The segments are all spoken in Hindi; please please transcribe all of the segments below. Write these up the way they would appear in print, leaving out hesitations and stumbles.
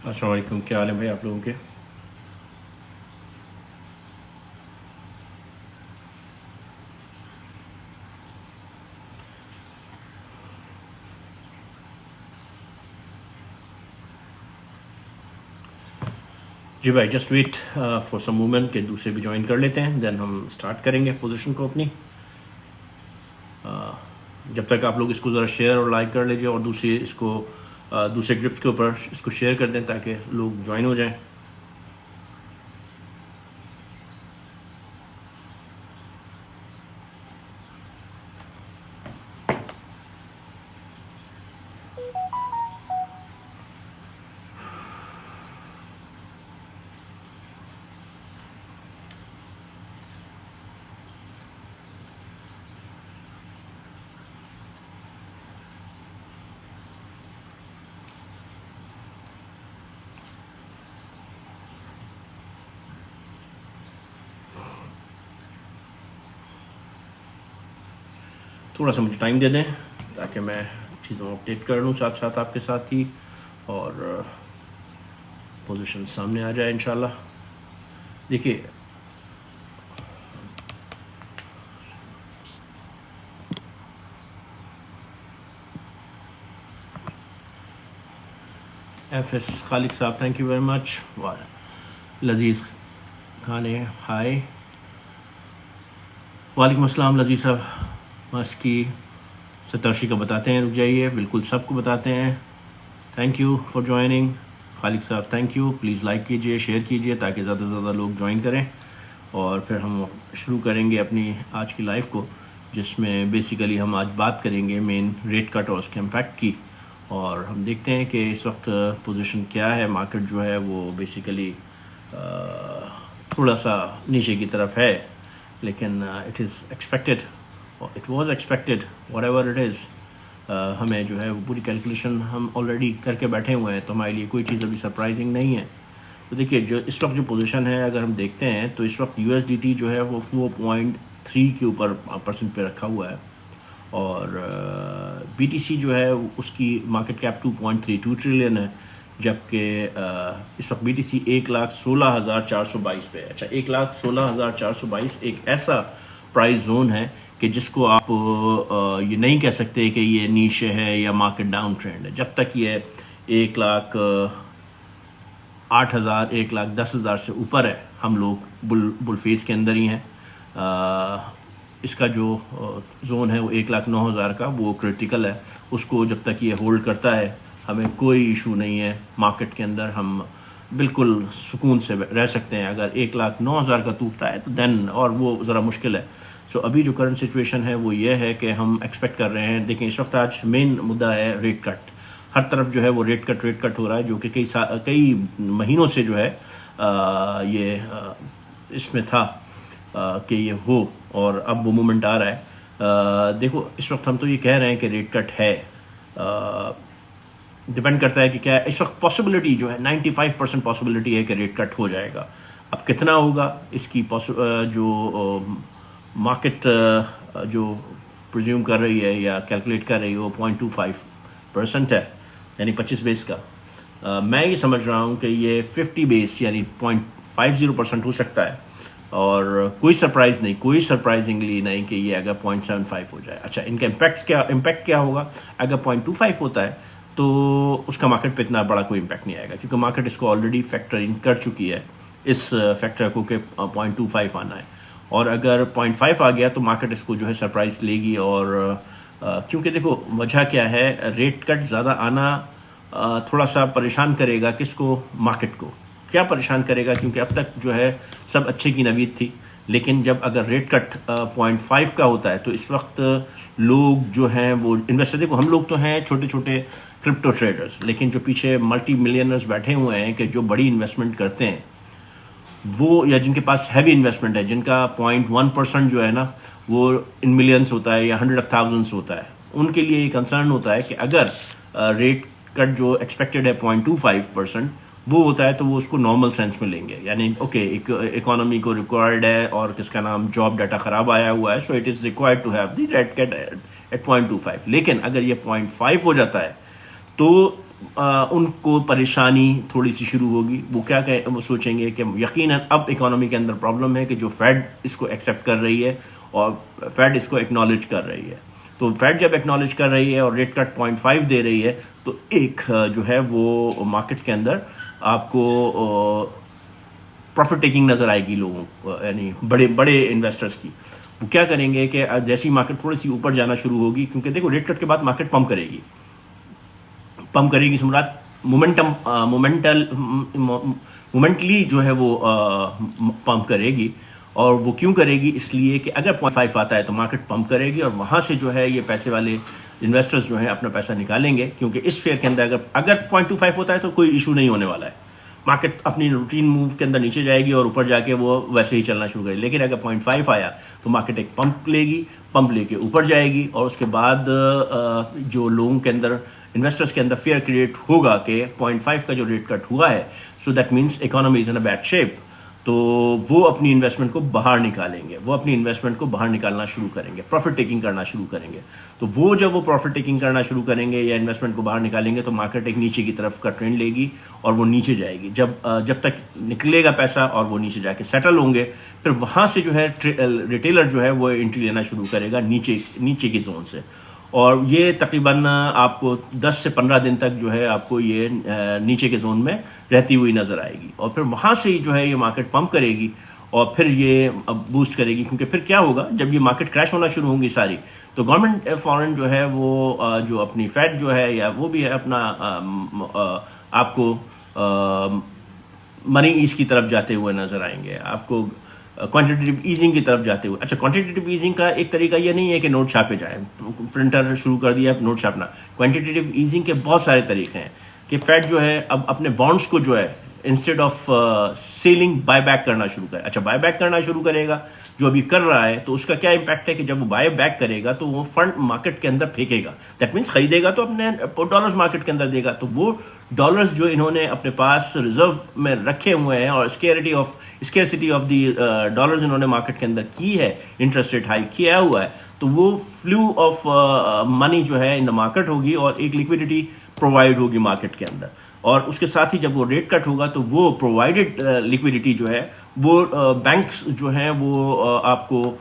अस्सलाम वालेकुम, क्या हाल है भाई आप लोगों के। जी भाई, just wait for some moment के दूसरे भी ज्वाइन कर लेते हैं, देन हम स्टार्ट करेंगे पोजीशन को अपनी। जब तक आप लोग इसको ज़रा शेयर और लाइक कर लीजिए और दूसरे ग्रुप्स के ऊपर इसको शेयर कर दें ताकि लोग ज्वाइन हो जाएं। थोड़ा सा मुझे टाइम दे दें ताकि मैं चीज़ों को अपडेट कर लूँ साथ साथ आपके साथ ही, और पोजीशन सामने आ जाए इंशाल्लाह। देखिए, F S Khaliq sahab, thank you very much. Laziz Khan, hi, वालेकुम अस्सलाम लजीज़ साहब। मस्क की सतरशी का बताते हैं, रुक जाइए, बिल्कुल सबको बताते हैं। Thank you for joining Khaliq sahab, thank you. Please like कीजिए, शेयर कीजिए ताकि ज़्यादा से ज़्यादा लोग ज्वाइन करें, और फिर हम शुरू करेंगे अपनी आज की लाइव को, जिसमें बेसिकली हम आज बात करेंगे मेन रेट कट और उसके इम्पैक्ट की। और हम देखते हैं कि इस वक्त पोजीशन क्या है। मार्केट जो है वो बेसिकली थोड़ा सा नीचे की तरफ है, लेकिन it is expected, it was expected, whatever it is. हमें जो है वो पूरी कैलकुलेशन हम ऑलरेडी करके बैठे हुए हैं, तो हमारे लिए कोई चीज़ अभी सरप्राइजिंग नहीं है। तो देखिए, जो इस वक्त जो पोजीशन है अगर हम देखते हैं तो इस वक्त यूएसडीटी जो है वो 4.3 के ऊपर परसेंट पे रखा हुआ है, और बीटीसी जो है उसकी मार्केट कैप 2.32 ट्रिलियन है, जबकि इस वक्त बीटीसी 1,16,422 पे है। अच्छा, 1,16,422 एक ऐसा प्राइस जोन है कि जिसको आप ये नहीं कह सकते कि ये नीचे है या मार्केट डाउन ट्रेंड है। जब तक ये 1,08,000 1,10,000 से ऊपर है, हम लोग बुल फेस के अंदर ही हैं। इसका जो जोन है वो 1,09,000 का, वो क्रिटिकल है। उसको जब तक ये होल्ड करता है हमें कोई इशू नहीं है मार्केट के अंदर, हम बिल्कुल सुकून से रह सकते हैं। अगर 1,09,000 का टूटता है तो देन और वो ज़रा मुश्किल है। सो अभी जो करंट सिचुएशन है वो ये है कि हम एक्सपेक्ट कर रहे हैं, देखें इस वक्त आज मेन मुद्दा है रेट कट। हर तरफ जो है वो रेट कट हो रहा है, जो कि कई महीनों से जो है इसमें था कि ये हो, और अब वो मोमेंट आ रहा है। देखो, इस वक्त हम तो ये कह रहे हैं कि रेट कट है, डिपेंड करता है कि क्या इस वक्त पॉसिबिलिटी जो है 95% पॉसिबिलिटी है कि रेट कट हो जाएगा। अब कितना होगा इसकी जो मार्केट जो प्रिज्यूम कर रही है या कैलकुलेट कर रही है वो 0.25% है, यानी 25 बेस का। मैं ये समझ रहा हूँ कि ये 50 बेस यानी 0.50% हो सकता है, और कोई सरप्राइज नहीं, कोई सरप्राइजिंगली नहीं कि ये अगर 0.75 हो जाए। अच्छा, इनका इम्पैक्ट क्या होगा? अगर 0.25 होता है तो उसका मार्केट पे इतना बड़ा कोई इम्पैक्ट नहीं आएगा, क्योंकि मार्केट इसको ऑलरेडी फैक्टर इन कर चुकी है, इस फैक्टर को कि 0.25 आना है। और अगर 0.5 आ गया तो मार्केट इसको जो है सरप्राइज लेगी। और क्योंकि देखो वजह क्या है, रेट कट ज़्यादा आना थोड़ा सा परेशान करेगा किसको? मार्केट को। क्या परेशान करेगा? क्योंकि अब तक जो है सब अच्छे की नवीद थी, लेकिन जब अगर रेट कट 0.5 का होता है तो इस वक्त लोग जो हैं वो इन्वेस्टर, देखो हम लोग तो हैं छोटे छोटे क्रिप्टो ट्रेडर्स, लेकिन जो पीछे मल्टी मिलियनर्स बैठे हुए हैं कि जो बड़ी इन्वेस्टमेंट करते हैं वो, या जिनके पास हैवी इन्वेस्टमेंट है, जिनका 0.1% जो है ना वो इन मिलियंस होता है या 100,000 होता है, उनके लिए ये कंसर्न होता है कि अगर रेट कट जो एक्सपेक्टेड है 0.25% वो होता है तो वो उसको नॉर्मल सेंस में लेंगे, यानी ओके इकोनॉमी को रिक्वायर्ड है और किसका नाम जॉब डाटा खराब आया हुआ है, so it is required to have the rate cut at 0.25। लेकिन अगर ये 0.5 हो जाता है तो उनको परेशानी थोड़ी सी शुरू होगी। वो क्या कहें, वो सोचेंगे कि यकीनन अब इकोनॉमी के अंदर प्रॉब्लम है कि जो फेड इसको एक्सेप्ट कर रही है और फेड इसको एक्नॉलेज कर रही है। तो फेड जब एक्नॉलेज कर रही है और रेट कट 0.5 दे रही है तो एक जो है वो मार्केट के अंदर आपको प्रॉफिट टेकिंग नज़र आएगी लोगों को, यानी बड़े बड़े इन्वेस्टर्स की। वो क्या करेंगे कि जैसी मार्केट थोड़ी सी ऊपर जाना शुरू होगी, क्योंकि देखो रेट कट के बाद मार्केट पंप करेगी सम्राट, मोमेंटली जो है वो पंप करेगी। और वो क्यों करेगी, इसलिए कि अगर 0.5 आता है तो मार्केट पंप करेगी और वहाँ से जो है ये पैसे वाले इन्वेस्टर्स जो हैं अपना पैसा निकालेंगे, क्योंकि इस फेयर के अंदर अगर 0.25 होता है तो कोई इशू नहीं होने वाला है। मार्केट अपनी रूटीन मूव के अंदर नीचे जाएगी और ऊपर जाके वो वैसे ही चलना शुरू करेगी। लेकिन अगर 0.5 आया तो मार्केट एक पंप लेगी, पंप लेके ऊपर जाएगी और उसके बाद जो लोगों के अंदर, इन्वेस्टर्स के अंदर फेयर क्रिएट होगा कि 0.5 का जो रेट कट हुआ है, so that means economy is in a bad shape. तो वो अपनी इन्वेस्टमेंट को बाहर निकालेंगे, वो अपनी इन्वेस्टमेंट को बाहर निकालना शुरू करेंगे, प्रॉफिट टेकिंग करना शुरू करेंगे। तो वो जब वो प्रॉफिट टेकिंग करना शुरू करेंगे या इन्वेस्टमेंट को बाहर निकालेंगे तो मार्केट एक नीचे की तरफ का ट्रेंड लेगी और वो नीचे जाएगी। जब तक निकलेगा पैसा और वो नीचे जाके सेटल होंगे, फिर वहाँ से जो है रिटेलर जो है वो एंट्री लेना शुरू करेगा नीचे की जोन से। और ये तकरीबन आपको 10 से 15 दिन तक जो है आपको ये नीचे के जोन में रहती हुई नज़र आएगी और फिर वहाँ से ही जो है ये मार्केट पंप करेगी और फिर ये बूस्ट करेगी। क्योंकि फिर क्या होगा, जब ये मार्केट क्रैश होना शुरू होंगी सारी, तो गवर्नमेंट फॉरेन जो है वो जो अपनी फेड जो है या वो भी है अपना आपको मनी ईज की तरफ जाते हुए नज़र आएंगे, आपको क्वांटिटेटिव ईजिंग की तरफ जाते हुए। अच्छा, क्वांटिटेटिव ईजिंग का एक तरीका ये नहीं है कि नोट छापे जाए, प्रिंटर शुरू कर दिया नोट छापना। क्वांटिटेटिव ईजिंग के बहुत सारे तरीके हैं कि फेड जो है अब अपने बॉन्ड्स को जो है instead of selling buy back करना शुरू करे। अच्छा, बाय बैक करना शुरू करेगा जो अभी कर रहा है, तो उसका क्या इम्पैक्ट है कि जब वो बाय बैक करेगा तो वो फंड मार्केट के अंदर फेंकेगा। दैट मीन्स खरीदेगा तो अपने डॉलर्स मार्केट के अंदर देगा, तो वो डॉलर्स जो इन्होंने अपने पास रिजर्व में रखे हुए हैं और स्केर्सिटी ऑफ दी डॉलर्स इन्होंने मार्केट के अंदर की है, इंटरेस्ट रेट हाइक किया हुआ है, तो वो फ्लू ऑफ मनी जो है इन द मार्केट होगी और एक लिक्विडिटी प्रोवाइड होगी मार्केट के अंदर। और उसके साथ ही जब वो रेट कट होगा तो वो प्रोवाइडेड लिक्विडिटी जो है वो बैंक्स जो हैं वो आपको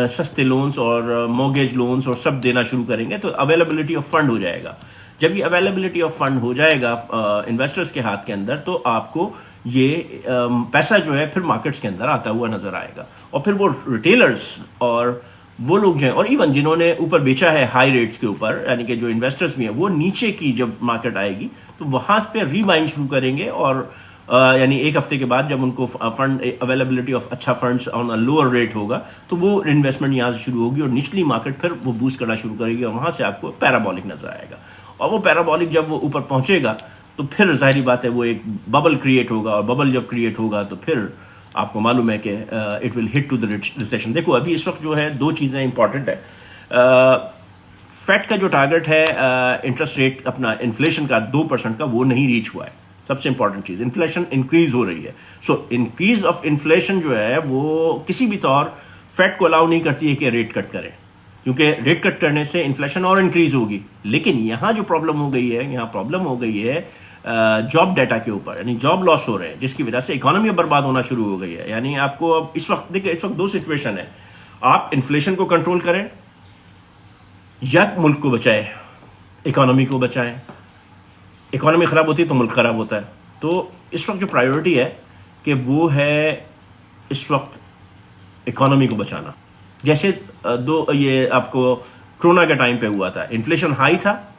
सस्ते लोन्स और मॉर्गेज लोन्स और सब देना शुरू करेंगे, तो अवेलेबिलिटी ऑफ फंड हो जाएगा। जब ये अवेलेबिलिटी ऑफ फंड हो जाएगा इन्वेस्टर्स के हाथ के अंदर, तो आपको ये पैसा जो है फिर मार्केट्स के अंदर आता हुआ नजर आएगा और फिर वो रिटेलर्स और वो लोग जो हैं और इवन जिन्होंने ऊपर बेचा है हाई रेट्स के ऊपर, यानी कि जो इन्वेस्टर्स भी हैं, वो नीचे की जब मार्केट आएगी तो वहाँ पे रीबाइंग शुरू करेंगे और यानी एक हफ्ते के बाद जब उनको फंड अवेलेबिलिटी ऑफ अच्छा funds on a lower rate होगा तो वो इन्वेस्टमेंट यहाँ से शुरू होगी और निचली मार्केट फिर वो बूस्ट करना शुरू करेगी और वहाँ से आपको पैराबॉलिक नजर आएगा। और वो पैराबॉलिक जब वो ऊपर पहुँचेगा तो फिर जाहिर बात है वो एक बबल क्रिएट होगा और बबल जब क्रिएट होगा तो फिर आपको मालूम है कि it will hit to the recession. देखो अभी इस वक्त जो है दो चीज़ें इंपॉर्टेंट है। फेड का जो टारगेट है इंटरेस्ट रेट अपना इन्फ्लेशन का 2% का, वो नहीं रीच हुआ है। सबसे इंपॉर्टेंट चीज़, इन्फ्लेशन इंक्रीज हो रही है। सो इंक्रीज ऑफ इन्फ्लेशन जो है वो किसी भी तौर फेड को अलाउ नहीं करती है कि रेट कट करें, क्योंकि रेट कट करने से इन्फ्लेशन और इंक्रीज होगी। लेकिन यहाँ जो प्रॉब्लम हो गई है, यहाँ प्रॉब्लम हो गई है जॉब डाटा के ऊपर, यानी जॉब लॉस हो रहे हैं जिसकी वजह से इकोनॉमी बर्बाद होना शुरू हो गई है। यानी आपको अब इस वक्त देखिए, इस वक्त दो सिचुएशन है, आप इन्फ्लेशन को कंट्रोल करें या मुल्क को बचाएं, इकोनॉमी को बचाएं। इकोनॉमी खराब होती है तो मुल्क खराब होता है। तो इस वक्त जो प्रायोरिटी है कि वो है इस वक्त इकोनॉमी को बचाना। जैसे ये आपको कोरोना के टाइम पे हुआ था, इन्फ्लेशन हाई था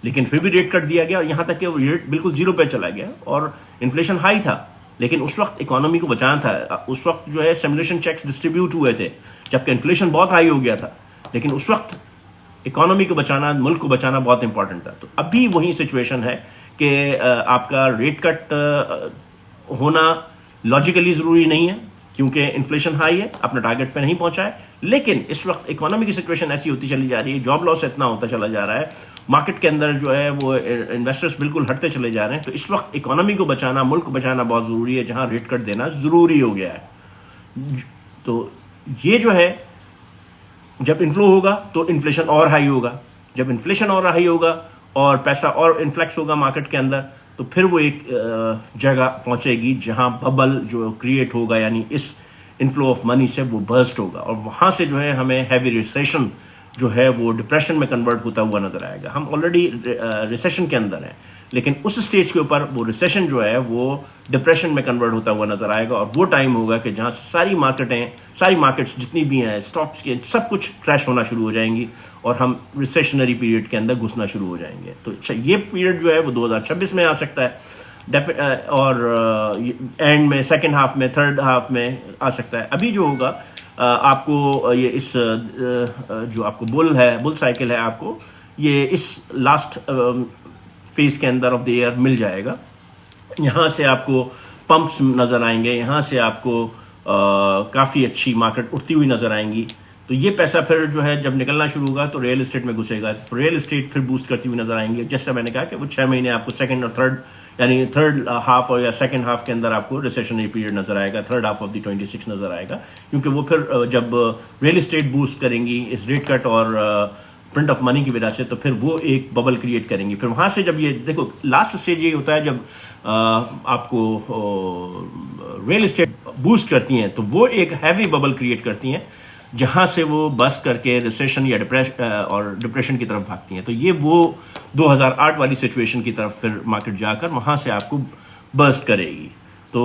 लेकिन फिर भी रेट कट दिया गया और यहाँ तक कि रेट बिल्कुल जीरो पे चला गया और इन्फ्लेशन हाई था, लेकिन उस वक्त इकोनॉमी को बचाना था। उस वक्त जो है स्टिमुलेशन चेक्स डिस्ट्रीब्यूट हुए थे जबकि इन्फ्लेशन बहुत हाई हो गया था, लेकिन उस वक्त इकोनॉमी को बचाना, मुल्क को बचाना बहुत इंपॉर्टेंट था। तो अभी वही सिचुएशन है कि आपका रेट कट होना लॉजिकली ज़रूरी नहीं है क्योंकि इन्फ्लेशन हाई है, अपने टारगेट पे नहीं पहुंचा है। लेकिन इस वक्त इकोनॉमी की सिचुएशन ऐसी होती चली जा रही है, जॉब लॉस इतना होता चला जा रहा है, मार्केट के अंदर जो है वो इन्वेस्टर्स बिल्कुल हटते चले जा रहे हैं। तो इस वक्त इकोनॉमी को बचाना, मुल्क को बचाना बहुत ज़रूरी है, जहां रेट कट देना ज़रूरी हो गया है। तो ये जो है जब इन्फ्लो होगा तो इन्फ्लेशन और हाई होगा, जब इन्फ्लेशन और हाई होगा और पैसा और इन्फ्लेक्स होगा मार्केट के अंदर, तो फिर वो एक जगह पहुंचेगी जहां बबल जो क्रिएट होगा, यानी इस इनफ्लो ऑफ मनी से वो बर्स्ट होगा, और वहां से जो है हमें हैवी रिसेशन जो है वो डिप्रेशन में कन्वर्ट होता हुआ नजर आएगा। हम ऑलरेडी रिसेशन के अंदर हैं, लेकिन उस स्टेज के ऊपर वो रिसेशन जो है वो डिप्रेशन में कन्वर्ट होता हुआ नजर आएगा, और वो टाइम होगा कि जहां सारी मार्केट्स जितनी भी हैं, स्टॉक्स के सब कुछ क्रैश होना शुरू हो जाएंगी और हम रिसेशनरी पीरियड के अंदर घुसना शुरू हो जाएंगे। तो ये पीरियड जो है वो 2026 में आ सकता है और एंड में, सेकेंड हाफ में, थर्ड हाफ में आ सकता है। अभी जो होगा आपको ये इस जो आपको बुल साइकिल है, आपको ये इस लास्ट फेज के अंदर ऑफ द ईयर मिल जाएगा। यहाँ से आपको पंप्स नजर आएंगे, यहाँ से आपको काफ़ी अच्छी मार्केट उठती हुई नजर आएंगी। तो ये पैसा फिर जो है जब निकलना शुरू होगा तो रियल एस्टेट में घुसेगा, तो रियल एस्टेट फिर बूस्ट करती हुई नजर आएंगे। जैसे मैंने कहा कि वो 6 महीने आपको सेकंड और थर्ड, यानी थर्ड हाफ और या सेकंड हाफ के अंदर आपको रिसेशनरी पीरियड नजर आएगा, थर्ड हाफ ऑफ द 26 नजर आएगा, क्योंकि वो फिर जब रियल एस्टेट बूस्ट करेंगी इस रेट कट और प्रिंट ऑफ मनी की वजह से, तो फिर वो एक बबल क्रिएट करेंगी। फिर वहां से जब ये देखो लास्ट स्टेज ये होता है जब आपको रियल एस्टेट बूस्ट करती हैं, तो वो एक हैवी बबल क्रिएट करती हैं जहां से वो बस करके रिसेशन या डिप्रेशन की तरफ भागती हैं। तो ये वो 2008 वाली सिचुएशन की तरफ फिर मार्केट जाकर वहां से आपको बर्स्ट करेगी। तो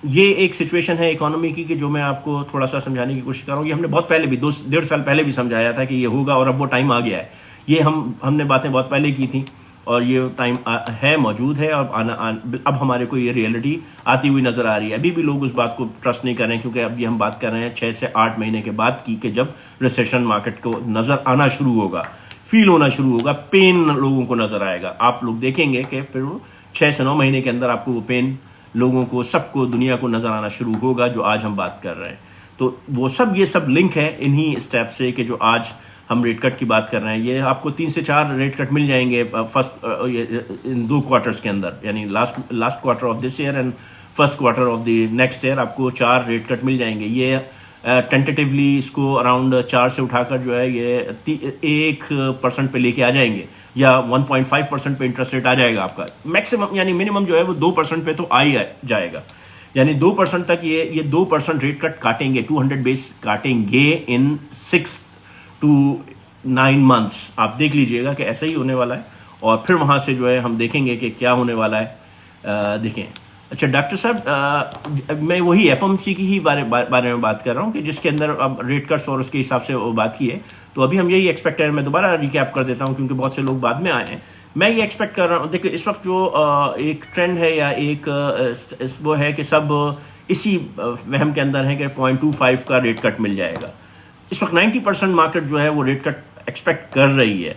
ये एक सिचुएशन है इकोनॉमी की कि जो मैं आपको थोड़ा सा समझाने की कोशिश कर रहा हूँ। ये हमने बहुत पहले भी 2-1.5 साल पहले भी समझाया था कि ये होगा, और अब वो टाइम आ गया है। ये हमने बातें बहुत पहले की थी और ये टाइम है, मौजूद है, और अब हमारे को ये रियलिटी आती हुई नजर आ रही है। अभी भी लोग उस बात को ट्रस्ट नहीं कर रहे हैं, क्योंकि अभी हम बात कर रहे हैं 6 से 8 महीने के बाद की, कि जब रिसेशन मार्केट को नजर आना शुरू होगा, फील होना शुरू होगा, पेन लोगों को नजर आएगा। आप लोग देखेंगे कि फिर 6 से 9 महीने के अंदर आपको वो पेन लोगों को, सबको, दुनिया को नजर आना शुरू होगा, जो आज हम बात कर रहे हैं। तो वो सब, ये सब लिंक है इन्हीं स्टेप से कि जो आज हम रेट कट की बात कर रहे हैं। ये आपको 3 से 4 रेट कट मिल जाएंगे फर्स्ट इन 2 क्वार्टर्स के अंदर, यानी last quarter of this year and first quarter of the next year आपको 4 रेट कट मिल जाएंगे। ये टेंटेटिवली इसको अराउंड 4 से उठाकर जो है ये 1% पे लेके आ जाएंगे, या 1.5% पे इंटरेस्ट रेट आ जाएगा आपका मैक्सिमम, यानी मिनिमम जो है वो 2% पे तो आ ही जाएगा। यानी 2% तक ये 2% रेट कट काटेंगे, 200 बेस काटेंगे इन 6 to 9 months। आप देख लीजिएगा कि ऐसा ही होने वाला है, और फिर वहां से जो है हम देखेंगे कि क्या होने वाला है। देखें, अच्छा डॉक्टर साहब, मैं वही एफएमसी की ही बारे में बात कर रहा हूँ कि जिसके अंदर अब रेट कट्स और उसके हिसाब से वो बात की है। तो अभी हम यही एक्सपेक्ट कर रहे हैं, मैं दोबारा रिकैप कर देता हूँ क्योंकि बहुत से लोग बाद में आए हैं। मैं ये एक्सपेक्ट कर रहा हूँ, देखिए इस वक्त जो एक ट्रेंड है या एक वो है कि सब इसी वहम के अंदर है कि 0.25 का रेट कट मिल जाएगा। इस वक्त 90% मार्केट जो है वो रेट कट एक्सपेक्ट कर रही है।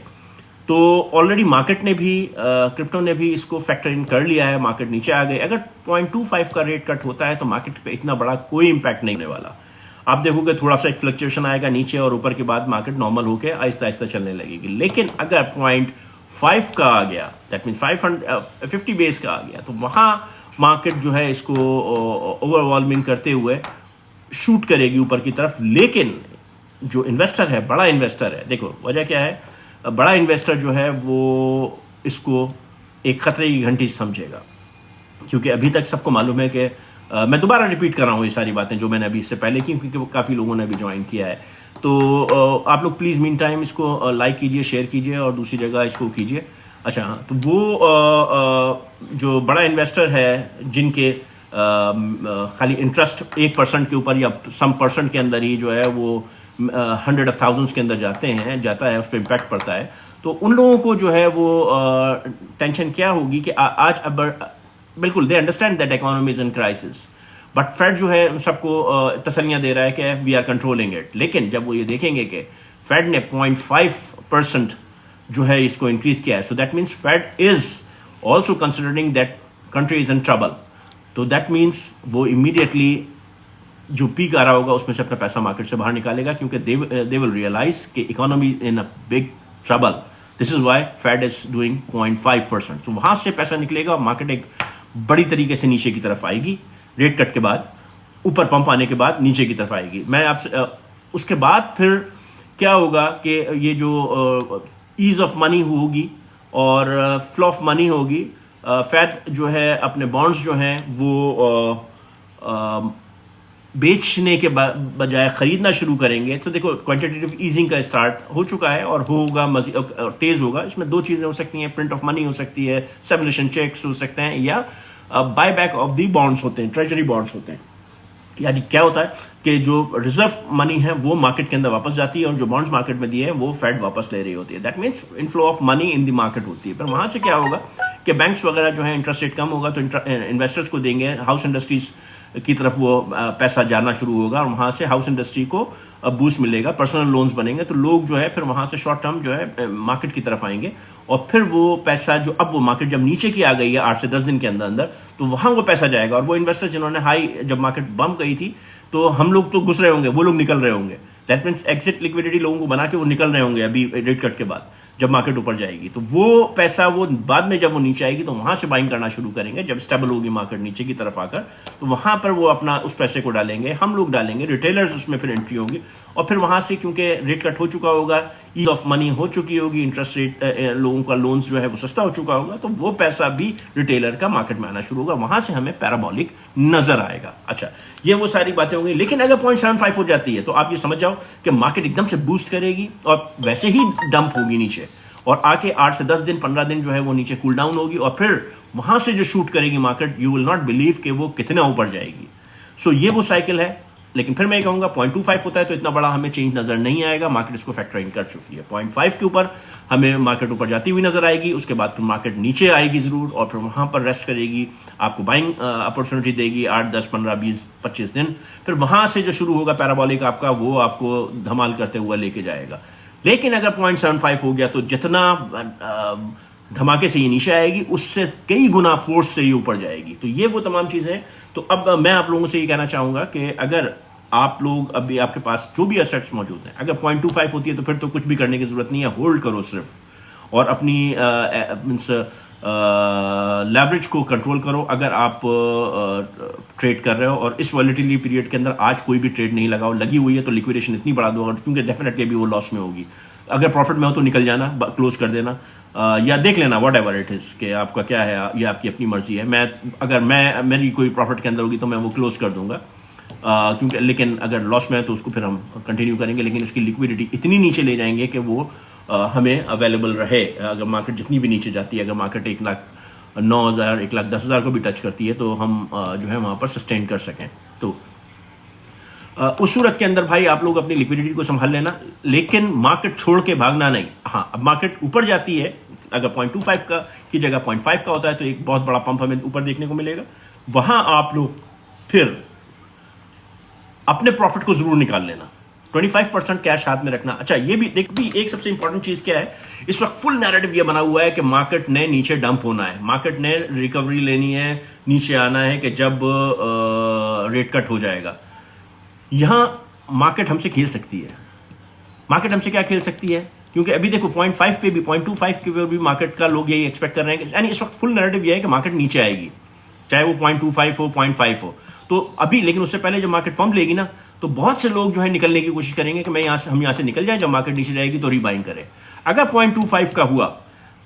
तो ऑलरेडी मार्केट ने भी, क्रिप्टो ने भी इसको फैक्टर इन कर लिया है, मार्केट नीचे आ गई। अगर 0.25 का रेट कट होता है तो मार्केट पे इतना बड़ा कोई इंपैक्ट नहीं होने वाला। आप देखोगे थोड़ा सा एक फ्लक्चुएशन आएगा नीचे और ऊपर के बाद मार्केट नॉर्मल होकर आहिस्ता आहिस्ता चलने लगेगी। लेकिन अगर 0.5 का आ गया, दैट मीन 550 बेस का आ गया, तो वहां मार्केट जो है इसको ओवरवॉल्मिंग करते हुए शूट करेगी ऊपर की तरफ। लेकिन जो इन्वेस्टर है, बड़ा इन्वेस्टर है, देखो वजह क्या है, बड़ा इन्वेस्टर जो है वो इसको एक खतरे की घंटी समझेगा, क्योंकि अभी तक सबको मालूम है कि मैं दोबारा रिपीट कर रहा हूँ ये सारी बातें जो मैंने अभी इससे पहले की, क्योंकि काफ़ी लोगों ने अभी ज्वाइन किया है। तो आप लोग प्लीज़ मीन टाइम इसको लाइक कीजिए, शेयर कीजिए और दूसरी जगह इसको कीजिए। अच्छा हाँ, तो वो जो बड़ा इन्वेस्टर है जिनके खाली इंटरेस्ट 1% के ऊपर या सम परसेंट के अंदर ही जो है वो 100 of thousands के अंदर जाता है, उस पर इम्पैक्ट पड़ता है, तो उन लोगों को जो है वो टेंशन क्या होगी कि आज अब बिल्कुल they understand that economy is in crisis, but Fed जो है सबको तसल्लियां दे रहा है कि वी आर कंट्रोलिंग इट। लेकिन जब वो ये देखेंगे कि फेड ने 0.5% जो है इसको इंक्रीज किया है, so that means Fed is also considering that country is in trouble, तो दैट मीन्स वो इमीडिएटली जो पीक आ रहा होगा उसमें से अपना पैसा मार्केट से बाहर निकालेगा, क्योंकि दे विल रियलाइज कि economy in a big trouble. This is why Fed is doing 0.5%। तो वहां से पैसा निकलेगा और मार्केट एक बड़ी तरीके से नीचे की तरफ आएगी, रेट कट के बाद, ऊपर पंप आने के बाद नीचे की तरफ आएगी। मैं आपसे उसके बाद फिर क्या होगा कि ये जो ईज ऑफ मनी होगी और फ्लो ऑफ मनी होगी। फेड जो है अपने बॉन्ड्स जो हैं वो बेचने के बजाय खरीदना शुरू करेंगे। तो देखो क्वांटिटेटिव ईजिंग का स्टार्ट हो चुका है और होगा, मजीद तेज होगा। इसमें दो चीजें हो सकती हैं, प्रिंट ऑफ मनी हो सकती है, सबमिशन चेक्स हो सकते हैं, या buy back of the bonds होते हैं, ट्रेजरी बॉन्ड्स होते हैं। यानी क्या होता है कि जो रिजर्व मनी है वो मार्केट के अंदर वापस जाती है और जो बॉन्ड्स मार्केट में दिए हैं वो फेड वापस ले रही होती है। That means inflow of money in the market होती है। पर वहां से क्या होगा कि बैंक्स वगैरह जो है इंटरेस्ट रेट कम होगा तो इन्वेस्टर्स को देंगे, हाउस इंडस्ट्रीज की तरफ वो पैसा जाना शुरू होगा और वहां से हाउस इंडस्ट्री को बूस्ट मिलेगा, पर्सनल लोन्स बनेंगे, तो लोग जो है फिर वहां से शॉर्ट टर्म जो है मार्केट की तरफ आएंगे और फिर वो पैसा जो अब वो मार्केट जब नीचे की आ गई है 8 से 10 दिन के अंदर अंदर, तो वहां वो पैसा जाएगा और वो इन्वेस्टर जिन्होंने हाई जब मार्केट बम गई थी तो हम लोग तो घुस रहे होंगे, वो लोग निकल रहे होंगे। दैट मीन्स एग्जिट लिक्विडिटी लोगों को बना के वो निकल रहे होंगे अभी रेट कट के बाद जब मार्केट ऊपर जाएगी। तो वो पैसा वो बाद में जब वो नीचे आएगी तो वहां से बाइंग करना शुरू करेंगे। जब स्टेबल होगी मार्केट नीचे की तरफ आकर तो वहां पर वो अपना उस पैसे को डालेंगे, हम लोग डालेंगे, रिटेलर्स उसमें फिर एंट्री होगी और फिर वहां से क्योंकि रेट कट हो चुका होगा, ईज ऑफ मनी हो चुकी होगी, इंटरेस्ट रेट लोगों का लोन्स जो है वो सस्ता हो चुका होगा, तो वो पैसा भी रिटेलर का मार्केट में आना शुरू होगा, वहां से हमें पैराबोलिक नजर आएगा। अच्छा, ये वो सारी बातें होंगी। लेकिन अगर 0.75 हो जाती है तो आप ये समझ जाओ कि मार्केट एकदम से बूस्ट करेगी और वैसे ही डंप होगी नीचे और आके 8 से 10 दिन 15 दिन जो है वो नीचे कूल डाउन होगी और फिर वहां से जो शूट करेगी market, you will not believe कि वो कितना ऊपर जाएगी। सो ये वो साइकिल है। लेकिन फिर मैं कहूंगा 0.25 होता है तो इतना बड़ा हमें चेंज नजर नहीं आएगा, मार्केट इसको फैक्टर इन कर चुकी है। 0.5 के ऊपर हमें मार्केट ऊपर जाती हुई नजर आएगी, उसके बाद फिर मार्केट नीचे आएगी जरूर और फिर वहां पर रेस्ट करेगी, आपको बाइंग अपॉर्चुनिटी देगी 8, 10, 15, 20, 25 दिन। फिर वहां से जो शुरू होगा पैराबोलिक आपका, वो आपको धमाल करते हुए लेके जाएगा। लेकिन अगर 0.75 हो गया तो जितना धमाके से ये नीचे आएगी उससे कई गुना फोर्स से ये ऊपर जाएगी। तो ये वो तमाम चीजें हैं। तो अब मैं आप लोगों से ये कहना चाहूंगा कि अगर आप लोग अभी आपके पास जो भी एसेट्स मौजूद हैं, अगर 0.25 होती है तो फिर तो कुछ भी करने की जरूरत नहीं है, होल्ड करो सिर्फ और अपनी मीन्स लेवरेज को कंट्रोल करो। अगर आप ट्रेड कर रहे हो और इस वॉलेटिलिटी पीरियड के अंदर आज कोई भी ट्रेड नहीं लगाओ, लगी हुई है तो लिक्विडेशन इतनी बढ़ा दो क्योंकि डेफिनेटली अभी वो लॉस में होगी। अगर प्रॉफिट में हो तो निकल जाना, क्लोज कर देना, या देख लेना व्हाट एवर इट इज कि आपका क्या है, ये आपकी अपनी मर्जी है। मैं मेरी कोई प्रॉफिट के अंदर होगी तो मैं वो क्लोज कर दूंगा, क्योंकि लेकिन अगर लॉस में है तो उसको फिर हम कंटिन्यू करेंगे, लेकिन उसकी लिक्विडिटी इतनी नीचे ले जाएंगे कि वो हमें अवेलेबल रहे। अगर मार्केट जितनी भी नीचे जाती है, अगर मार्केट 1,09,000 1,10,000 को भी टच करती है तो हम जो है वहां पर सस्टेन कर सकें। तो उस सूरत के अंदर भाई आप लोग अपनी लिक्विडिटी को संभाल लेना, लेकिन मार्केट छोड़ के भागना नहीं। हाँ, अब मार्केट ऊपर जाती है, अगर 0.25 का की जगह 0.5 का होता है तो एक बहुत बड़ा पंप हमें ऊपर देखने को मिलेगा। वहां आप लोग फिर अपने प्रॉफिट को जरूर निकाल लेना, 25% कैश हाथ में रखना। अच्छा, ये भी एक सबसे इंपॉर्टेंट चीज क्या है, इस वक्त फुल नैरेटिव ये बना हुआ है कि मार्केट ने नीचे डंप होना है, मार्केट ने रिकवरी लेनी है, नीचे आना है कि जब रेट कट हो जाएगा। यहां मार्केट हमसे खेल सकती है। मार्केट हमसे क्या खेल सकती है, क्योंकि अभी देखो 0.5 पे भी 0.25 के पे भी मार्केट का लोग यही एक्सपेक्ट कर रहे हैं, यानी इस वक्त फुल नैरेटिव ये है कि मार्केट नीचे आएगी, चाहे वो 0.25 हो 0.5 हो। तो अभी लेकिन उससे पहले जब मार्केट पंप लेगी ना तो बहुत से लोग जो है निकलने की कोशिश करेंगे कि हम यहां से निकल जाएं, जब मार्केट नीचे जाएगी तो रीबाइंग करें। अगर 0.25 का हुआ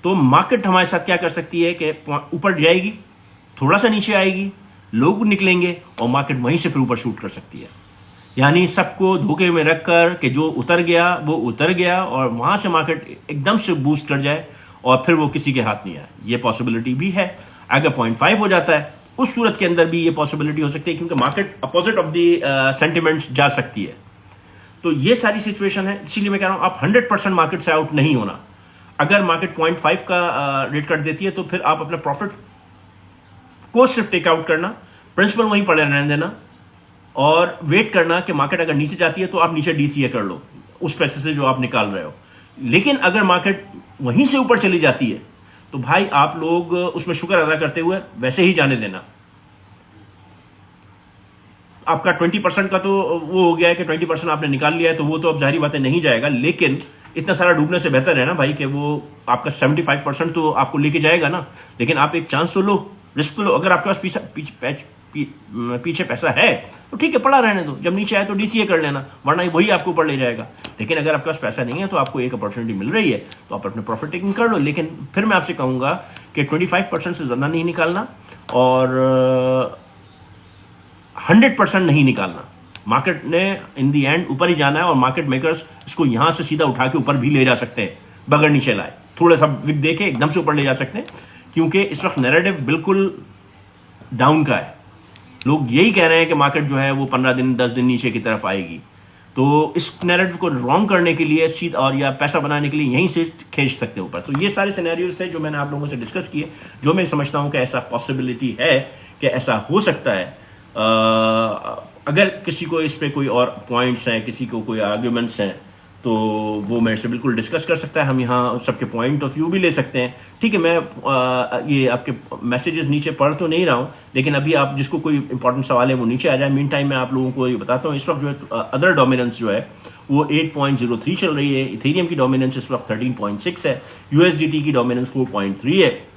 तो मार्केट हमारे साथ क्या कर सकती है कि ऊपर जाएगी, थोड़ा सा नीचे आएगी, लोग निकलेंगे और मार्केट वहीं से फिर ऊपर शूट कर सकती है। यानी सबको धोखे में रखकर कि जो उतर गया वो उतर गया और वहां से मार्केट एकदम से बूस्ट कर जाए और फिर वो किसी के हाथ नहीं आए, ये पॉसिबिलिटी भी है। अगर 0.5 हो जाता है उस सूरत के अंदर भी ये पॉसिबिलिटी हो सकती है, क्योंकि market opposite of the sentiments जा सकती है। तो ये सारी सिचुएशन है, इसीलिए मैं कह रहा हूं आप 100% मार्केट से आउट नहीं होना। अगर मार्केट 0.5 का रेट कट देती है तो फिर आप अपने प्रॉफिट को सिर्फ टेकआउट करना, प्रिंसिपल वहीं पड़े रहने देना और वेट करना कि मार्केट अगर नीचे जाती है तो आप नीचे डीसीए कर लो उस पैसे से जो आप निकाल रहे हो। लेकिन अगर मार्केट वहीं से ऊपर चली जाती है तो भाई आप लोग उसमें शुक्र अदा करते हुए वैसे ही जाने देना। आपका 20% का तो वो हो गया है कि 20% आपने निकाल लिया है, तो वो तो अब जाहिर बातें नहीं जाएगा, लेकिन इतना सारा डूबने से बेहतर है ना भाई कि वो आपका 75% तो आपको लेके जाएगा ना। लेकिन आप एक चांस तो लो, रिस्क तो लो। अगर आपके पास पीछे पैसा है तो ठीक है, पड़ा रहने दो, जब नीचे आए तो डीसीए कर लेना, वरना वही आपको ऊपर ले जाएगा। लेकिन अगर आपके पास पैसा नहीं है तो आपको एक अपॉर्चुनिटी मिल रही है तो आप अपने प्रॉफिट टेकिंग कर लो। लेकिन फिर मैं आपसे कहूँगा कि 25% से ज़्यादा नहीं निकालना और 100% नहीं निकालना। मार्केट ने इन दी एंड ऊपर ही जाना है और मार्केट मेकर्स इसको यहां से सीधा उठा के ऊपर भी ले जा सकते हैं बगैर नीचे लाए, थोड़ा सा विक देके एकदम से ऊपर ले जा सकते हैं, क्योंकि इस वक्त नैरेटिव बिल्कुल डाउन का है। लोग यही कह रहे हैं कि मार्केट जो है वो 15 दिन 10 दिन नीचे की तरफ आएगी। तो इस नैरेटिव को रॉन्ग करने के लिए सीधा और या पैसा बनाने के लिए यहीं से खींच सकते हैं ऊपर। तो ये सारे सिनेरियोज थे जो मैंने आप लोगों से डिस्कस किए, जो मैं समझता हूं कि ऐसा पॉसिबिलिटी है कि ऐसा हो सकता है। अगर किसी को इस पे कोई और पॉइंट्स हैं, किसी को कोई आर्ग्यूमेंट्स हैं, तो वो मेरे से बिल्कुल डिस्कस कर सकता है। हम यहाँ सबके पॉइंट ऑफ व्यू भी ले सकते हैं। ठीक है, मैं ये आपके मैसेजेस नीचे पढ़ तो नहीं रहा हूँ, लेकिन अभी आप जिसको कोई इंपॉर्टेंट सवाल है वो नीचे आ जाए। मीन टाइम मैं आप लोगों को ये बताता हूँ, इस वक्त जो है अदर डोमिनेंस जो है वो 8.03 चल रही है। इथेरियम की डोमिनेंस इस वक्त 13.6 है। यूएसडीटी की डोमिनेंस 4.3 है।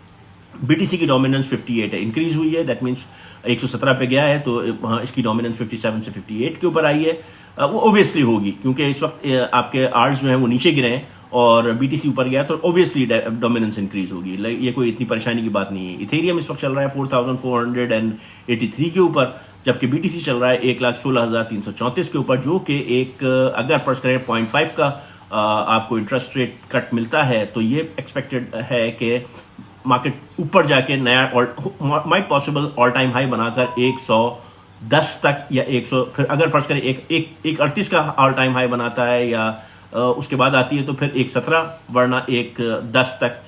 बीटीसी की डोमिनेंस 58 है, इंक्रीज हुई है। दैट मीन्स 117 पे गया है तो इसकी डोमिनेंस 57 से 58 के ऊपर आई है। वो ओबियसली होगी क्योंकि इस वक्त आपके आर्ट्स जो है वो नीचे गिरे हैं और बीटीसी ऊपर गया, तो ओबियसली डोमिनेंस इंक्रीज होगी। ये कोई इतनी परेशानी की बात नहीं है। इथेरियम इस वक्त चल रहा है 4483 के ऊपर, जबकि बीटीसी चल रहा है 1,16,334 के ऊपर, जो कि एक अगर फर्स्ट करें 0.5 का आपको इंटरेस्ट रेट कट मिलता है तो ये एक्सपेक्टेड है कि मार्केट ऊपर जाके नया might possible all time high बनाकर 110 तक या 100, फिर अगर फर्ज करें 138 का ऑल टाइम हाई बनाता है या उसके बाद आती है तो फिर 117 वरना 110 तक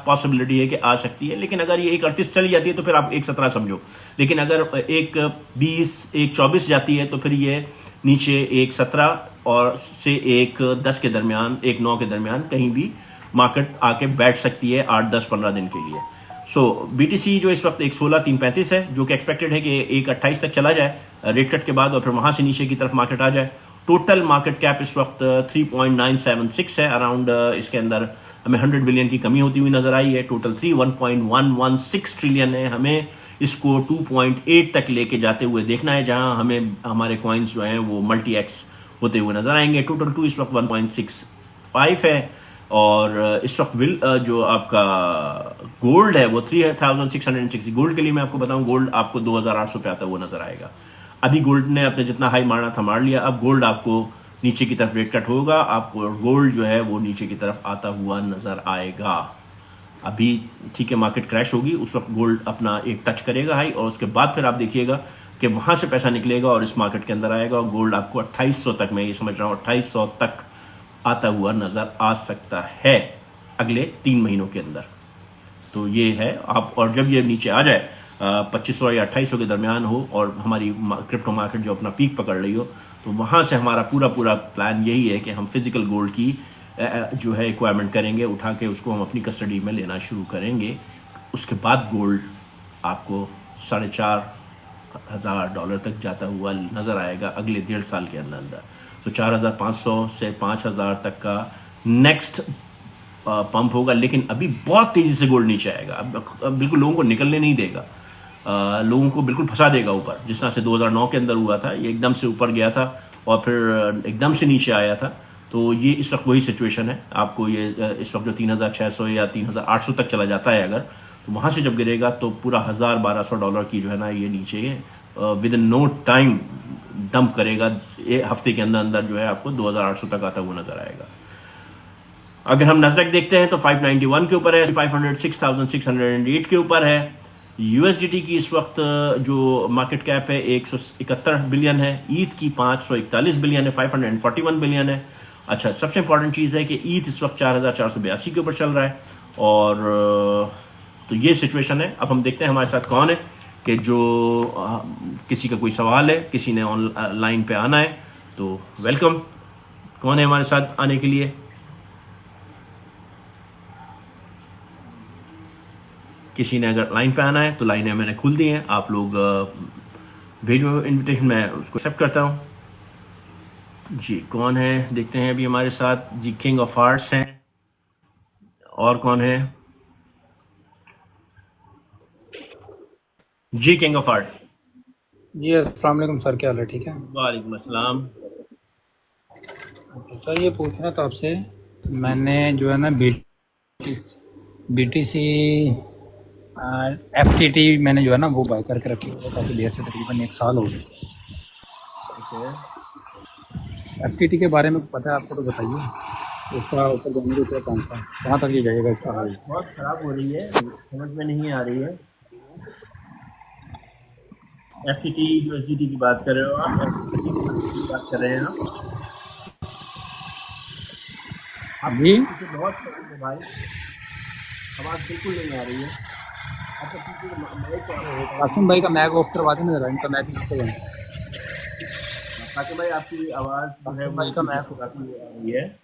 पॉसिबिलिटी है कि आ सकती है। लेकिन अगर ये 138 चली जाती है तो फिर आप 117 समझो। लेकिन अगर 120 124 जाती है तो फिर ये नीचे 117 और से 110 के दरमियान 1.9 के दरमियान कहीं भी मार्केट आके बैठ सकती है 8 10 15 दिन के लिए। सो बीटीसी जो इस वक्त 116,335 है, जो कि एक्सपेक्टेड है कि 128 तक चला जाए रेट कट के बाद और फिर वहां से नीचे की तरफ मार्केट आ जाए। टोटल मार्केट कैप इस वक्त 3.976 है अराउंड। इसके अंदर हमें 100 बिलियन की कमी होती हुई नजर आई है। टोटल 1.116 ट्रिलियन है। हमें इसको 2.8 तक लेके जाते हुए देखना है, जहां हमें हमारे कॉइन्स जो हैं वो मल्टी एक्स होते हुए नजर आएंगे। टोटल 2 इस वक्त 1.65 है और इस वक्त जो आपका गोल्ड है वो 3,660। गोल्ड के लिए मैं आपको बताऊं, गोल्ड आपको 2,800 पे आता हुआ नजर आएगा। अभी गोल्ड ने अपने जितना हाई मारना था मार लिया। अब गोल्ड आपको नीचे की तरफ रेट कट होगा, आपको गोल्ड जो है वो नीचे की तरफ आता हुआ नजर आएगा। अभी ठीक है, मार्केट क्रैश होगी, उस वक्त गोल्ड अपना एक टच करेगा हाई और उसके बाद फिर आप देखिएगा कि वहां से पैसा निकलेगा और इस मार्केट के अंदर आएगा और गोल्ड आपको 2800 तक, मैं ये समझ रहा हूँ 2800 तक आता हुआ नजर आ सकता है अगले 3 महीनों के अंदर। तो ये है आप, और जब ये नीचे आ जाए 2500 या 2800 के दरमियान हो और हमारी क्रिप्टो मार्केट जो अपना पीक पकड़ रही हो, तो वहां से हमारा पूरा प्लान यही है कि हम फिजिकल गोल्ड की जो है रिक्वायरमेंट करेंगे, उठा के उसको हम अपनी कस्टडी में लेना शुरू करेंगे। उसके बाद गोल्ड आपको $4,500 तक जाता हुआ नजर आएगा अगले 1.5 साल के अंदर। तो 4,500 से 5,000 तक का नेक्स्ट पंप होगा। लेकिन अभी बहुत तेजी से गोल्ड नीचे आएगा। अब बिल्कुल लोगों को निकलने नहीं देगा, लोगों को बिल्कुल फंसा देगा ऊपर, जिस तरह से 2009 के अंदर हुआ था। ये एकदम से ऊपर गया था और फिर एकदम से नीचे आया था। तो ये इस वक्त वही सिचुएशन है। आपको ये इस वक्त जो 3,600 या 3,800 तक चला जाता है अगर, तो वहां से जब गिरेगा तो पूरा $1,000-1,200 की जो है ना ये नीचे within no time dump करेगा। एक हफ्ते के अंदर अंदर जो है आपको 2,800 तक आता हुआ नजर आएगा। अगर हम नस्डैक देखते हैं तो 591 के ऊपर है, 506,608 के ऊपर है। यूएसडीटी की इस वक्त जो मार्केट कैप है 171 बिलियन है। ईथ की 541 बिलियन है, 541 बिलियन है। अच्छा, सबसे इंपॉर्टेंट चीज़ है कि ईथ इस वक्त 4,482 के ऊपर चल रहा है। और तो ये सिचुएशन है। अब हम देखते हैं हमारे साथ कौन है कि जो किसी का कोई सवाल है, किसी ने ऑनलाइन पे आना है तो वेलकम। कौन है हमारे साथ आने के लिए? किसी ने अगर लाइन पे आना है तो लाइनें मैंने खुल दी हैं, आप लोग भेजो इनविटेशन, मैं उसको एक्सेप्ट करता हूँ जी। कौन है देखते हैं अभी हमारे साथ जी। किंग ऑफ हार्ट्स हैं, और कौन है जी? किंग ऑफ हार्ट जी अस्सलाम वालेकुम सर, क्या हाल है? ठीक है। वालेकुम अस्सलाम। अच्छा सर, ये पूछना था आपसे, मैंने जो है ना BTC FTT मैंने जो है ना वो बाय करके रखी हुई है काफ़ी देर से, तकरीबन 1 साल हो गया। ओके। FTT के बारे में पता है आपको तो बताइए, उसका ऊपर जाने को क्या चांस है, कहाँ तक ये जाएगा इसका आवाज़ हाल? बहुत ख़राब हो रही है, समझ में नहीं आ रही है। एफटीटी यूएसडीटी की बात कर रहे हो आप? एफटीटी की बात कर रहे हैं आप? आपका जी पीछे बहुत साउंड है भाई, आवाज़ बिल्कुल नहीं आ रही है। आपका पीछे माइक कासिम भाई का मैग ऑफ करवा दें, म्यूट। ज़रा इनका मैग ऑफ करवाएं। कासिम भाई, आपकी आवाज़ जो है कासिम वो भाई का पीछे मैग से ऑफ काफ़ी आ रही है।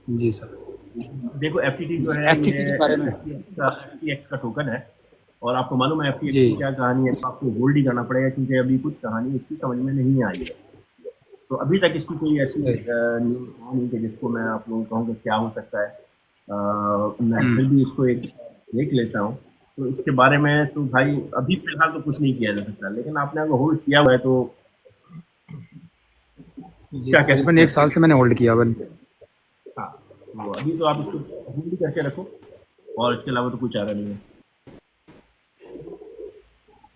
जी सर। देखो, एफटीटी जो जी है ये FTT के बारे में। एफटीएक्स का टोकन है। और आपको मालूम है एफटीएक्स जी की क्या कहानी है? तो आपको होल्ड ही करना पड़ेगा, क्योंकि अभी कुछ कहानी इसकी समझ में नहीं आई है। तो अभी तक इसकी कोई ऐसी सही। न्यूज़ नहीं कि जिसको मैं आप लोगों को कहूँ कि क्या हो सकता है। मैं हम्म, फिर भी इसको एक देख लेता हूँ। तो इसके बारे में तो भाई अभी फिलहाल तो कुछ नहीं किया जा सकता, लेकिन आपने अगर होल्ड किया हुआ है तो जी क्या कह तकरीबन सकते 1 साल हैं। से मैंने होल्ड किया हुआ है। हाँ, तो अभी तो आप इसको होल्ड करके रखो, और इसके अलावा तो कोई चारा नहीं है।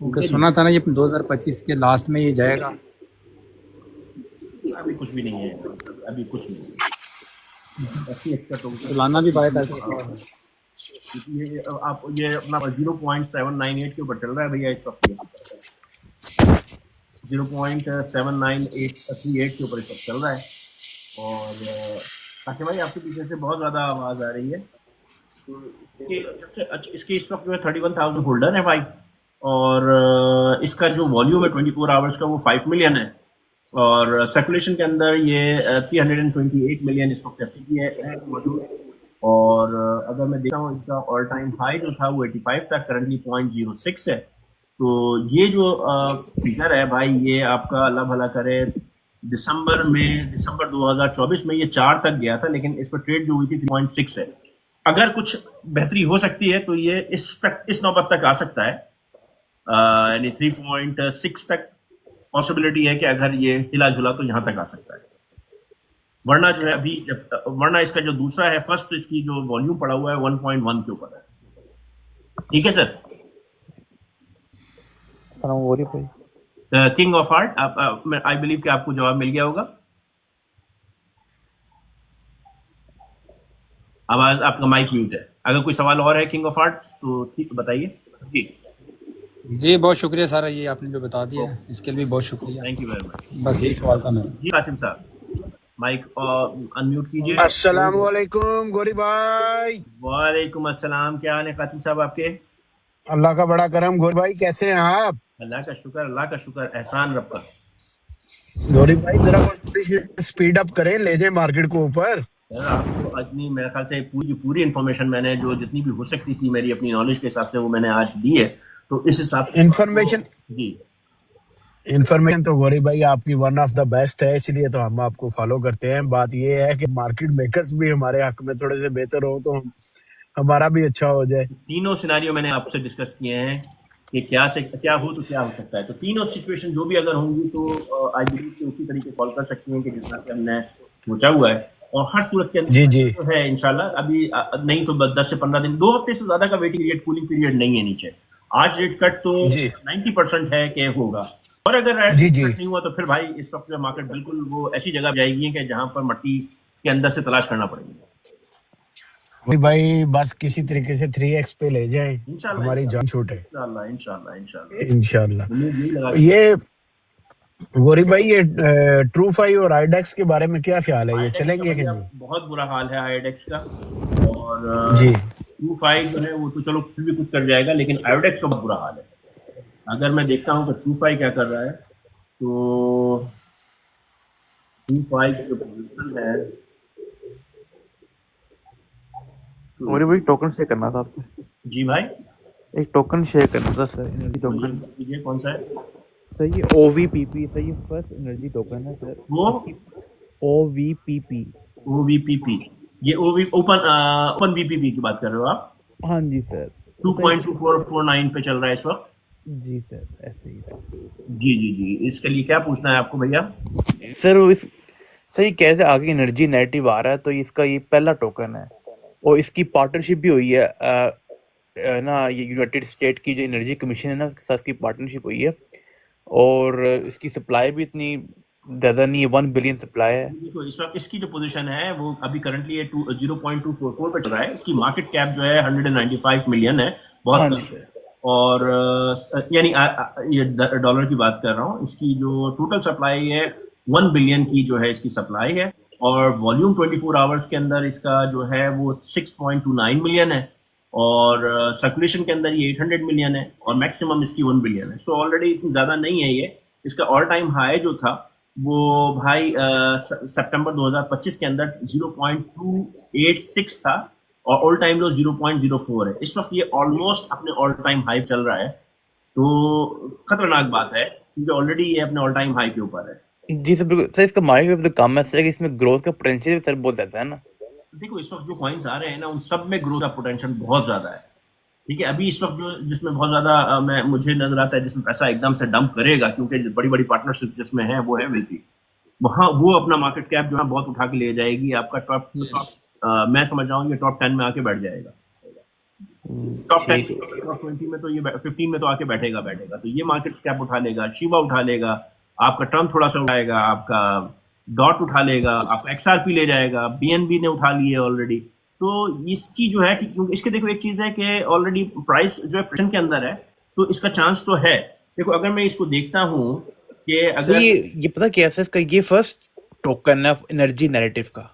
ठीक क्योंकि है जी। सुना था ना ये 2025 के लास्ट में ये जाएगा। अभी कुछ भी नहीं है, अभी कुछ नहीं है। एफटीएक्स का टोकन सुलाना भी बाय करके रखा हुआ है। ये आप ये अपना 0.798 के ऊपर चल रहा है भैया इस वक्त। ये 0.79838 के ऊपर इस वक्त चल रहा है। और काशिम भाई, आपके पीछे से बहुत ज़्यादा आवाज़ आ रही है। तो इसके सबसे अच्छा, इसके इस वक्त जो है 31,000 होल्डर है भाई। और इसका जो वॉल्यूम है 24 आवर्स का वो 5 मिलियन है। और सर्कुलेशन के अंदर ये 328 मिलियन इस वक्त एफटीपी है मौजूद। और अगर मैं देखता हूँ इसका ऑल टाइम हाई जो था वो 85 था, करंटली 0.06 है। तो ये जो फिगर है भाई, ये आपका अल्लाह भला करे, दिसंबर 2024 में ये 4 तक गया था, लेकिन इस पर ट्रेड जो हुई थी 3.6 है। अगर कुछ बेहतरी हो सकती है तो ये इस नौबत तक आ सकता है। यानी 3.6 तक पॉसिबिलिटी है कि अगर ये हिला झुला तो यहाँ तक आ सकता है। वरना जो है अभी वरना इसका जो दूसरा है, फर्स्ट इसकी जो वॉल्यूम पड़ा हुआ है 1.1 के ऊपर है। ठीक है sir. King of heart, I believe कि आपको जवाब मिल गया होगा। आवाज, आपका माइक म्यूट है। अगर कोई सवाल और है किंग ऑफ हार्ट तो ठीक बताइए जी। जी बहुत शुक्रिया सारा, ये आपने जो बता दिया है इसके लिए भी बहुत शुक्रिया। Thank you very much. बस यही सवाल था मेरा। जी कासिम साहब, माइक अनम्यूट कीजिए। अस्सलामुअलैकुम गोरी भाई। वालेकुम अस्सलाम। क्या हाल है कासिम साहब आपके? अल्लाह का बड़ा करम। गोरी भाई कैसे हैं आप? अल्लाह का शुक्र, अल्लाह का शुक्र, एहसान रब का। गोरी भाई जरा थोड़ी सी स्पीड अप करें, ले जाए मार्केट को ऊपर। सर, आपको इतनी मेरे ख्याल से पूरी पूरी इन्फॉर्मेशन मैंने जो जितनी भी हो सकती थी मेरी अपनी नॉलेज के हिसाब से वो मैंने आज दी है। तो इस हिसाब से तो आपको इंफॉर्मेशन जी। इंफॉर्मेशन तो गोरी भाई आपकी वन ऑफ द बेस्ट है, इसलिए तो हम आपको फॉलो करते हैं। बात ये है कि मार्केट मेकर्स भी हमारे हक में थोड़े से बेहतर हो तो हमारा भी अच्छा हो जाए। तीनों सिनारियो मैंने आपसे डिस्कस किए हैं कि क्या से क्या हो तो क्या हो सकता है। तो तीनों सिचुएशन जो भी अगर होंगी तो आई बिलीव कि उसी तरीके सॉल्व कर सकती हैं कि जिस तरह से हमने सोचा हुआ है। और हर सूरत के जी अंदर जी तो है इंशाल्लाह। अभी नहीं तो बस 10 से 15 दिन, 2 हफ्ते से ज्यादा का वेटिंग पीरियड, कूलिंग पीरियड नहीं है नीचे। आज रेट कट तो जी 90% है कि होगा। और अगर रेट जी जी कट नहीं हुआ तो फिर भाई इस वक्त मार्केट बिल्कुल वो ऐसी जगह जाएगी कि जहां पर मट्टी के अंदर से तलाश करना पड़ेगी। गोरी भाई बस किसी तरीके से 3x पे ले जाएं, इंशाल्लाह हमारी जान छूटे इंशाल्लाह इंशाल्लाह इंशाल्लाह। इंशाल्लाह। उम्मीद यही लगा। ये गौरी भाई ये ट्रू फाइव और आईडेक्स के बारे में क्या ख्याल है, ये आईडेक्स का चलेंगे कि भैया नहीं? बहुत बुरा हाल है आईडेक्स का। और जी 2.5 जो है वो तो चलो फिर भी कुछ कर जाएगा, लेकिन आयोडेक्स का बहुत बुरा हाल है। अगर मैं देखता हूँ कि 2.5 क्या कर रहा है, तो 2.5 की जो पोजिशन है तो और भाई टोकन शेयर करना था आपको, जी भाई एक टोकन शेयर करना था सर, एनर्जी बोलिए टोकन। कीजिए, कौन सा है सर ये OVPP सर, ये फर्स्ट एनर्जी टोकन है सर। वो? OVPP। OVPP, ये ओपन वीपीपी की बात कर रहे हो आप? हाँ जी सर। 2.2449 पे चल रहा है इस वक्त। जी सर, ऐसे ही था। जी जी जी, इसके लिए क्या पूछना है आपको भैया? सर वो इस सही कैसे आगे एनर्जी नैरेटिव आ रहा है, तो इसका ये पहला टोकन है और इसकी पार्टनरशिप भी हुई है ना, ये यूनाइटेड स्टेट की जो एनर्जी कमीशन है ना, उसके साथ इसकी पार्टनरशिप हुई है और इसकी सप्लाई भी इतनी ज़्यादा नहीं है, 1 बिलियन सप्लाई है। देखो इस वक्त इसकी जो पोजीशन है वो अभी करंटली 0.244 पे चल रहा है। इसकी मार्केट कैप जो है 195 मिलियन है, बहुत हाँ कम जी है। सर। और यानी ये डॉलर की बात कर रहा हूँ। इसकी जो टोटल सप्लाई है 1 बिलियन की जो है इसकी सप्लाई है, और वॉल्यूम 24 आवर्स के अंदर इसका जो है वो 6.29 मिलियन है, और सर्कुलेशन के अंदर ये 800 मिलियन है, और मैक्सिमम इसकी 1 बिलियन है। सो ऑलरेडी इतनी ज़्यादा नहीं है ये। इसका ऑल टाइम हाई जो था वो भाई सितंबर 2025 के अंदर 0.286 था, और ऑल टाइम लो 0.04 है। इस वक्त ये ऑलमोस्ट अपने ऑल टाइम हाई चल रहा है, तो खतरनाक बात है क्योंकि ऑलरेडी ये अपने ऑल टाइम हाई के ऊपर है। जी सर बिल्कुल सर, इसका मार्केट तो कम है सर, कि इसमें ग्रोथ का पोटेंशियल सर बहुत ज़्यादा है ना। देखो इस वक्त जो कॉइन्स आ रहे हैं ना, उन सब में ग्रोथ का पोटेंशियल बहुत ज्यादा है। ठीक है, अभी इस वक्त जो जिसमें बहुत ज्यादा मैं मुझे नजर आता है जिसमें पैसा एकदम से डंप करेगा, क्योंकि बड़ी बड़ी पार्टनरशिप जिसमें है वो है वेल्सी। वहाँ वो अपना मार्केट कैप जो है बहुत उठा के ले जाएगी। आपका टॉप मैं समझ रहा हूँ ये टॉप 10 में आके बैठ जाएगा। टॉप 10 ठीक है। टॉप 20 में तो ये 15 में तो आके बैठेगा बैठेगा तो ये मार्केट कैप उठा लेगा, शिवा उठा लेगा, आपका ट्रम्प थोड़ा सा उठाएगा, आपका डॉट उठा लेगा, आपका एक्सआरपी ले जाएगा, बीएनबी ने उठा ली है ऑलरेडी। तो इसकी जो है कि क्योंकि इसके देखो एक चीज है कि ऑलरेडी प्राइस जो है फ्रिक्शन के अंदर है, तो इसका चांस तो है। देखो अगर मैं इसको देखता हूँ कि सर अगर ये पता क्या है सर, इसका ये फर्स्ट टोकन है एनर्जी नैरेटिव का,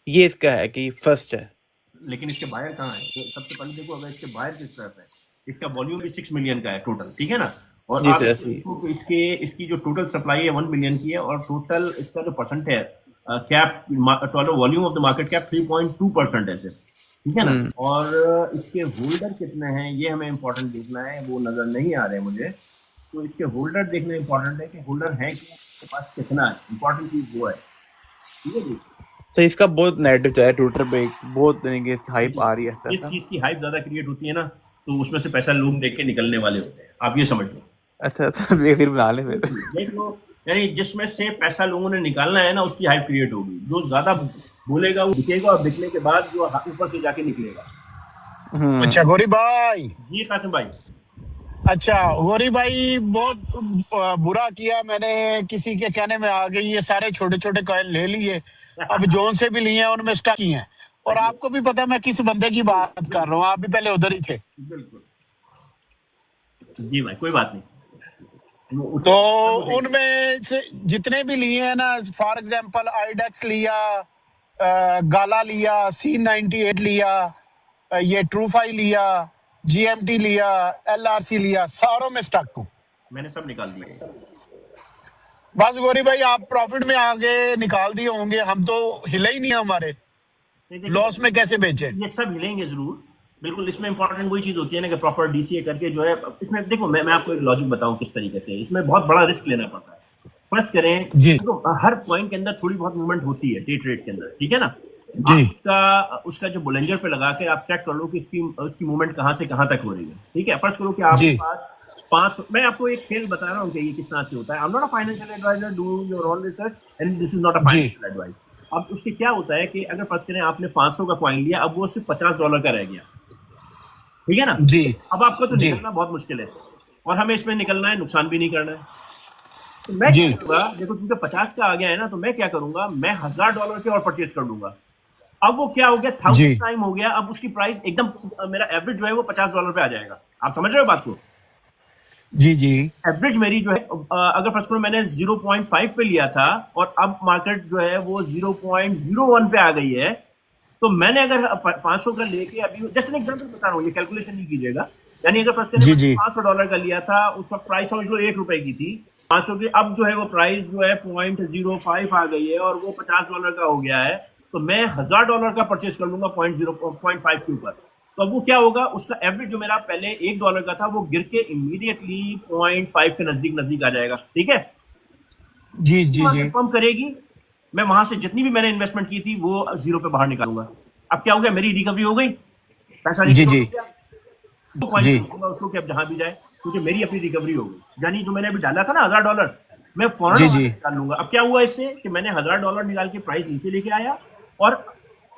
ये इसका है कि फर्स्ट है। लेकिन इसके बायर कहाँ है? तो सबसे पहले देखो अगर इसके बायर किस तरफ है। इसका वॉल्यूम भी 6 मिलियन का है टोटल, ठीक है ना। और जी आप सर। इसको इसकी जो टोटल सप्लाई है 1 मिलियन की है, और टोटल इसका जो परसेंट है cap total volume of the market cap 3.2% है सिर्फ, ठीक है ना। और इसके होल्डर कितने हैं ये हमें इंपॉर्टेंट देखना है, वो नजर नहीं आ रहे मुझे। तो इसके होल्डर देखना इंपॉर्टेंट है कि होल्डर है कि आपके पास कितना है, इंपॉर्टेंट चीज वो है, ठीक है जी। सर इसका बहुत नेगेटिव चल रहा है ट्विटर पे, बहुत हाइप आ रही है जिस सर। चीज की हाइप ज्यादा क्रिएट होती है ना, तो उसमें से पैसा लोग देख के निकलने वाले होते हैं, आप ये समझ लो। अच्छा सर, ये फिर बना ले फिर। देख लो, यानी जिसमें से पैसा लोगों ने निकालना है ना, उसकी हाइप क्रिएट होगी। जो ज्यादा बोलेगा वो बिकेगा, और बिकने के बाद जो ऊपर से जाके निकलेगा। अच्छा गौरी भाई। जी कासिम भाई। अच्छा गौरी भाई, बहुत बुरा किया मैंने, किसी के कहने में आ गई, ये सारे छोटे छोटे कॉइन ले लिए, अब जोन से भी लिए हैं, उनमें स्टक किए हैं। और आपको भी पता है मैं किस बंदे की बात कर रहा हूँ, आप भी पहले उधर ही थे। बिल्कुल जी भाई, कोई बात नहीं। तो उनमें से जितने भी लिए हैं ना, फॉर एग्जांपल आईडेक्स लिया, गाला लिया, C98 लिया, ये ट्रूफाई लिया, GMT लिया, LRC लिया, सारों में स्टक हूँ। मैंने सब निकाल दिए। बस गौरी भाई आप प्रॉफिट में आगे निकाल दिए होंगे, हम तो हिले ही नहीं है, हमारे लॉस में कैसे बेचे। ये सब हिलेंगे जरूर, बिल्कुल। इसमें इंपॉर्टेंट वही चीज होती है ना कि प्रॉपर DCA करके जो है इसमें देखो, मैं आपको एक लॉजिक बताऊं किस तरीके से। इसमें बहुत बड़ा रिस्क लेना पड़ता है। फर्स्ट करें जी तो हर पॉइंट के अंदर थोड़ी बहुत मूवमेंट होती है डे ट्रेड के अंदर, ठीक है ना। जी आप उसका जो बुलेंजर पे लगा के आप चेक कर लो कि उसकी मूवमेंट कहाँ से कहाँ तक हो रही है, ठीक है। फर्स्ट करो कि आपके जी पास 5, मैं आपको एक खेल बता रहा हूँ कि ये किस तरह से होता है। I am not a financial advisor, do your own research and this is not a जी फाइनेंशियल एडवाइस। अब उसके क्या होता है कि अगर फर्स्ट करें आपने 500 का कॉइन लिया, अब वो सिर्फ $50 का रह गया, ठीक है ना। जी अब आपको तो जी निकलना बहुत मुश्किल है, और हमें इसमें निकलना है, नुकसान भी नहीं करना है। तो मैं जी क्या करूंगा, देखो क्योंकि 50 का आ गया है ना, तो मैं क्या करूंगा, मैं $1000 के और परचेज कर लूंगा। अब वो क्या हो गया, 1000 टाइम हो गया। अब उसकी प्राइस एकदम मेरा एवरेज जो है वो $50 पे आ जाएगा। आप समझ रहे हो बात को? जी जी एवरेज मेरी जो है अगर फर्स्ट को मैंने 0.5 पे लिया था, और अब मार्केट जो है वो 0.01 पे आ गई है, तो मैंने अगर 500 का लेके अभी जैसे एग्जाम्पल बता रहा हूँ, ये कैलकुलेशन नहीं कीजिएगा। यानी अगर फर्स्ट जी जी $500 का लिया था, उस वक्त प्राइस समझ लो ₹1 की थी 500 की। अब जो है वो प्राइस जो है 0.05 आ गई है, और वो $50 का हो गया है। तो मैं $1000 का परचेज कर लूंगा 0.5 के ऊपर। तो अब वो क्या होगा, उसका एवरेज जो मेरा पहले $1 का था, वो गिर के इमीडिएटली 0.5 के नजदीक आ जाएगा, ठीक है। जी जी जी पंप करेगी, मैं वहां से जितनी भी मैंने इन्वेस्टमेंट की थी वो 0 पे बाहर निकालूंगा। अब क्या हो गया, मेरी रिकवरी हो गई, पैसा जी रिकवर जी हो गया, वो कॉइन जी उसको कि अब जहां भी जाए। क्योंकि मेरी अपनी रिकवरी हो गई। यानी जो मैंने अभी डाला था ना $1000, मैं जी फौरन जी निकाल लूंगा। अब क्या हुआ इससे कि मैंने $1000 निकाल के प्राइस नीचे लेके आया और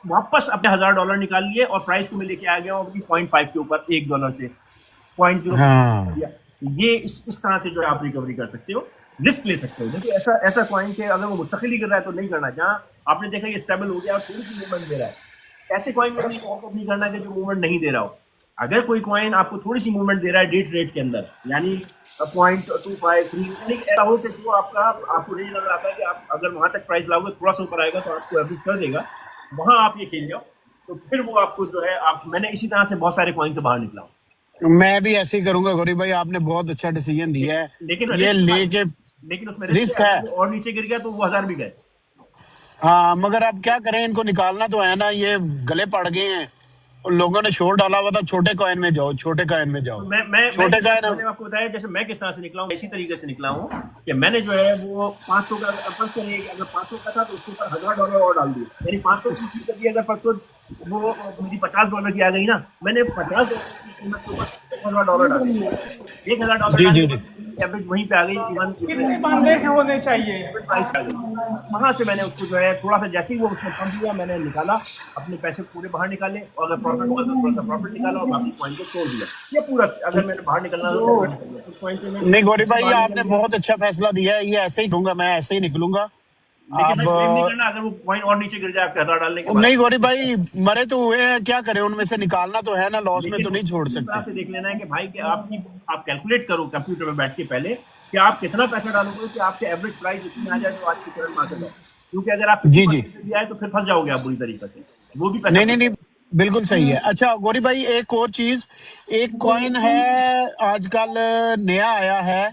वापस अपने $1000 निकाल लिए और प्राइस को मैं लेके आ गया अपनी 0.5 के ऊपर $1 से 0.0 हाँ दिया। ये इस तरह से जो है आप रिकवरी कर सकते हो, रिस्क ले सकते हो। देखिए ऐसा ऐसा कॉइन के अगर वो मुस्तकिल ही कर रहा है तो नहीं करना। जहाँ आपने देखा ये स्टेबल हो गया और थोड़ी सी मूवमेंट दे रहा है, ऐसे कॉइन में भी नहीं करना कि जो मूवमेंट नहीं दे रहा हो। अगर कोई कॉइन आपको थोड़ी सी मूवमेंट दे रहा है डेट रेट के अंदर, यानी 0.253, यानी ऐसा हो कि वो आपको नहीं नजर आता है कि आप अगर वहां तक प्राइस लाओगे थोड़ा सा ऊपर आएगा तो आपको एवरेज कर देगा, वहां आप ये खेल जाओ तो फिर वो आपको जो है मैंने इसी तरह से बहुत सारे कॉइन से बाहर निकला हूं। मैं भी ऐसे ही करूंगा गौरी भाई, आपने बहुत अच्छा डिसीजन दिया है लेकिन ये लेके। लेकिन उसमें रिस्क रिस्क है, है, अगर वो और नीचे गिर गया तो वो 1000 भी गए। हाँ, मगर अब क्या करें, इनको निकालना तो है ना, ये गले पड़ गए हैं और लोगों ने शोर डाला हुआ था छोटे कॉइन में जाओ, छोटे कॉइन में जाओ। तो मैं छोटे कॉइन मैंने आपको बताया जैसे मैं किस तरह से निकला हूँ, इसी तरीके से निकला हूँ कि मैंने जो है वो 500 का फर्स्ट करिए, अगर 500 का था तो उसके ऊपर $1000 और डाल दिया, यानी 500 की चीज कर दी। अगर फर्स्ट वो मेरी $50 की आ गई ना, मैंने $50 की कीमत के ऊपर $1000 डाल दिया, $1000 जी डालने जी जी पर एवरेज वहीं पे आ गई। इवन कितने बंदे होने चाहिए? प्राइस आ गई, वहां से मैंने उसको जो है थोड़ा सा जैसे ही वो उसमें कम हुआ मैंने निकाला, अपने पैसे पूरे बाहर निकाले और अगर प्रॉफिट हुआ तो थोड़ा सा प्रॉफिट निकाला और बाकी कॉइन को छोड़ दिया। ये पूरा अगर मैंने बाहर निकलना तो निकल गया उस कॉइन से मैं नहीं गौरी भाई, बाहर आपने निकल गया। बहुत अच्छा फैसला दिया है, ये ऐसे ही दूंगा, मैं ऐसे ही निकलूंगा। लेकिन भाई ब्लेम नहीं अब करना अगर वो कॉइन और नीचे गिर जाए आपके 1000 डालने के बाद। नहीं गौरी भाई, मरे तो हुए हैं, क्या करें, उनमें से निकालना तो है ना, लॉस में लेकिन तो नहीं छोड़ इस तरह सकते। से देख लेना है कि भाई कि आप कैलकुलेट करो कंप्यूटर में बैठ के पहले कि आप कितना पैसा डालोगे कि आपके एवरेज प्राइस इतनी आ जाए जो आज की करंट मार्केट है। क्योंकि अगर आप जी जी 50% दिया है तो फिर फंस जाओगे आप बुरी तरीके से, वो भी पैसा नहीं नहीं नहीं, बिल्कुल सही है। अच्छा गौरी भाई, एक और चीज, एक कॉइन है आजकल नया आया है,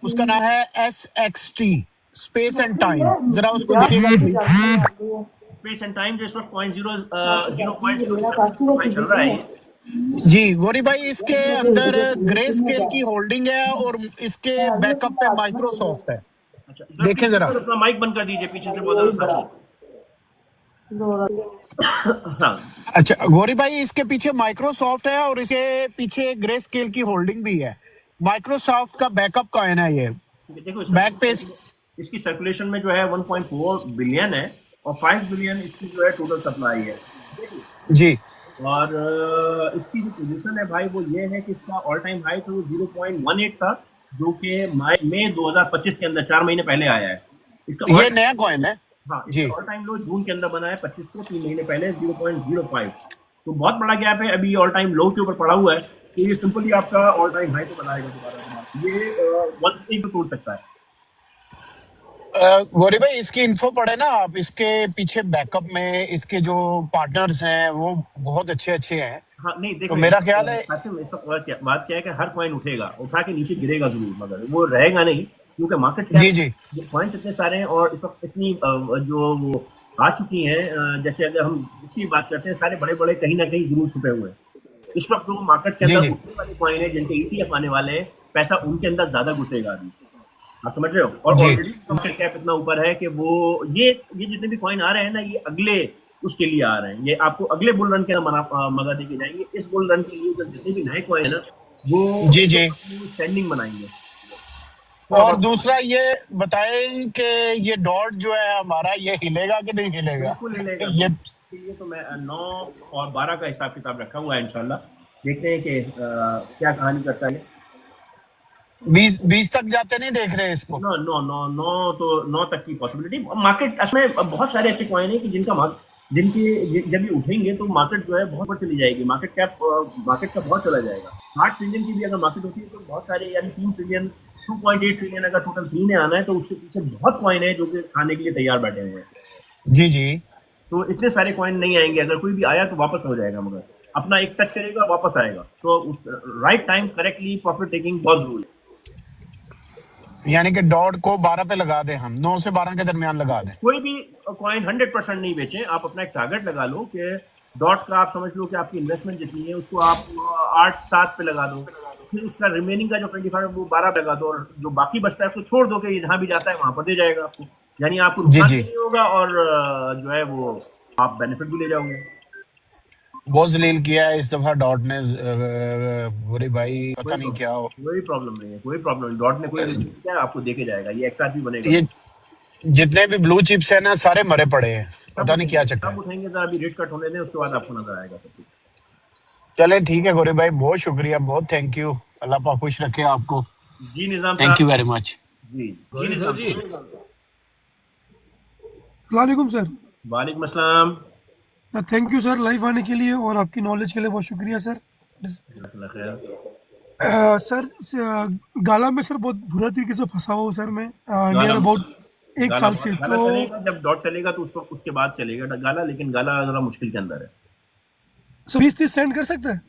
उसका नाम है SXT, स्पेस एंड टाइम, जरा उसको देखिएगा प्लीज। स्पेस एंड टाइम जो इस वक्त 0.007 चल रहा है। जी गौरी भाई, इसके अंदर ग्रे स्केल की होल्डिंग है और इसके बैकअप पे माइक्रोसॉफ्ट है, अच्छा देखें जरा। अपना माइक बंद कर दीजिए, पीछे से बहुत ज्यादा हाँ अच्छा गौरी भाई, इसके पीछे माइक्रोसॉफ्ट है और इसके पीछे ग्रे स्केल की होल्डिंग भी है। माइक्रोसॉफ्ट का बैकअप कॉइन है ये, देखो बैक पे। इसकी सर्कुलेशन में जो है 1.4 बिलियन है और 5 बिलियन इसकी जो है टोटल सप्लाई है। जी और इसकी जो पोजीशन है भाई वो ये है कि इसका ऑल टाइम हाई तो 0.18 था, जो कि मई 2025 के अंदर 4 महीने पहले आया है। इसका ये नया कॉइन है हाँ, जी। इसका ऑल टाइम लो जून के अंदर बना है 25 को, 3 महीने पहले 0.05, तो बहुत बड़ा गैप है। अभी ऑल टाइम लो के ऊपर पड़ा हुआ है, तो ये सिंपली आपका ऑल टाइम हाई तो बनाएगा दोबारा, ये 150 को तोड़ सकता है। गौरी भाई, इसकी इन्फो पढ़े ना आप, इसके पीछे बैकअप में इसके जो पार्टनर्स हैं वो बहुत अच्छे अच्छे हैं। हाँ नहीं देखो, तो मेरा ख्याल है बात क्या है कि हर कॉइन उठेगा, उठा के नीचे गिरेगा जरूर, मगर वो रहेगा नहीं, क्योंकि मार्केट जी जी पॉइंट इतने सारे हैं और इस वक्त इतनी जो वो आ चुकी हैं। जैसे अगर हम इसकी बात करते हैं, सारे बड़े बड़े कहीं ना कहीं जरूर छुपे हुए हैं इस वक्त जो मार्केट के जी अंदर जी उठने वाले कॉइन है, जिनके ETF आने वाले हैं, पैसा उनके अंदर ज्यादा घुसेगा अभी, आप समझ रहे हो। और जी ऑलरेडी मार्केट कैप इतना ऊपर है कि वो ये जितने भी कॉइन आ रहे हैं ना, ये अगले उसके लिए आ रहे हैं, ये आपको अगले बुल रन के मगा देके जाएंगे। इस बुल रन के लिए जो जितने भी नए कॉइन है ना, वो जी जी। स्टैंडिंग बनाएंगे। और दूसरा ये बताएं कि ये डॉट जो है हमारा, ये हिलेगा कि नहीं हिलेगा? बिल्कुल हिलेगा। ये इसके लिए तो मैं 9 और 12 का हिसाब किताब रखा हुआ है, इंशाल्लाह देखते हैं कि क्या कहानी करता है। 20 तक जाते नहीं देख रहे इसको? नौ तक की पॉसिबिलिटी। मार्केट में बहुत सारे ऐसे कॉइन है कि जिनके जब ये उठेंगे तो मार्केट जो है बहुत ऊपर चली जाएगी, मार्केट कैप मार्केट का बहुत चला जाएगा। 8 ट्रिलियन की भी अगर मार्केट होती है तो बहुत सारे, यानी 3 ट्रिलियन 2.8 ट्रिलियन अगर टोटल 3 ने आना है तो उसके पीछे बहुत कॉइन है जो कि खाने के लिए तैयार बैठे हुए हैं। जी जी। तो इतने सारे कॉइन नहीं आएंगे, अगर कोई भी आया तो वापस हो जाएगा, मगर अपना एक टच करेगा वापस आएगा। तो उस right time correctly profit taking बहुत जरूरी है। यानी कि डॉट को 12 पे लगा दें, हम 9 से 12 के दरमियान लगा दें। कोई भी कॉइन 100% नहीं बेचें, आप अपना एक टारगेट लगा लो कि डॉट का आप समझ लो कि आपकी इन्वेस्टमेंट जितनी है उसको आप 8-7 पे लगा दो, फिर उसका रिमेनिंग का जो 25 वो 12 पे लगा दो, और जो बाकी बचता है उसको छोड़ दो कि जहाँ भी जाता है वहां पर दे जाएगा आपको, यानी आपको जी नुकसान जी। भी नहीं होगा और जो है वो आप बेनिफिट भी ले जाओगे। बहुत जलील किया है इस दफा डॉट ने, गोरे भाई पता कोई नहीं प्रॉब्लम क्या कोई प्रॉब्लम नहीं है, कोई प्रॉब्लम नहीं, डॉट ने कोई नहीं किया, आपको देखे जाएगा, ये XRP बनेगा, ये जितने भी ब्लू चिप्स है ना सारे मरे पड़े हैं, सब पता नहीं क्या उठेंगे, चक्कर सब है। उठेंगे, जरा अभी रेट कट होने दें, उसके बाद आपको नजर आएगा सब कुछ। चले ठीक है गोरे भाई, बहुत शुक्रिया, बहुत थैंक यू, अल्लाह पाक खुश रखे आपको। जी Nizam thank you sahab. Very much. जी गौरी निजाम साहब जी, साहब। वालेकुम सर। वालेकुम अस्सलाम। थैंक यू सर लाइव आने के लिए और आपकी नॉलेज के लिए बहुत शुक्रिया सर। जज़ाकल्लाह खैर। गाला में सर बहुत बुरा तरीके से फंसा हुआ हूँ सर मैं नियर गाला अबाउट एक गाला साल से। गाला तो चलेगा, जब डॉट चलेगा तो उस वक्त उसके बाद चलेगा गाला, लेकिन गाला जरा मुश्किल के अंदर है। सर 20-30 सेंड कर सकते हैं?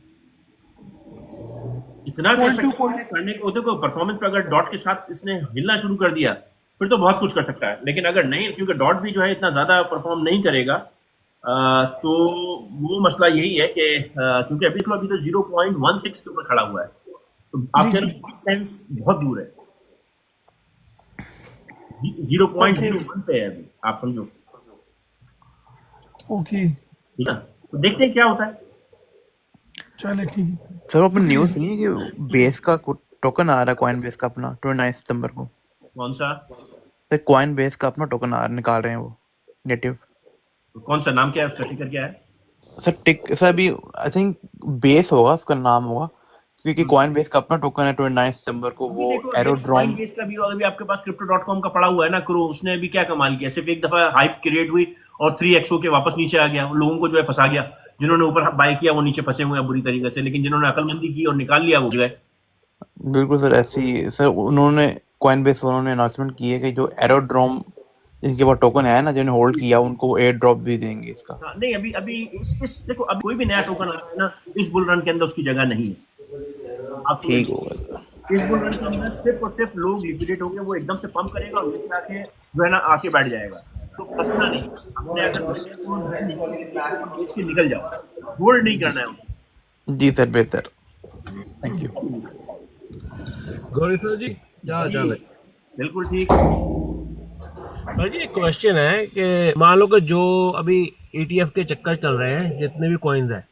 इतना कर पॉइंट टू सकते हैं पॉइंट। करने को, देखो परफॉर्मेंस पे अगर डॉट के साथ इसने हिलना शुरू कर दिया फिर तो बहुत कुछ कर सकता है, लेकिन अगर नहीं, क्योंकि डॉट भी जो है इतना ज्यादा परफॉर्म नहीं करेगा, तो वो मसला यही है कि क्योंकि अभी तो 0.16 के ऊपर खड़ा हुआ है, तो आपके सेंस बहुत दूर है, ओके 0.01 पे है अभी, आप समझो, ओके ठीक है, तो देखते हैं क्या होता है। चले ठीक है। सर अपन न्यूज़ नहीं है कि बेस का टोकन आ रहा है, कॉइन बेस का अपना 29 सितंबर को। कौन सा सर कॉइन बेस का अपना टोकन निकाल रहे हैं वो नेटिव। कौन सा नाम क्या है उसका, टिकर क्या है? सर टिक सर अभी आई थिंक बेस होगा उसका नाम होगा, क्योंकि कॉइन बेस का अपना टोकन है 29 सितंबर को, अभी वो देखो एरोड्रोम। Coinbase का भी, अभी आपके पास crypto.com का पड़ा हुआ है ना, क्रो, उसने अभी क्या कमाल किया, सिर्फ एक दफा हाइप क्रिएट हुई और 3x होके वापस नीचे आ गया, लोगों को जो है फंसा गया, जिन्होंने ऊपर बाय किया वो नीचे फंसे हुए हैं बुरी तरीके से, लेकिन जिन्होंने अकलमंदी की और निकाल लिया वो गए। बिल्कुल सर, ऐसी सर उन्होंने कॉइन बेस वालों ने अनाउंसमेंट की है कि जो एरोड्रोम जिनके पास टोकन है ना, जिन्होंने होल्ड किया, उनको एयर ड्रॉप भी देंगे इसका। हाँ, नहीं अभी अभी इस देखो, अब कोई भी नया टोकन आ रहा है ना, इस बुल रन के अंदर उसकी जगह नहीं है, आप ठीक समझ, होगा सर। इस बुल रन के अंदर सिर्फ और सिर्फ लोग लिक्विडेट होंगे, वो एकदम से पंप करेगा और नीचे आके जो है ना आके बैठ जाएगा, तो फंसना नहीं, अपने अगर फंसने को बेच के निकल जाओ, होल्ड नहीं करना है। जी सर, बेहतर, थैंक यू। गौरी साहब जी क्या हाल चाल है? बिल्कुल ठीक। सर जी एक क्वेश्चन है कि मान लो कि जो अभी ETF के चक्कर चल रहे हैं, जितने भी कॉइन्स हैं,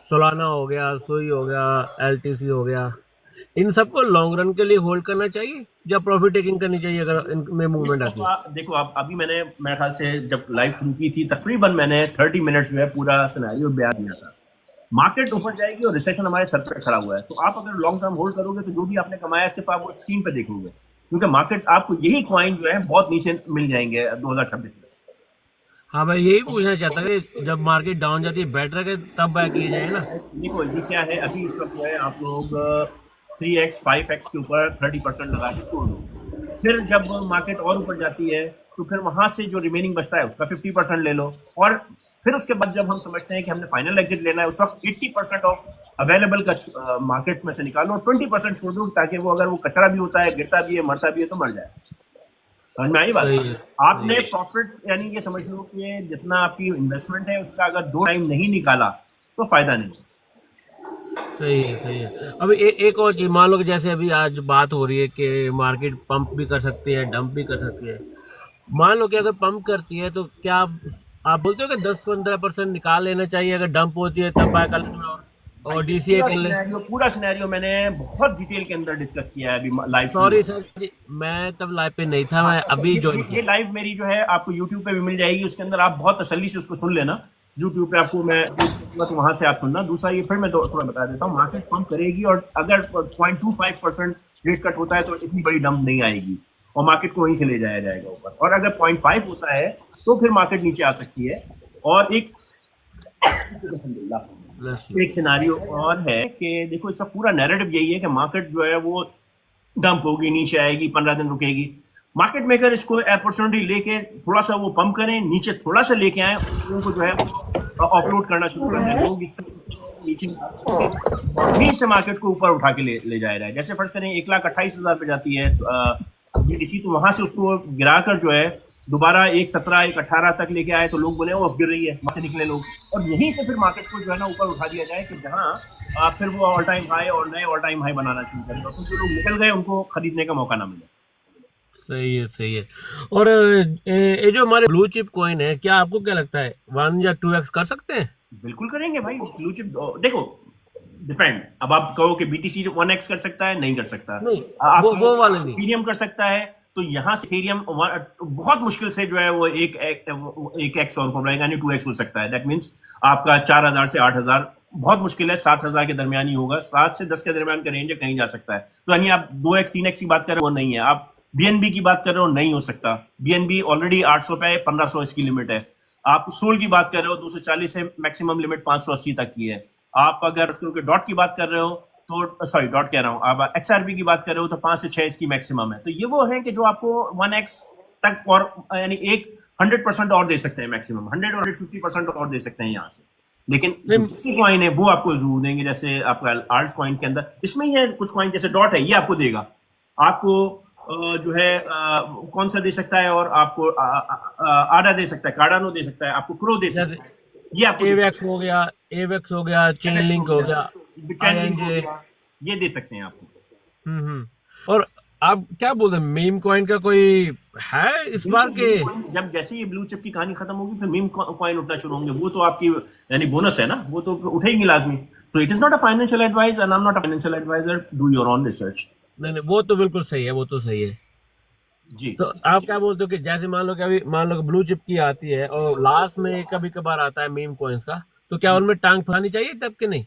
सोलाना हो गया, सोई हो गया, LTC हो गया, इन सबको लॉन्ग रन के लिए होल्ड करना चाहिए या प्रॉफिट टेकिंग करनी चाहिए अगर इनमें मूवमेंट आती है? देखो आप, अभी मैंने मेरे ख्याल से जब लाइव शुरू की थी तकरीबन मैंने 30 मिनट्स जो है पूरा सिनेरियो बयान दिया था। मार्केट ऊपर जाएगी और रिसेशन हमारे सर पे खड़ा हुआ है, तो आप अगर लॉन्ग टर्म होल्ड करोगे तो जो भी आपने कमाया सिर्फ आप वो स्क्रीन पे देखोगे, क्योंकि मार्केट आपको यही कॉइन जो है बहुत नीचे मिल जाएंगे 2026 में। हाँ भाई यही पूछना चाहता कि जब मार्केट डाउन जाती है बेटर है तब बाय किया जाए ना। देखो ये क्या है, अभी इस वक्त जो है आप लोग 3x 5x के ऊपर 30% लगा के छोड़ दो, फिर जब मार्केट और ऊपर जाती है तो फिर वहां से जो रिमेनिंग बचता है उसका 50% ले लो, और फिर उसके बाद जब हम समझते हैं कि हमने फाइनल एग्जिट लेना है उस वक्त 80% ऑफ अवेलेबल का मार्केट में से निकालो और 20% छोड़ दो, ताकि वो अगर वो कचरा भी होता है, गिरता भी है, मरता भी है तो मर जाए। समझ में आई बात? सही है, आपने प्रॉफिट यानी ये समझ लो कि जितना आपकी इन्वेस्टमेंट है उसका अगर 2 टाइम नहीं निकाला तो फायदा नहीं। सही है, सही है। अभी एक और चीज, मान लो कि जैसे अभी आज बात हो रही है कि मार्केट पंप भी कर सकती है, डंप भी कर सकती है। मान लो कि अगर पंप करती है तो क्या आप बोलते हो कि 10-15% निकाल लेना चाहिए, अगर डंप होती है तब बाय कर लेना और DCA कर ले? पूरा सिनेरियो मैंने बहुत डिटेल के अंदर डिस्कस किया है अभी लाइव। सॉरी सर जी, मैं तब लाइव पे नहीं था, मैं अभी ज्वाइन ये किया। लाइव मेरी जो है आपको YouTube पे भी मिल जाएगी, उसके अंदर आप बहुत तसल्ली से उसको सुन लेना, YouTube पे आपको मैं तो वहां से आप सुनना। दूसरा ये फिर मैं थोड़ा बता देता हूँ, मार्केट पंप करेगी और अगर 0.25% रेट कट होता है तो इतनी बड़ी डंप नहीं आएगी और मार्केट को वहीं से ले जाया जाएगा ऊपर, और अगर 0.5 होता है तो फिर मार्केट नीचे आ सकती है। और एक सिनारियो और है कि देखो इसका पूरा नैरेटिव यही है कि मार्केट जो है वो डंप होगी, नीचे आएगी, 15 दिन रुकेगी। मार्केट मेकर इसको अपॉर्चुनिटी लेके थोड़ा सा वो पंप करें, नीचे थोड़ा सा लेके आए, लोगों को जो है ऑफलोड करना शुरू कर दें, लोग इससे नीचे फिर से मार्केट को ऊपर उठा के ले जाया जाए। जैसे फर्ज करें 1,28,000 पे जाती है BTC, तो वहां से उसको गिराकर जो है दोबारा 1,17 1,18 तक लेके आए तो लोग बोले वो अब गिर रही है, वहां से निकले लोग, और यहीं से फिर मार्केट को जो है ना ऊपर उठा दिया जाए कि जहां फिर वो ऑल टाइम हाई और नए ऑल टाइम हाई बनाना शुरू करेगा, तो जो लोग निकल गए उनको खरीदने का मौका ना मिले। सही है, सही है। और ये जो हमारे ब्लू चिप कॉइन है, क्या आपको क्या लगता है 1 या 2x कर सकते हैं? बिल्कुल करेंगे भाई ब्लू चिप। देखो, डिपेंड, अब आप कहो कि बीटीसी 1x कर सकता है, नहीं कर सकता। नहीं, आप वो वाले नहीं। इथेरियम कर सकता है, तो यहाँ से इथेरियम बहुत मुश्किल से जो है वो एक एक्स और बढ़ेगा, यानी 2x हो सकता है। दैट मीन्स आपका 4000 से 8000 बहुत मुश्किल है, 7000 के दरमियान ही होगा। 7 से 10 के दरमियान का रेंज है, कहीं जा सकता है। तो यानी आप 2x 3x की बात कर रहे हो, वो नहीं है। आप बीएनबी की बात कर रहे हो, नहीं हो सकता। बीएनबी ऑलरेडी 800 पे है, 1500 इसकी लिमिट है। आप सोल की बात कर रहे हो, 240 है, मैक्सिमम लिमिट 580 तक की है। आप अगर डॉट की बात कर रहे हो तो, सॉरी डॉट कह रहा हूं, आप एक्सआरपी की बात कर रहे हो तो 5 से 6 इसकी मैक्सिमम है। तो ये वो है कि जो आपको 1x तक और यानी एक 100% और दे सकते हैं, मैक्सिमम 100 और 150% और दे सकते हैं यहाँ से। लेकिन दूसरी कॉइन है वो आपको जरूर देंगे, जैसे आपका आर्ट्स कॉइन के अंदर इसमें ही है कुछ कॉइन, जैसे डॉट है, ये आपको देगा। आपको जो है कौन सा दे सकता है, और आपको आडा दे सकता है, कार्डानो दे सकता है, आपको क्रो दे सकता है। ये आपको एवेक्स हो गया, चेन लिंक हो गया, INJ, ये दे सकते हैं आपको। और आप क्या बोलते हैं, मीम कॉइन का कोई है इस बार के? जब जैसे ये ब्लू चिप की कहानी खत्म होगी, फिर मीम कॉइन उठना शुरू होंगे। वो तो आपकी यानी बोनस है ना, वो तो उठेगी लाजमी। So it is not a financial advice and I am not a financial advisor. Do your own research. नहीं, वो तो बिल्कुल सही है, वो तो सही है। जी, तो आप क्या बोलते हो कि जैसे मान लो कि अभी मान लो कि ब्लू चिप की आती है और लास्ट में कभी कभार आता है मीम कॉइन्स का, तो क्या उनमें टांग फंसानी चाहिए तब के नहीं?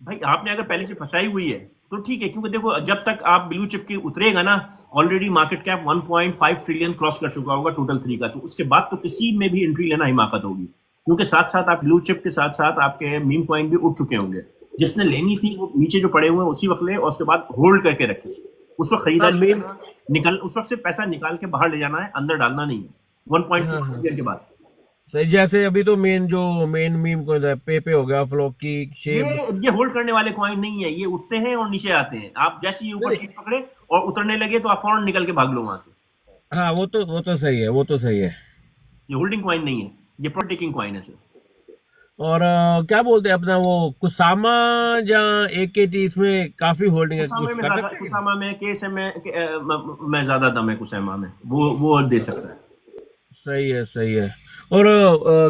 भाई आपने अगर पहले से फंसाई हुई है तो ठीक है, क्योंकि देखो जब तक आप ब्लू चिप के उतरेगा ना, already market cap 1.5 trillion cross कर चुका होगा टोटल 3 का। तो उसके बाद तो किसी में भी एंट्री लेना हिमाकत होगी, क्योंकि साथ साथ आप ब्लू चिप के साथ साथ आपके मीम कॉइन भी उठ चुके होंगे। जिसने लेनी थी वो नीचे जो पड़े हुए हैं उसी वक्त ले, और उसके बाद होल्ड करके रखे। उस वक्त खरीदा निकल, उस वक्त से पैसा निकाल के बाहर ले जाना है, अंदर डालना नहीं है 1.5 ट्रिलियन के बाद। सही। जैसे अभी तो मेन मीम कॉइन है, पेपे हो गया, फ्लोकी, शेप। ये होल्ड करने वाले कॉइन नहीं है, ये उठते हैं और नीचे आते हैं। आप जैसे ही ऊपर पकड़े और उतरने लगे तो आप फौरन निकल के भाग लो वहां से। हाँ, वो तो सही है, वो तो सही है। ये होल्डिंग कॉइन नहीं है, ये प्रोटेकिंग कॉइन है सिर्फ। और क्या बोलते हैं अपना वो कुसामा या एकेटी, इसमें काफी होल्डिंग है, कुछ कर सकते हैं? कुसामा में केएसएम में ज्यादा दम है, कुसामा में वो दे सकता है। सही है, सही है। और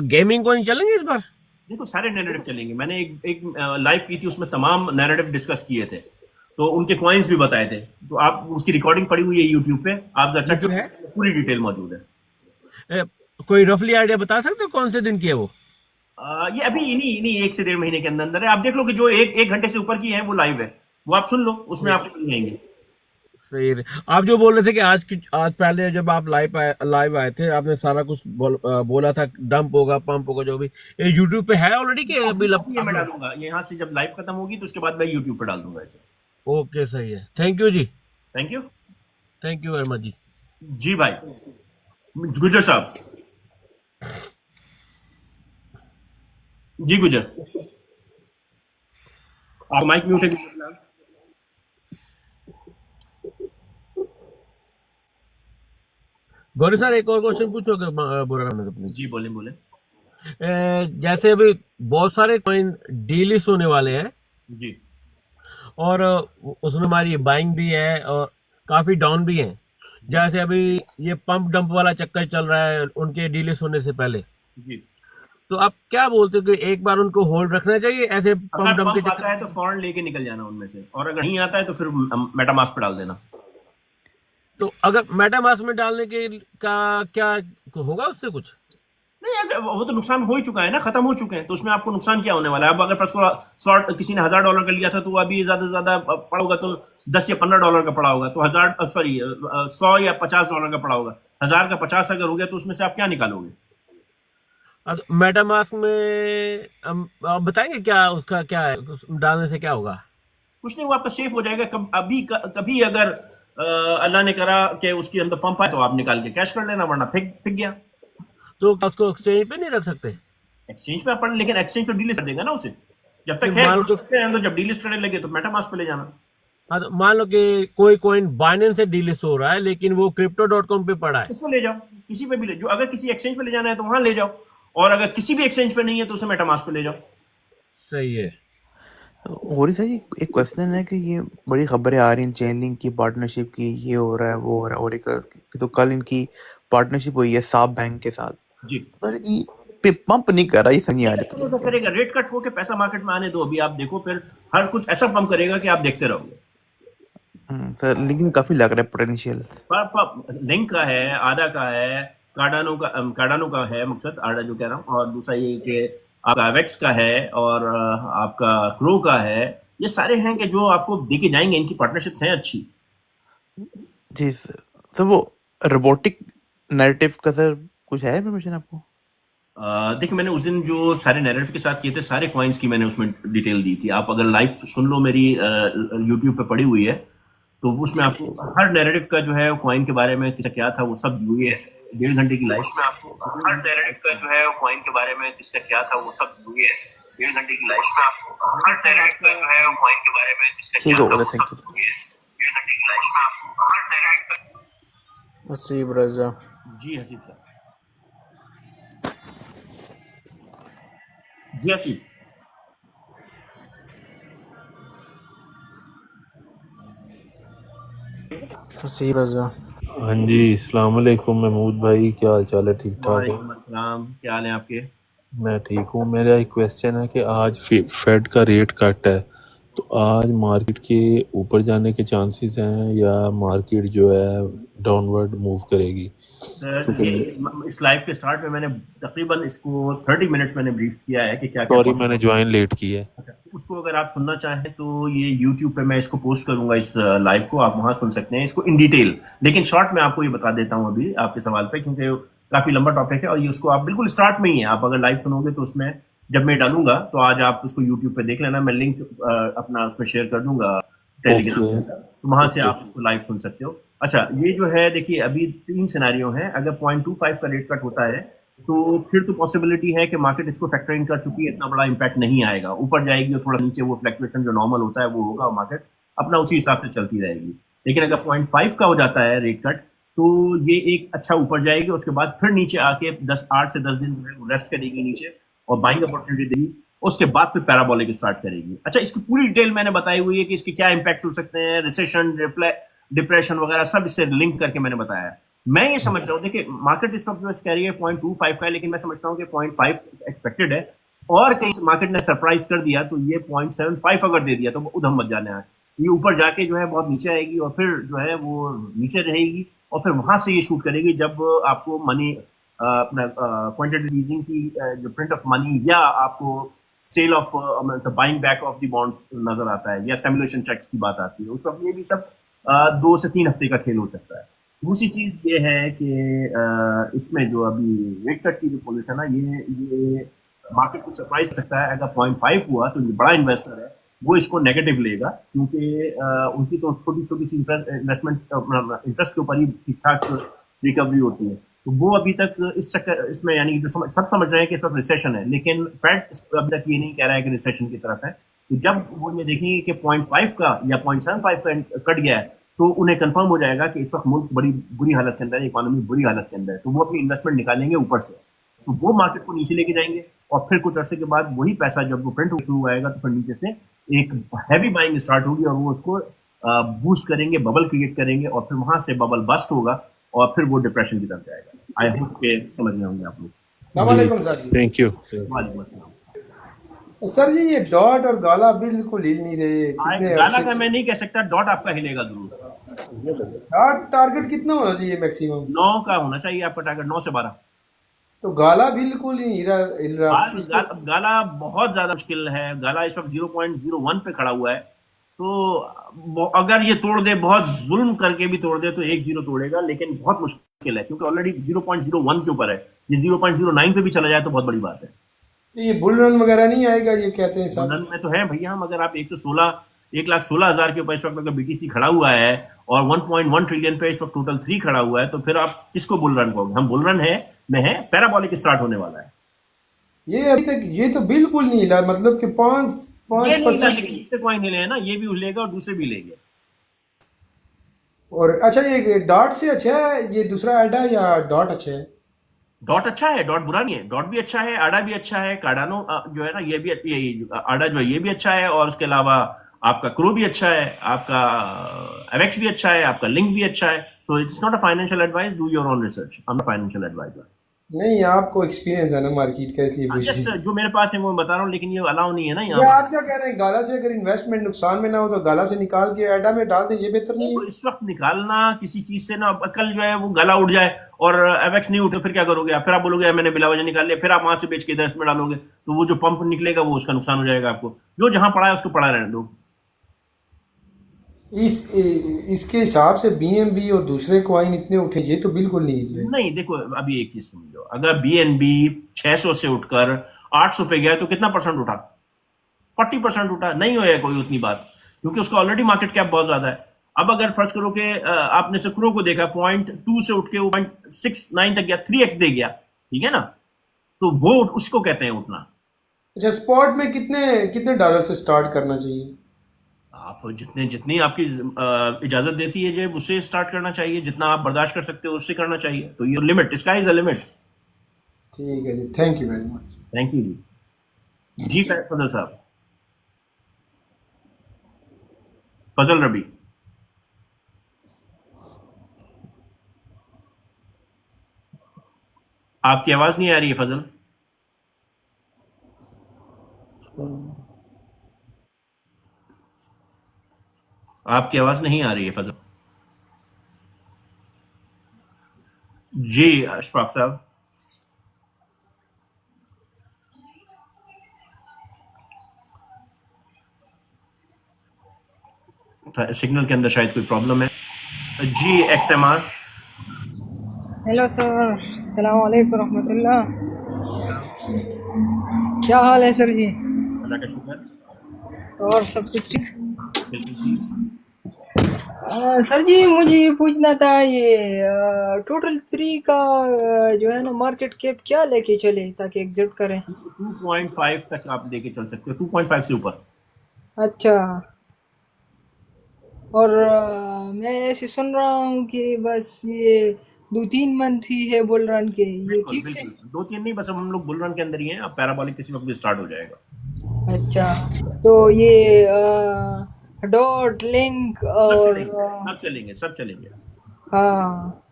गेमिंग कॉइन चलेंगे इस बार? देखो सारे नैरेटिव चलेंगे। मैंने एक लाइव की थी, उसमें तमाम नैरेटिव डिस्कस किए थे, तो उनके कॉइन्स भी बताए थे। तो आप उसकी रिकॉर्डिंग पड़ी हुई है यूट्यूब पे, आप जरा चेक करें, पूरी डिटेल मौजूद है। कोई रफली आइडिया बता सकते हो कौन से दिन की है वो? ये अभी इन्हीं 1 से 1.5 महीने के अंदर अंदर है। आप देख लो कि जो एक घंटे से ऊपर की है वो लाइव है, वो आप सुन लो, उसमें आपको मिल जाएंगे। सही है। आप जो बोल रहे थे कि आज पहले जब आप लाइव आए थे, आपने सारा कुछ बोला था, डंप होगा, पंप होगा, जो भी ये यूट्यूब पे है ऑलरेडी के अभी ये मैं डालूंगा यहाँ से, जब लाइव खत्म होगी तो उसके बाद मैं यूट्यूब पे डाल दूंगा इसे। ओके, सही है। थैंक यू जी, थैंक यू वेरी मच जी। जी भाई गुजर साहब, जी गुजर, आप माइक म्यूट है। गौरी सर, एक और क्वेश्चन पूछोगे? बोल रहा हूँ। जी बोले बोले। जैसे अभी बहुत सारे कॉइन डीलिस्ट होने वाले हैं जी, और उसमें हमारी बाइंग भी है और काफी डाउन भी है। जैसे अभी ये पंप डंप वाला चक्कर चल रहा है उनके डीलिस्ट होने से पहले, जी। तो आप क्या बोलते हो कि एक बार उनको होल्ड रखना चाहिए ऐसे पंप अगर डंप के पंप आता है तो फौरन लेके निकल जाना उनमें से, और अगर नहीं आता है तो फिर मेटामास्क पे डाल देना। तो अगर मेटामास्क में डालने के का क्या होगा उससे कुछ? नहीं, अगर वो तो नुकसान हो ही चुका है ना, खत्म हो चुके हैं, तो उसमें आपको नुकसान क्या होने वाला है? अब अगर फर्स्ट को शॉर्ट किसी ने $1000 का लिया था, तो अभी ज्यादा से ज्यादा पड़ा होगा तो $10 या $15 का पड़ा होगा, तो 100 या $50 का पड़ा होगा। 1000 का 50 अगर हो गया तो उसमें से आप क्या निकालोगे? मेटामास्क में आप बताएंगे क्या उसका क्या है, डालने से क्या होगा? कुछ नहीं, वो आपका सेफ हो जाएगा। कभी अगर अल्लाह ने करा कि उसके अंदर पंप है तो आप निकाल के कैश कर लेना, वरना फेंक गया। तो उसको एक्सचेंज पे नहीं रख सकते? एक्सचेंज पे अपन, लेकिन एक्सचेंज तो डीलिस्ट कर देगा ना उसे। जब तक है तो जब डीलिस्ट करने लगे तो मेटामास्क पे ले जाना। हाँ, तो मान लो कि कोई कॉइन बाइनेंस से डीलिस्ट हो रहा है लेकिन वो crypto.com पे पड़ा है, इसको ले जाओ, किसी पे भी ले, जो अगर किसी एक्सचेंज पे ले जाना है तो वहां ले जाओ, और अगर किसी भी एक्सचेंज पे नहीं है तो उसे मेटामास्क पे ले जाओ। सही है। और सर एक क्वेश्चन है कि ये बड़ी खबरें आ रही हैं चेन लिंक की पार्टनरशिप की, ये हो रहा है वो हो रहा है, और एक तो कल इनकी पार्टनरशिप हुई है साब बैंक के साथ। जी, पर पे पंप नहीं कर रहा, ये समझ नहीं आ रहा। तो करेगा, रेट कट होके पैसा मार्केट में आने दो, अभी आप देखो, फिर हर कुछ ऐसा पंप करेगा कि आप देखते रहोगे। सर लेकिन काफी लग रहा है पोटेंशियल। लिंक का है, आडा का है, कार्डानो का है, मकसद आडा जो कह रहा हूँ, और दूसरा ये कि आपका एवेक्स का है, और आपका क्रो का है। ये सारे हैं कि जो आपको देके जाएंगे, इनकी पार्टनरशिप्स हैं अच्छी। जी सर वो रोबोटिक नैरेटिव का सर कुछ है इन्फॉर्मेशन आपको? देखिए, मैंने उस दिन जो सारे नैरेटिव के साथ किए थे, सारे कॉइन्स की मैंने उसमें डिटेल दी थी। आप अगर लाइव सुन लो, मेरी यूट्यूब पे पड़ी हुई है, तो उसमें आपको हर नैरेटिव का जो है कॉइन के बारे में किसका क्या था वो सब हुई है। 1.5 घंटे की लाइव में आपको हर नैरेटिव का जो है कॉइन के बारे में किसका क्या था वो सब हुई है। 1.5 घंटे की लाइव में आपको हर नैरेटिव का जो है कॉइन के बारे में किसका क्या था वो सब हुई है। 1.5 घंटे की लाइव में आपको हर नैरेटिव का। हसीब रजा। जी हसीब साहब, जी हसीब। हसीब रजा। हाँ जी, अस्सलाम वालेकुम महमूद भाई, क्या हाल चाल है? ठीक ठाक है? वालेकुम अस्सलाम, क्या हाल है आपके? मैं ठीक हूँ। मेरा एक क्वेश्चन है कि आज फेड का रेट कट है, तो आज मार्केट के ऊपर जाने के चांसेस हैं या मार्केट जो है डाउनवर्ड मूव करेगी? ये इस लाइव के स्टार्ट में मैंने तकरीबन इसको 30 मिनट्स मैंने ब्रीफ किया है कि क्या क्या सॉरी मैंने ज्वाइन लेट की है। उसको अगर आप सुनना चाहें तो ये YouTube पे मैं इसको पोस्ट करूंगा, इस लाइव को आप वहां सुन सकते हैं इसको इन डिटेल। लेकिन शॉर्ट में आपको ये बता देता हूं अभी आपके सवाल पे, क्योंकि काफी लंबा टॉपिक है और ये उसको आप बिल्कुल स्टार्ट में ही है। आप अगर लाइव सुनोगे तो उसमें जब मैं डालूंगा तो आज आप उसको YouTube पे देख लेना, मैं लिंक अपना उसमें शेयर कर दूंगा टेलीग्राम पे, तो वहां से आप इसको लाइव सुन सकते हो। अच्छा, ये जो है देखिए, अभी 3 सिनेरियो हैं। अगर 0.25 का रेट कट होता है तो फिर तो पॉसिबिलिटी है कि मार्केट इसको फैक्टर इन कर चुकी है, इतना बड़ा इंपैक्ट नहीं आएगा। ऊपर जाएगी और थोड़ा नीचे वो फ्लक्चुएशन जो नॉर्मल होता है वो होगा और मार्केट अपना उसी हिसाब से चलती रहेगी। लेकिन अगर 0.5 का हो जाता है रेट कट तो ये एक अच्छा ऊपर जाएगी, उसके बाद फिर नीचे आके 8 से 10 दिन जो है रेस्ट करेगी नीचे और बाइंग अपॉर्चुनिटी देगी, उसके बाद फिर पैराबोलिक स्टार्ट करेगी। अच्छा, इसकी पूरी डिटेल मैंने बताई हुई है कि इसके क्या इंपैक्ट हो सकते हैं, रिसेशन, डिप्रेशन वगैरह सब इससे लिंक करके मैंने बताया है। मैं ये समझ रहा हूँ, देखिए मार्केट इस वक्त जो कह रही है 0.25 का है, लेकिन मैं समझता हूँ कि 0.5 एक्सपेक्टेड है, और कहीं मार्केट ने सरप्राइज कर दिया तो ये 0.75 अगर दे दिया तो उधम मत जाने आए, ये ऊपर जाके जो है बहुत नीचे आएगी और फिर जो है वो नीचे रहेगी और फिर वहां से ये शूट करेगी जब आपको मनी अपना क्वांटिटेटिव ईजिंग की जो प्रिंट ऑफ मनी या आपको sale of buying back of the bonds नजर आता है या सिमुलेशन चेक्स की बात आती है, उस वक्त ये भी सब 2 से 3 हफ्ते का खेल हो सकता है। दूसरी चीज ये है कि इसमें जो अभी रेट कट की जो पोजीशन है ये मार्केट को सरप्राइज कर सकता है। अगर 0.5 हुआ तो जो बड़ा इन्वेस्टर है वो इसको नेगेटिव लेगा, क्योंकि उनकी तो छोटी छोटी सी इन्वेस्टमेंट इंटरेस्ट के ऊपर ही ठीक ठाक रिकवरी होती है, तो वो अभी तक इस चक्कर इसमें यानी जो सब समझ रहे हैं कि इस वक्त रिसेशन है, लेकिन फेड अभी तक ये नहीं कह रहा है कि रिसेशन की तरफ है। तो जब वो ये देखेंगे कि 0.5 का या 0.75 का कट गया है तो उन्हें कंफर्म हो जाएगा कि इस वक्त मुल्क बड़ी बुरी हालत के अंदर है, इकोनॉमी बुरी हालत के अंदर है, तो वो अपनी इन्वेस्टमेंट निकालेंगे ऊपर से, तो वो मार्केट को नीचे लेके जाएंगे और फिर कुछ अर्से के बाद वही पैसा जब वो प्रिंट शुरू आएगा तो फिर नीचे से एक हैवी बाइंग स्टार्ट होगी और वो उसको बूस्ट करेंगे, बबल क्रिएट करेंगे और फिर वहां से बबल बस्ट होगा और फिर वो डिप्रेशन की तरफ जाएगा। आई होप के समझ में होंगे आप लोग। वालेकुम सर जी। Thank you. वालेकुम अस्सलाम। सर जी, ये डॉट और गाला बिल्कुल हिल नहीं रहे, कितने गाला का मैं नहीं कह सकता, डॉट आपका हिलेगा जरूर। डॉट टारगेट कितना होना चाहिए मैक्सिमम? 9 का होना चाहिए आपका टारगेट, 9 से 12। तो गाला बिल्कुल नहीं हिल रहा। गाला बहुत ज्यादा मुश्किल है। गाला इस वक्त 0.01 पे खड़ा हुआ है, तो अगर ये तोड़ दे, बहुत जुल्म करके भी तोड़ दे तो 1 0 तोड़ेगा, लेकिन बहुत मुश्किल है क्योंकि ऑलरेडी 0.01 के ऊपर है। ये 0.09 पे भी चला जाए तो बहुत बड़ी बात है। तो ये बुल रन वगैरह नहीं आएगा ये कहते हैं सब? बुल रन में तो है भैया हम, अगर आप 1,16,000 के ऊपर इस वक्त अगर बीटीसी खड़ा हुआ है और 1.1 ट्रिलियन पे इस वक्त टोटल 3 खड़ा हुआ है, तो फिर आप किसको बुल रन कहोगे? हम बुल रन है पैराबोलिक स्टार्ट होने वाला है। ये अभी तक ये तो बिल्कुल नहीं हिला, मतलब कि 5% कॉइन हिले है ना, ये भी हिलेगा और दूसरे भी लेंगे। और अच्छा, ये डॉट से अच्छा है ये दूसरा आडा या डॉट अच्छा है? डॉट अच्छा है, डॉट बुरा नहीं है, डॉट भी अच्छा है, आडा भी अच्छा है, कार्डानो जो है ना ये भी आडा जो है ये भी अच्छा है, और उसके अलावा आपका क्रो भी अच्छा है, आपका एवेक्स भी अच्छा है, आपका लिंक भी अच्छा है। So it's not a financial advice, do your own research, I am a financial advisor. नहीं, आपको एक्सपीरियंस है ना मार्केट का, इसलिए पूछ रही जस्ट हूँ। जो मेरे पास है वो मैं बता रहा हूँ, लेकिन ये अलाउ नहीं है ना यहाँ या पर। आप क्या कह रहे हैं, गाला से अगर इन्वेस्टमेंट नुकसान में ना हो तो गाला से निकाल के एडा में डाल दें, ये बेहतर नहीं तो है? इस वक्त निकालना किसी चीज से ना, अब कल जो है वो गला उठ जाए और एवेक्स नहीं उठे, फिर क्या करोगे आप? फिर आप बोलोगे मैंने बिला वजह निकाल लिया, फिर आप वहां से बेच के इधर इसमें डालोगे, तो वो जो पंप निकलेगा वो उसका नुकसान हो जाएगा आपको। जो जहां पड़ा है उसको पड़ा रहने दो। इसके हिसाब से बीएमबी और दूसरे कॉइन इतने उठे, ये तो बिल्कुल नहीं हिल रहे। नहीं देखो, अभी एक चीज समझो, अगर बीएनबी 600 से उठकर 800 पे गया तो कितना परसेंट उठा? 40% उठा। नहीं होया कोई उतनी बात, क्योंकि उसका ऑलरेडी मार्केट कैप बहुत ज्यादा है। अब अगर फर्ज करो कि आपने सक्रो को देखा 0.2 से उठ के वो 0.69 तक गया, 3x दे गया, ठीक है ना, तो वो उसको कहते हैं उठना। अच्छा, स्पॉट में कितने कितने डॉलर से स्टार्ट करना चाहिए? आप जितनी आपकी इजाजत देती है जेब, उससे स्टार्ट करना चाहिए। जितना आप बर्दाश्त कर सकते हो उससे करना चाहिए। तो ये लिमिट, इसका इज अ लिमिट। ठीक है जी, thank you very much. Thank you जी। जी फजल साहब, फजल रबी, आपकी आवाज नहीं आ रही है फजल। आपकी आवाज नहीं आ रही है फजल। जी अशफाक साहब, सिग्नल के अंदर शायद कोई प्रॉब्लम है। जी XMR, हेलो सर, अस्सलाम वालेकुम रहमतुल्लाह। क्या हाल है सर जी? अल्लाह का शुक्र। और सब कुछ ठीक? बिल्कुल ठीक। सर जी मुझे ये पूछना था, ये टोटल 3 का जो है ना मार्केट कैप क्या लेके चले ताकि एग्जिट करें? 2.5 तक आप लेके चल सकते हो, 2.5 से ऊपर। अच्छा। और मैं ऐसे सुन रहा हूँ कि बस ये 2-3 मंथ ही है बुल रन के, ये बिल्कुल ठीक है? बिल्कुल, 2-3 नहीं, बस अब हम लोग बुल रन के अंदर ही हैं। अब पैराबॉलिक किसी वक्त भी स्टार्ट हो जाएगा। अच्छा, तो ये डॉट लिंक सब और चलेंगे, सब चलेंगे, सब चलेंगे। हाँ,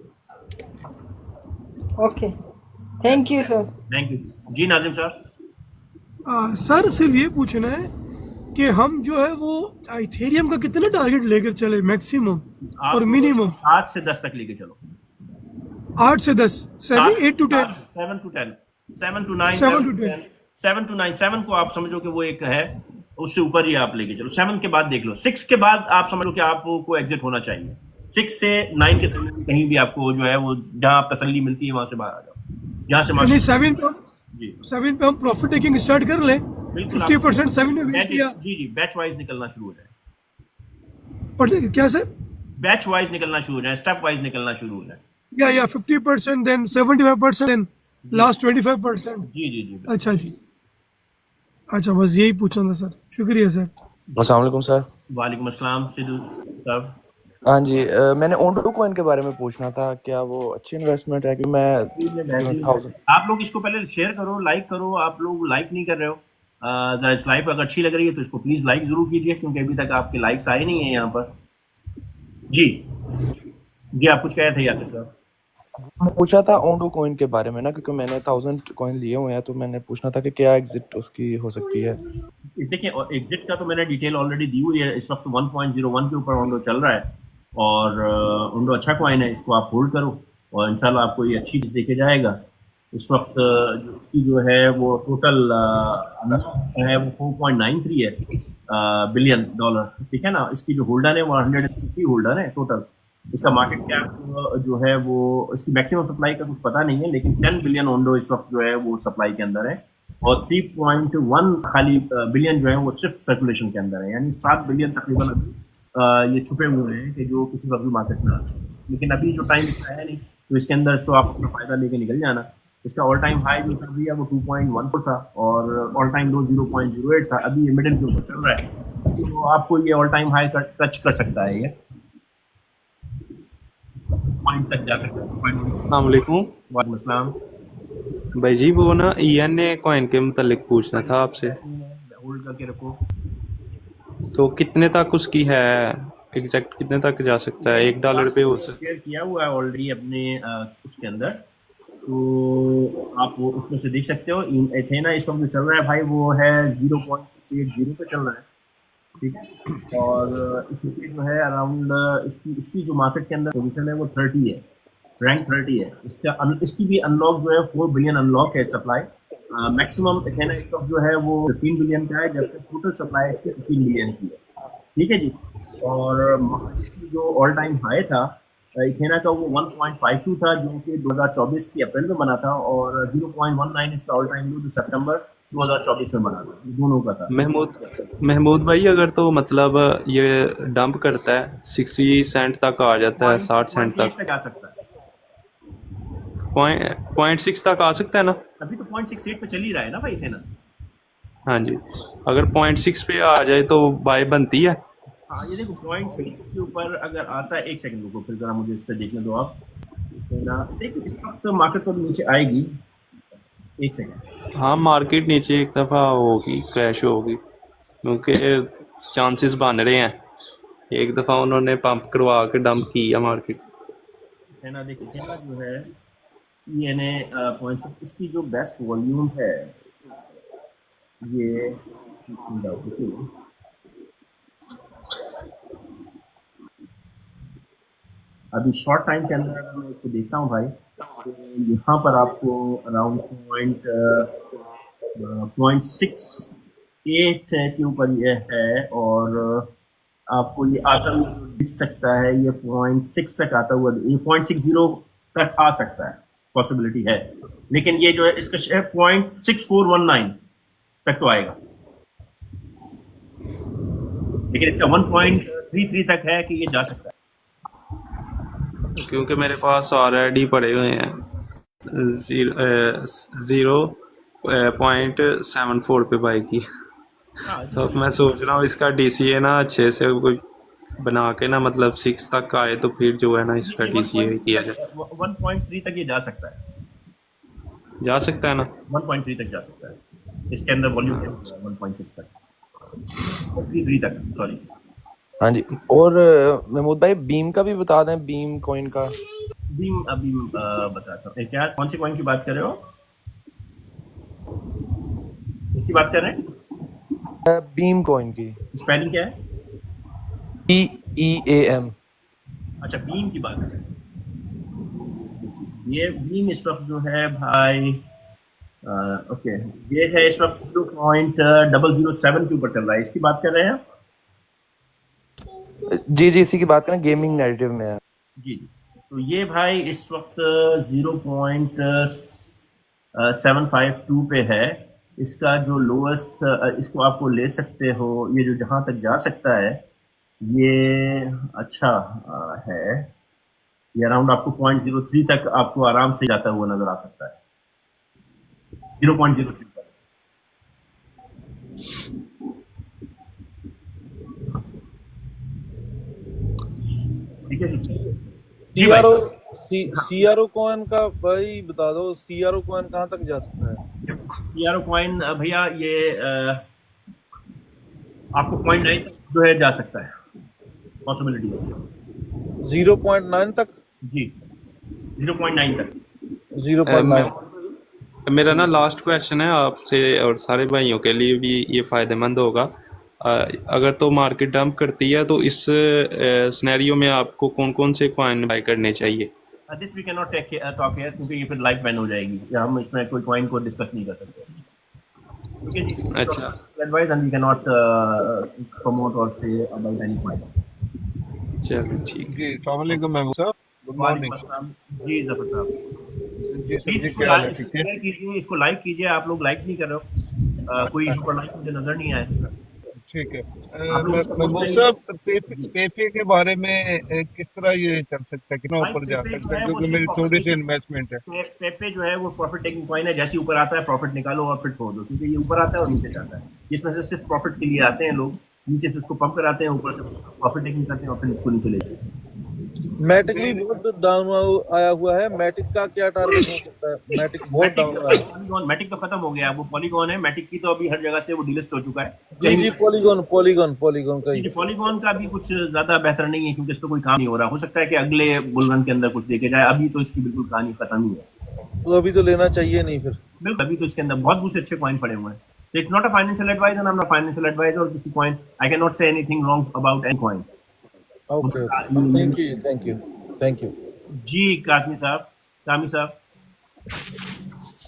okay, thank you sir. Thank you जी। नाजिम साहब, सर सिर्फ ये पूछना है कि हम जो है वो इथेरियम का कितना टारगेट लेकर चले मैक्सिमम और मिनिमम? 8 से 10 तक लेके चलो। 8 से 10, 8 to 10, 7 to 10, 7 to 9, 7 to 10। 7 to 9, 7 को आप समझो कि वो एक है, उससे ऊपर ही आप लेके चलो। 7 के बाद देख लो, 6 के बाद आप समझ लो कि आपको एग्जिट होना चाहिए। 6 से 9 के समय कहीं भी आपको जो है वो जहां आप तसल्ली मिलती है वहां से बाहर आ जाओ, जहां से यानी 7 पे हम प्रॉफिट टेकिंग स्टार्ट कर लें। 50% 7 में बेच दिया। जी जी, बैच वाइज निकलना शुरू हो जाए। पर क्या सर? बैच वाइज निकलना शुरू हो जाए, स्टेप वाइज निकलना शुरू हो जाए। या 50% देन 75% देन लास्ट 25%। जी जी जी। अच्छा जी, अच्छा बस यही पूछना था सर, शुक्रिया सर। अस्सलाम वालेकुम सर। वालेकुम अस्सलाम सिद्धू साहब। हाँ जी, मैंने ओंडो कॉइन के बारे में पूछना था, क्या वो अच्छी इन्वेस्टमेंट है? कि मैं 1000 आप लोग इसको पहले शेयर करो, लाइक करो। आप लोग लाइक नहीं कर रहे हो। जरा इस लाइव अगर अच्छी लग रही है तो इसको प्लीज लाइक जरूर कीजिए, क्योंकि अभी तक आपके लाइक्स आए नहीं है यहाँ पर। जी जी, आप कुछ कहे थे यासिर साहब? मैं पूछा था ओंडो कॉइन के बारे में ना, क्योंकि मैंने 1000 कॉइन लिए हुए हैं, तो मैंने पूछना था कि क्या एग्जिट उसकी हो सकती है। देखिए, एग्जिट का तो मैंने डिटेल ऑलरेडी दी हुई है। इस वक्त 1.01 के ऊपर ओंडो चल रहा है और ओंडो अच्छा कॉइन है, इसको आप होल्ड करो और इंशाल्लाह आपको ये अच्छी चीज़ देके जाएगा। इस वक्त जो इसकी जो है वो टोटल है वो 4.93 है बिलियन डॉलर, ठीक है ना। इसकी जो होल्डर है वो 163 होल्डर है टोटल। इसका मार्केट कैप जो है वो, इसकी मैक्सिमम सप्लाई का कुछ पता नहीं है, लेकिन 10 बिलियन ओंडो इस वक्त जो है वो सप्लाई के अंदर है और 3.1 खाली बिलियन जो है वो सिर्फ सर्कुलेशन के अंदर है। यानी 7 बिलियन तकरीबन अभी ये छुपे हुए हैं कि जो किसी वक्त भी मार्केट में आ सकते हैं। लेकिन अभी जो टाइम इसका है नहीं, तो इसके अंदर तो आप अपना फायदा लेके निकल जाना। इसका ऑल टाइम हाई जो अभी है वो 2.14 था और ऑल टाइम लो 0.08 था। अभी ये मिडिल के ऊपर चल रहा है, तो आपको ये ऑल टाइम हाई टच कर सकता है, ये पॉइंट तक जा सकता है। अस्सलाम वालेकुम। वालेकुम अस्सलाम। भाई जी वो ना ENA कॉइन के मुतालिक पूछना था आपसे। होल्ड करके रखो। तो कितने तक उसकी है, एग्जैक्ट कितने तक जा सकता है? $1 पे हो सकता है? शेयर किया हुआ है ऑलरेडी अपने उसके अंदर, तो आप वो उसमें से देख सकते हो एथेना इस वक्त जो चल रहा है भाई वो है 0.680 पे चल रहा है, ठीक है। और इसके जो है अराउंड इसकी जो मार्केट के अंदर पोजीशन है वो 30 है, रैंक 30 है। इसकी भी अनलॉक जो है 4 बिलियन अनलॉक है सप्लाई। मैक्सिमम एथेना इस वक्त जो है वो 15 बिलियन का है, जबकि टोटल सप्लाई इसकी 15 बिलियन की है, ठीक है जी। और मार्केट की जो ऑल टाइम हाई था एथेना का वो 1.52 था, जो कि 2024 की अप्रैल में बना था, और 0.19 इसका ऑल टाइम लो जो सितंबर 2024 में बना था, दोनों का था। महमूद भाई, अगर तो मतलब ये डंप करता है 60 सेंट तक आ जाता है, 60 सेंट तक आ सकता है, 0.6 तक आ सकता है ना? अभी तो 0.68 पे चल ही रहा है ना भाई एथेना। हाँ जी, अगर 0.6 पे आ जाए तो बाय बनती है। हाँ ये देखो 0.6 के ऊपर अगर आता है, एक सेकंड रुको फिर जरा मुझे इस पर देखने दो आप। देखो इस वक्त मार्केट तो नीचे आएगी, एक सेकंड। हाँ, मार्केट नीचे एक दफ़ा होगी, क्रैश होगी, क्योंकि चांसेस बन रहे हैं। एक दफ़ा उन्होंने पंप करवा के डंप किया मार्केट है ना। देखिए एथेना जो है ENA इसकी जो बेस्ट वॉल्यूम है ये अभी शॉर्ट टाइम के अंदर अगर मैं इसको देखता हूँ भाई, तो यहाँ पर आपको अराउंड 0.68 के ऊपर ये है, और आपको ये आता हुआ जो दिख सकता है ये 0.6 तक आता हुआ, ये 0.60 तक आ सकता है, पॉसिबिलिटी है। लेकिन ये जो है इसका 0.6419 तक तो आएगा, लेकिन इसका 1.33 तक है कि ये जा सकता है, क्योंकि मेरे पास ऑलरेडी पड़े हुए हैं 0.74 पे बाई की। तो अब मैं सोच रहा हूँ इसका DCA ना अच्छे से कोई बना के ना, मतलब 6 तक आए तो फिर जो है ना इसका DCA किया जाए। 1.3 तक ये जा सकता है, जा सकता है ना? 1.3 तक जा सकता है, इसके अंदर वॉल्यूम है 1.6 तक, 3 तक, सॉरी। हाँ जी, और महमूद भाई बीम का भी बता दें, बीम कॉइन का। बीम अभी बताता हूँ। क्या कौन सी कॉइन की बात कर रहे हो? इसकी बात कर रहे हैं? बीम कॉइन की स्पेलिंग क्या है? BEAM। अच्छा, बीम की बात कर रहे हैं। ये बीम इस वक्त जो है भाई ओके, ये है इस वक्त 0.007 के ऊपर चल रहा है, इसकी बात कर रहे हैं आप? जी इसी की बात करें, गेमिंग नैरेटिव में है जी। तो ये भाई इस वक्त 0.752 पे है, इसका जो लोएस्ट, इसको आपको ले सकते हो, ये जो जहाँ तक जा सकता है ये अच्छा है, ये अराउंड आपको 0.03 तक आपको आराम से जाता हुआ नजर आ सकता है, 0.03 तक। ठीक है जी। CRO कॉइन का भाई बता दो, CRO कॉइन कहाँ तक जा सकता है? CRO कॉइन भैया ये आपको 0.9 तक जो है जा सकता है, पॉसिबिलिटी है 0.9 तक। जी 0.9 तक। 0.9। मेरा ना लास्ट क्वेश्चन है आपसे और सारे भाइयों के लिए भी ये फ़ायदेमंद होगा। अगर तो मार्केट डंप करती है तो इस सिनेरियो में आपको कौन कौन से कॉइन बाय करने चाहिए? This we can not talk here, क्योंकि ये फिर लाइफ बैन हो जाएगी, या हम इसमें कोई कॉइन को डिस्कस नहीं कर सकते, ठीक है जी। अच्छा, advice and we can not promote और से अबाउट एनी कॉइन। चलो ठीक जी, अस्सलाम वालेकुम महमूद साहब, गुड मॉर्निंग। जी जफर साहब, जी सर जी, इसको लाइक कीजिए, इसको लाइक कीजिए, आप लोग लाइक नहीं कर रहे हो, कोई ऊपर लाइक मुझे नजर नहीं आया। ठीक है महमूद साहब, पेपे के बारे में किस तरह ये चल सकता है, कितना ऊपर जा सकता है, क्योंकि मेरी थोड़ी सी इन्वेस्टमेंट है। पेपे जो है वो प्रॉफिट टेकिंग कॉइन है, जैसे ऊपर आता है प्रॉफिट निकालो और फिर छोड़ दो, क्योंकि ये ऊपर आता है और नीचे जाता है, इसमें से सिर्फ प्रॉफिट के लिए आते हैं लोग, नीचे से इसको पंप कराते हैं, ऊपर से प्रॉफिट टेकिंग करते हैं और फिर इसको नीचे ले जाते हैं। मैटिक भी बहुत डाउन आया हुआ है, मैटिक का क्या टारगेट हो सकता है? मैटिक बहुत डाउन आया है। मैटिक तो खत्म हो गया, वो पॉलीगॉन है, मैटिक की तो अभी हर जगह से वो डिलिस्ट हो चुका है। जी पॉलीगॉन का ही। पॉलीगॉन का भी कुछ ज्यादा बेहतर नहीं है, क्योंकि इस पर कोई काम नहीं हो रहा, हो सकता है कि अगले बुलरन के अंदर कुछ देखे जाए, अभी तो इसकी बिल्कुल कहानी खत्म ही है। तो अभी तो लेना चाहिए नहीं फिर। बिल्कुल, अभी तो इसके अंदर बहुत दूसरे अच्छे कॉइन पड़े हुए हैं। So it's not a financial advice and I'm not a financial advisor or किसी coin. I cannot say anything wrong about any coin. Okay thank you जी कामी साहब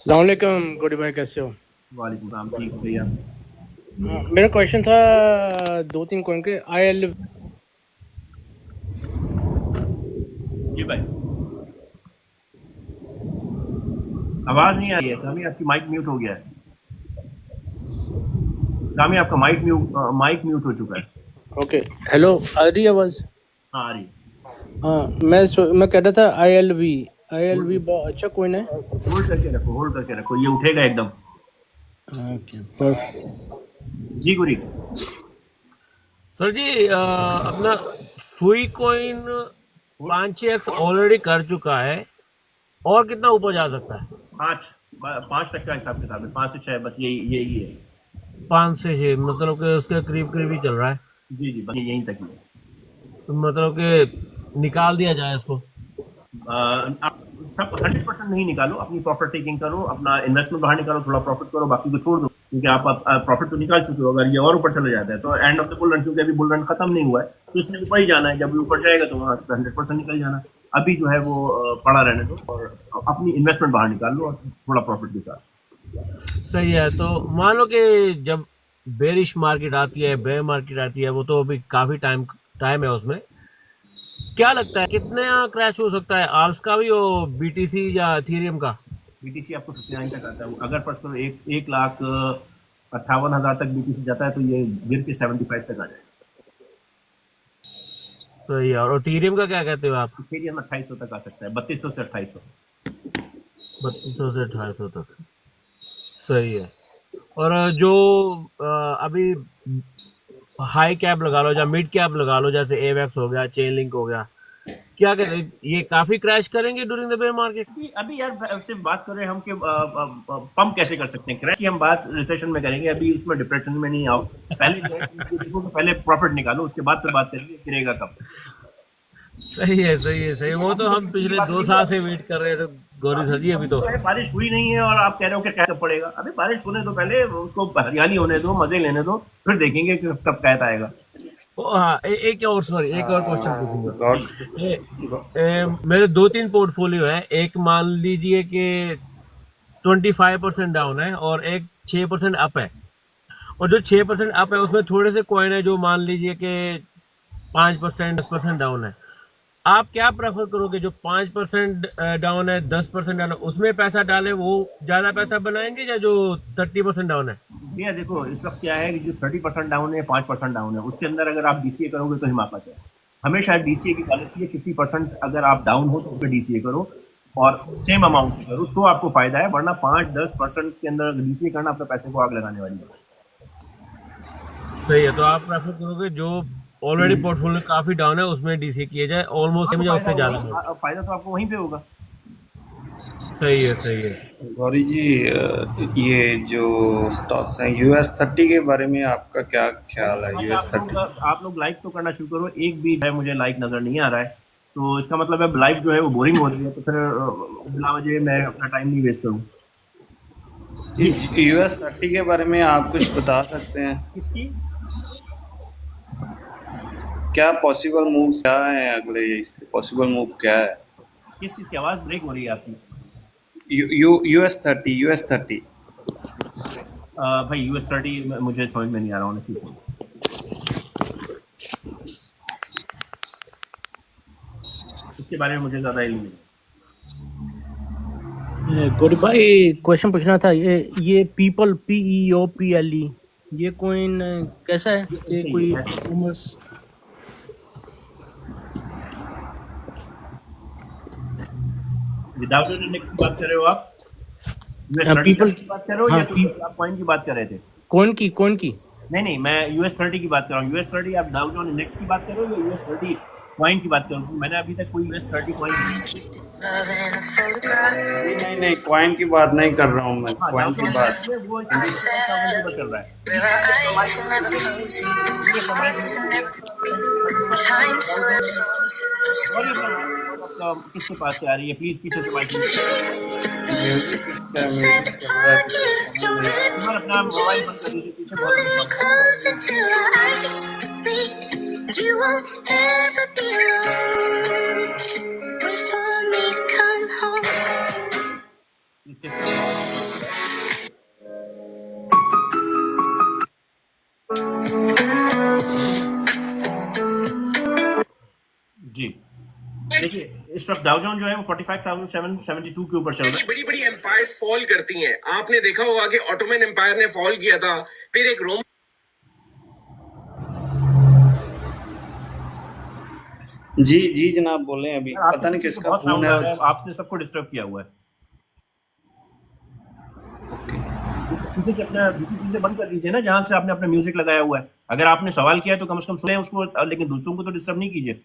सलामकुम गोडी भाई, कैसे हो? वालेकुम सलाम, ठीक हो भैया। मेरा क्वेश्चन था 2-3 कॉइन के IL। जी भाई, आवाज नहीं आ रही है कामी, आपकी माइक म्यूट हो गया है। कामी, आपका माइक म्यूट हो चुका है। ओके, हेलो, आ रही है आवाज? हाँ आ रही है। हाँ, मैं कह रहा था ILV बहुत अच्छा कॉइन है। होल्ड करके रखो, ये उठेगा एकदम। ओके, जी गुरी सर जी, अपना सुई कॉइन 5-6x ऑलरेडी कर चुका है, और कितना ऊपर जा सकता है? 5 तक का हिसाब किताब है, 5 से 6, बस यही है। 5 से 6 मतलब कि उसके करीब ही चल रहा है। जी बस यहीं तक ही है। तो मतलब कि निकाल दिया जाए इसको? आप सब 100% नहीं निकालो, अपनी प्रॉफिट टेकिंग करो, अपना इन्वेस्टमेंट बाहर निकालो, थोड़ा प्रॉफिट करो, बाकी को छोड़ दो, क्योंकि आप प्रॉफिट तो निकाल चुके हो। अगर ये और ऊपर चला जाता है तो end of the bull run, क्योंकि अभी बुल रन खत्म नहीं हुआ है तो इसने ऊपर ही जाना है। जब ऊपर जाएगा तो वहाँ से 100% निकल जाना। अभी जो है वो पड़ा रहने दो और अपनी इन्वेस्टमेंट बाहर निकाल लो और थोड़ा प्रॉफिट के साथ। सही है। तो मान लो कि जब बेरिश मार्केट आती है, बेयर मार्केट आती है, वो तो अभी काफी टाइम है उसमें, क्या लगता है कितने क्रैश हो सकता है? आर्स का भी और BTC या इथेरियम का? BTC आपको 79 तक आता है। अगर फर्स्ट करो 1,58,000 तक BTC जाता है तो ये गिर के 75 तक आ जाएगा। तो यार, और इथेरियम का क्या कहते हो आप? इथेरियम 2800 तक आ सकता है, 3200 से 2800। 3200 से 2800 तक, सही है। और जो अभी हाई कैप लगा लो या मिड कैप लगा लो, जैसे AVAX हो गया, चेन लिंक हो गया, क्या कहते हैं, ये काफी क्रैश करेंगे ड्यूरिंग द बेयर मार्केट? अभी यार सिर्फ बात कर रहे हैं हम कि पंप कैसे कर सकते हैं। क्रैश की हम बात रिसेशन में करेंगे, अभी उसमें डिप्रेशन में नहीं आओ। पहले प्रॉफिट निकालो, उसके बाद तो बात करेंगे गिरेगा कब। सही है। वो तो हम पिछले 2 साल से वेट कर रहे थे गौरी सर जी। अभी तो बारिश हुई नहीं है और आप कह रहे हो कि कैद पड़ेगा। अभी बारिश होने दो, पहले उसको हरियाली होने दो, मजे लेने दो, फिर देखेंगे कि कब कैद आएगा। हाँ, एक और क्वेश्चन पूछूंगा। मेरे 2-3 पोर्टफोलियो है। एक मान लीजिए कि 25% डाउन है और एक 6% अप है, और जो 6% अप है उसमें थोड़े से कॉइन है जो मान लीजिए कि 5%, 10% डाउन है। आप क्या प्रेफर करोगे? जो 5% डाउन है, 10% डाउन है, उसमें पैसा डालें, वो ज्यादा पैसा बनाएंगे, या जो 30% डाउन है? भैया देखो, इस वक्त क्या है कि जो 30% डाउन है, 5% डाउन है, उसके अंदर अगर आप DCA करोगे तो हिमाकत है। हमेशा DCA की पॉलिसी है 50% अगर आप डाउन हो तो उसमें DCA करो और सेम अमाउंट से करो तो आपको फायदा है, वरना 5-10% के अंदर DCA करना अपने पैसे को आग लगाने वाली है। सही है। तो आप प्रेफर करोगे जो ऑलरेडी पोर्टफोलियो काफी डाउन है उसमें DCA किया जाए, ऑलमोस्ट सेम या उससे ज्यादा? फायदा तो आपको वहीं पे होगा। सही है। गौरी जी, ये जो स्टॉक्स हैं US 30 के बारे में आपका क्या ख्याल है? US 30 आप लोग लाइक तो करना शुरू करो। एक भी है मुझे लाइक नजर नहीं आ रहा है, तो इसका मतलब है लाइफ जो है वो बोरिंग हो रही है, तो फिर बिला वजह मैं अपना टाइम नहीं वेस्ट करूँ। US 30 के बारे में आप कुछ बता सकते हैं? किसकी? क्या पॉसिबल मूव्स क्या हैं अगले? इसके पॉसिबल मूव क्या है? किस चीज़ की आवाज़ ब्रेक हो रही है आपकी? US 30 भाई US 30 मुझे समझ में नहीं आ रहा ऑनेस्टली से। इसके बारे में मुझे ज़्यादा इल्म नहीं। गोरी भाई, क्वेश्चन पूछना था। ये पीपल PEOPLE, ये कॉइन कैसा है? ये कोई विदाउट इंडेक्स की बात कर रहे हो आप? पीपल की बात कर रहे हो या कोई आप कॉइन की बात कर रहे थे? कौन की? नहीं, मैं US 30 की बात कर रहा हूँ। US 30 आप डाउ जोन्स इंडेक्स की बात कर रहे हो या US 30 कॉइन की बात कर रहा हूँ? मैंने अभी तक कोई US 30 कॉइन नहीं कॉइन की बात नहीं कर रहा हूँ मैं। कॉइन की बात वो चल रहा है। किसके पास से आ रही है? प्लीज पीछे से माइक म्यूजिक इसका म्यूजिक चल रहा है, कुछ समझ नहीं आ रहा। और अपना मोबाइल बंद कर दीजिए, पीछे बहुत जी। देखिए इस वक्त डाउ जोन जो है वो 45,772 के ऊपर चल रहा है। बड़ी बड़ी एम्पायर्स फॉल करती हैं। आपने देखा होगा कि ऑटोमन एम्पायर ने फॉल किया था, फिर एक रोम। जी जी जनाब बोले अभी पता नहीं किसका फोन है। आपने सबको डिस्टर्ब किया हुआ है। पीछे से अपना दूसरी चीजें बंद कर दीजिए ना, जहां से आपने अपना म्यूजिक लगाया हुआ है। अगर आपने सवाल किया है तो कम से कम सुने उसको, लेकिन दूसरों को तो डिस्टर्ब नहीं कीजिए।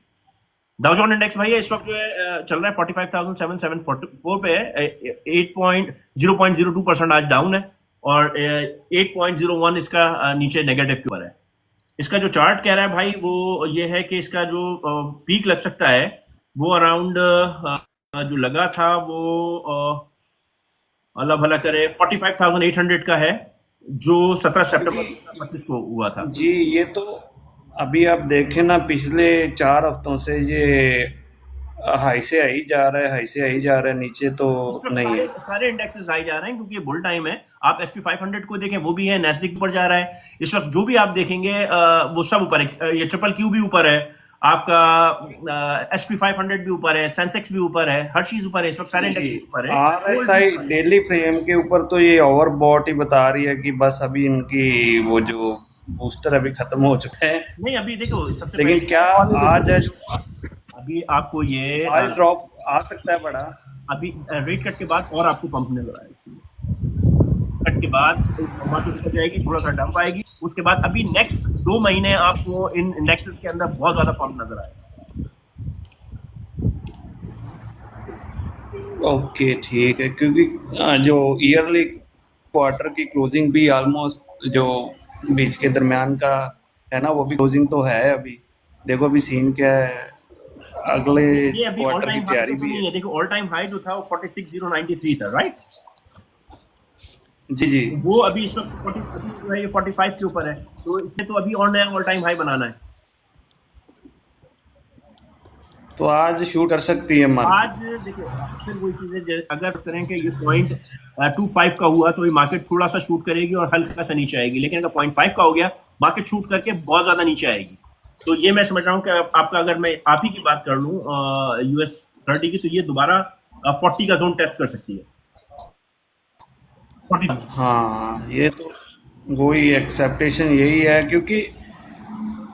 डाउ जोन इंडेक्स भाई इस वक्त जो है चल रहा है 45,774 पे है, 0.02% आज डाउन है और 8.01 इसका नीचे नेगेटिव के ऊपर है। इसका जो चार्ट कह रहा है भाई वो ये है कि इसका जो पीक लग सकता है वो अराउंड जो लगा था वो अल्लाह भला करे 45,800 का है, जो 17 सितंबर 2025 को हुआ था। जी ये तो अभी आप देखें ना, पिछले 4 हफ्तों से ये हाई से हाई जा रहा है, हाई से हाई जा रहा है, नीचे तो नहीं है। सारे इंडेक्सेस हाई जा रहे हैं क्योंकि ये बुल टाइम है। आप SP 500 को देखें वो भी है, नैस्डैक ऊपर जा रहा है इस वक्त। जो भी आप देखेंगे वो सब ऊपर है। ये ट्रिपल क्यू भी ऊपर है, आपका SP 500 भी ऊपर है, सेंसेक्स भी ऊपर है, हर चीज ऊपर है इस वक्त, सारे इंडेक्स ऊपर है। RSI डेली फ्रेम के ऊपर तो ये ओवरबॉट ही बता रही है कि बस अभी इनकी वो जो बूस्टर अभी खत्म हो चुका है। नहीं अभी देखो सबसे लेकिन क्या आज है अभी आपको ये आज ड्रॉप आ सकता है बड़ा। अभी रेट कट के बाद और आपको पंप नजर आएगी, कट के बाद मार्केट ऊपर जाएगी, थोड़ा सा डंप आएगी, उसके बाद अभी नेक्स्ट 2 महीने आपको इन इंडेक्सेस के अंदर बहुत ज्यादा पंप नजर आएगा। ओके ठीक है, क्योंकि जो ईयरली क्वार्टर की क्लोजिंग भी ऑलमोस्ट जो बीच के दरमियान का है ना, वो भी क्लोजिंग तो है। अभी देखो अभी सीन क्या है, अगले क्वार्टर की तैयारी भी है। देखो ऑल टाइम हाई जो था वो 46,093 था, राइट? जी जी वो अभी इस वक्त 45 के ऊपर है, तो इसमें तो अभी और नया ऑल टाइम हाई बनाना है। तो आज शूट कर सकती है मार्केट। आज देखिए फिर वही चीजें, अगर इस तरह के ये पॉइंट 0.25 का हुआ तो ये मार्केट थोड़ा सा शूट करेगी और हल्का सा नीचे आएगी, लेकिन अगर 0.5 का हो गया मार्केट शूट करके बहुत ज्यादा नीचे आएगी। तो ये मैं समझ रहा हूँ कि आपका, अगर मैं आप ही की बात कर लूँ US 30 की, तो ये दोबारा 40 का जोन टेस्ट कर सकती है। 40। हाँ ये तो वही एक्सेप्टेशन यही है, क्योंकि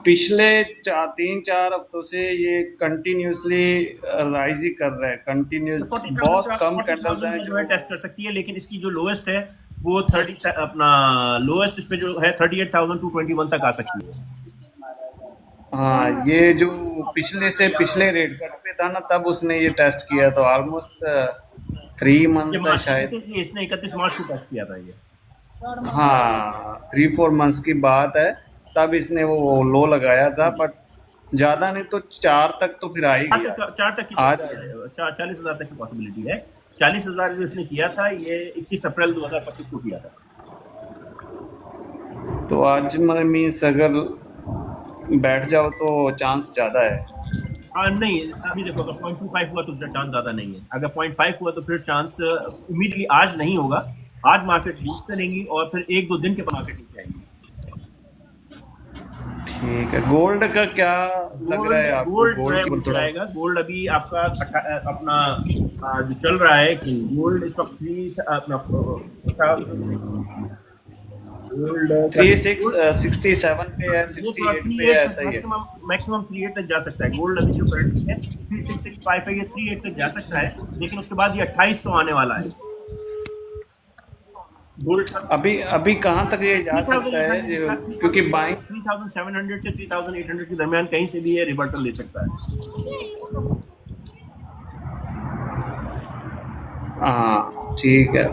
पिछले 3-4 हफ्तों से ये कंटिन्यूसली राइज ही कर रहा है, कंटिन्यूस बहुत कम कैंडल्स हैं जो है टेस्ट कर सकती है, लेकिन इसकी जो लोएस्ट है वो 30 अपना लोएस्ट इस पे जो है 38,221 तक आ सकती है। हाँ ये जो पिछले रेट कट पे था ना, तब उसने ये टेस्ट किया, तो ऑलमोस्ट 3 मंथ्स है शायद। इसने 31 मार्च को टेस्ट किया था ये। हाँ 3-4 मंथ्स की बात है, तब इसने वो लो लगाया था, बट ज्यादा नहीं तो 4 तक तो फिर आएगी। 4 तक की आज 40,000 तक की पॉसिबिलिटी है। 40,000 जो इसने किया था ये 21 अप्रैल 2025 को किया था। तो आज मतलब मीन्स अगर बैठ जाओ तो चांस ज्यादा है। नहीं अभी देखो अगर 0.25 हुआ तो चांस ज्यादा नहीं है, अगर 0.5 हुआ तो फिर चांस इमीडिएटली आज नहीं होगा। आज मार्केट बूस्ट करेंगी और फिर 1-2 दिन के बाद मार्केट नीचे आएगी। ठीक है, गोल्ड का क्या लग रहा है आपको? गोल्ड जाएगा। गोल्ड अभी आपका अपना जो चल रहा है कि गोल्ड इस वक्त अपना 3667 पे है, 68 पे है, ऐसा ही है। मैक्सिमम 38 तक जा सकता है गोल्ड। अभी जो करंट है 3665 है, ये 38 तक जा सकता है, लेकिन उसके बाद ये 2800 आने वाला है गोल्ड। अभी कहाँ तक ये जा सकता है? क्योंकि बाइंग 3700 से 3800 के दरमियान कहीं से भी ये रिवर्सल ले सकता है। हाँ ठीक है,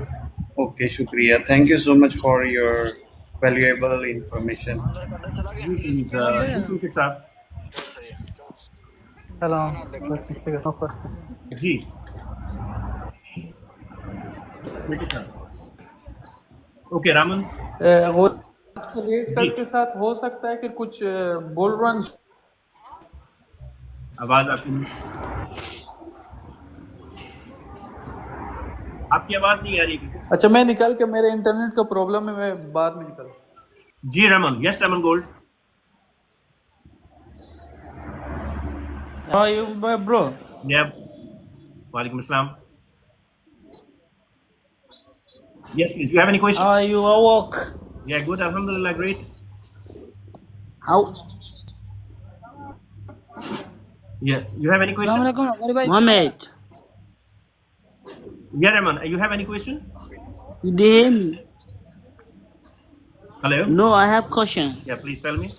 ओके शुक्रिया, thank you so much for your valuable information. जी ओके रामन वो रेट जी कट के साथ हो सकता है कि कुछ बुल रन। आवाज आपकी आवाज नहीं आ रही है। अच्छा, मैं निकल के, मेरे इंटरनेट का प्रॉब्लम है, मैं बाद में निकल। जी Raman, yes Raman gold. How are you, bro? या वालेकुम अस्सलाम। Yes, please. You have any question? How are you? How work? Yeah, good. Alhamdulillah, great. How? Yeah, you have any question? Assalamualaikum, Mohammed. Yeah, Rahman, you have any question? You did hear me? Hello? No, I have question Yeah, please tell me.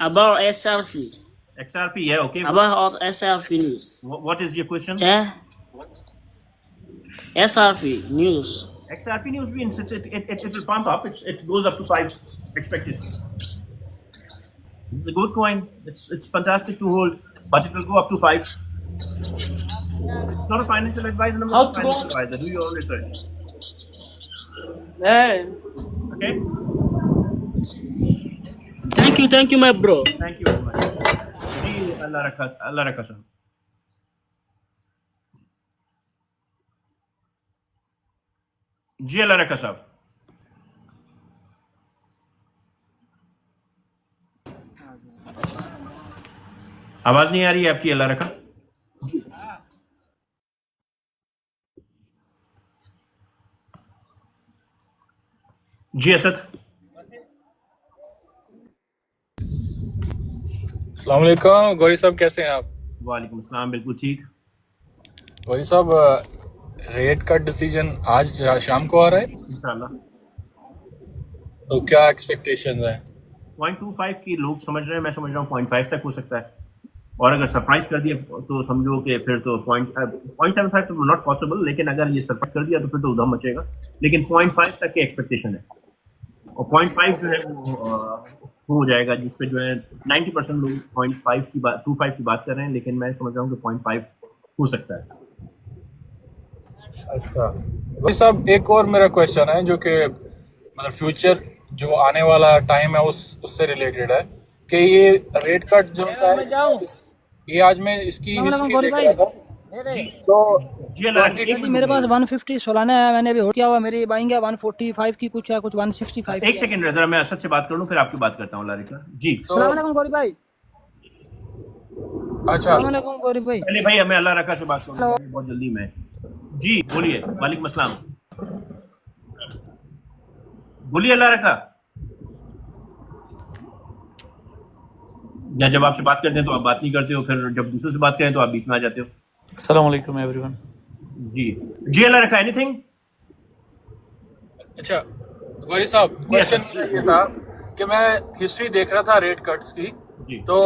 about SRP. XRP, yeah, okay. About SRP news. What is your question? Yeah. SRP news. XRP news means it will pump up. It goes up to 5 expected. It's a good coin. It's fantastic to hold, but it will go up to 5. It's not a financial advisor. I'm not a financial advisor. Do your own research. Hey. Okay. Thank you, my bro. Thank you very much. जी अल्लाह रखा साहब। जी अल्लाह रखा साहब। आवाज नहीं आ रही है आपकी, अल्लाह रखा। जी असद। अस्सलाम वालेकुम गौरी साहब, कैसे हैं आप? वालेकुम अस्सलाम, बिल्कुल ठीक। गौरी साहब, रेट का डिसीजन आज शाम को आ रहा है, इंशाल्लाह। तो क्या एक्सपेक्टेशंस हैं? 0.25 की लोग समझ रहे हैं, मैं समझ रहा हूँ 0.5 तक हो सकता है। और अगर सरप्राइज कर दिया तो समझो कि फिर तो 0.75 तो नॉट पॉसिबल, लेकिन अगर ये सरप्राइज कर दिया तो फिर तो उधम मचेगा। लेकिन 0.5 तक की एक्सपेक्टेशन है, और 0.5 जो है वो हो जाएगा, जिसपे जो है 90% लोग 0.5 की बात 25 की बात कर रहे हैं, लेकिन मैं समझ रहा हूँ कि 0.5 हो सकता है। अच्छा गौरी साहब, एक और मेरा क्वेश्चन है जो कि मतलब फ्यूचर जो आने वाला टाइम है उससे रिलेटेड है कि ये रेट कट जो है, ये आज मैं इसकी हिस्ट्री देख रहा था तो मेरे पास 150 सोलाना है, मैंने अभी होल्ड किया हुआ, मेरी बाइंग है 145 की, कुछ है कुछ 165। एक सेकंड जरा मैं असद से बात कर लूं, फिर आपकी बात करता हूँ लारिका जी। अस्सलाम वालेकुम गौरी भाई। अच्छा, अस्सलाम वालेकुम गौरी भाई। पहले भाई मैं अल्लाह रखा से बात करूँ बहुत जल्दी में। जी बोलिए। वालेकुम अस्सलाम। बोलिए अल्लाह रखा। या जब आपसे बात करते हैं तो आप बात नहीं करते हो, फिर जब दूसरे से बात करें तो आप बीच में आ जाते हो। अस्सलाम वालेकुम एवरीवन। जी जी अल्लाह रखा। एनीथिंग? अच्छा गौरी साहब, क्वेश्चन ये था कि मैं हिस्ट्री देख रहा था रेट कट्स की, तो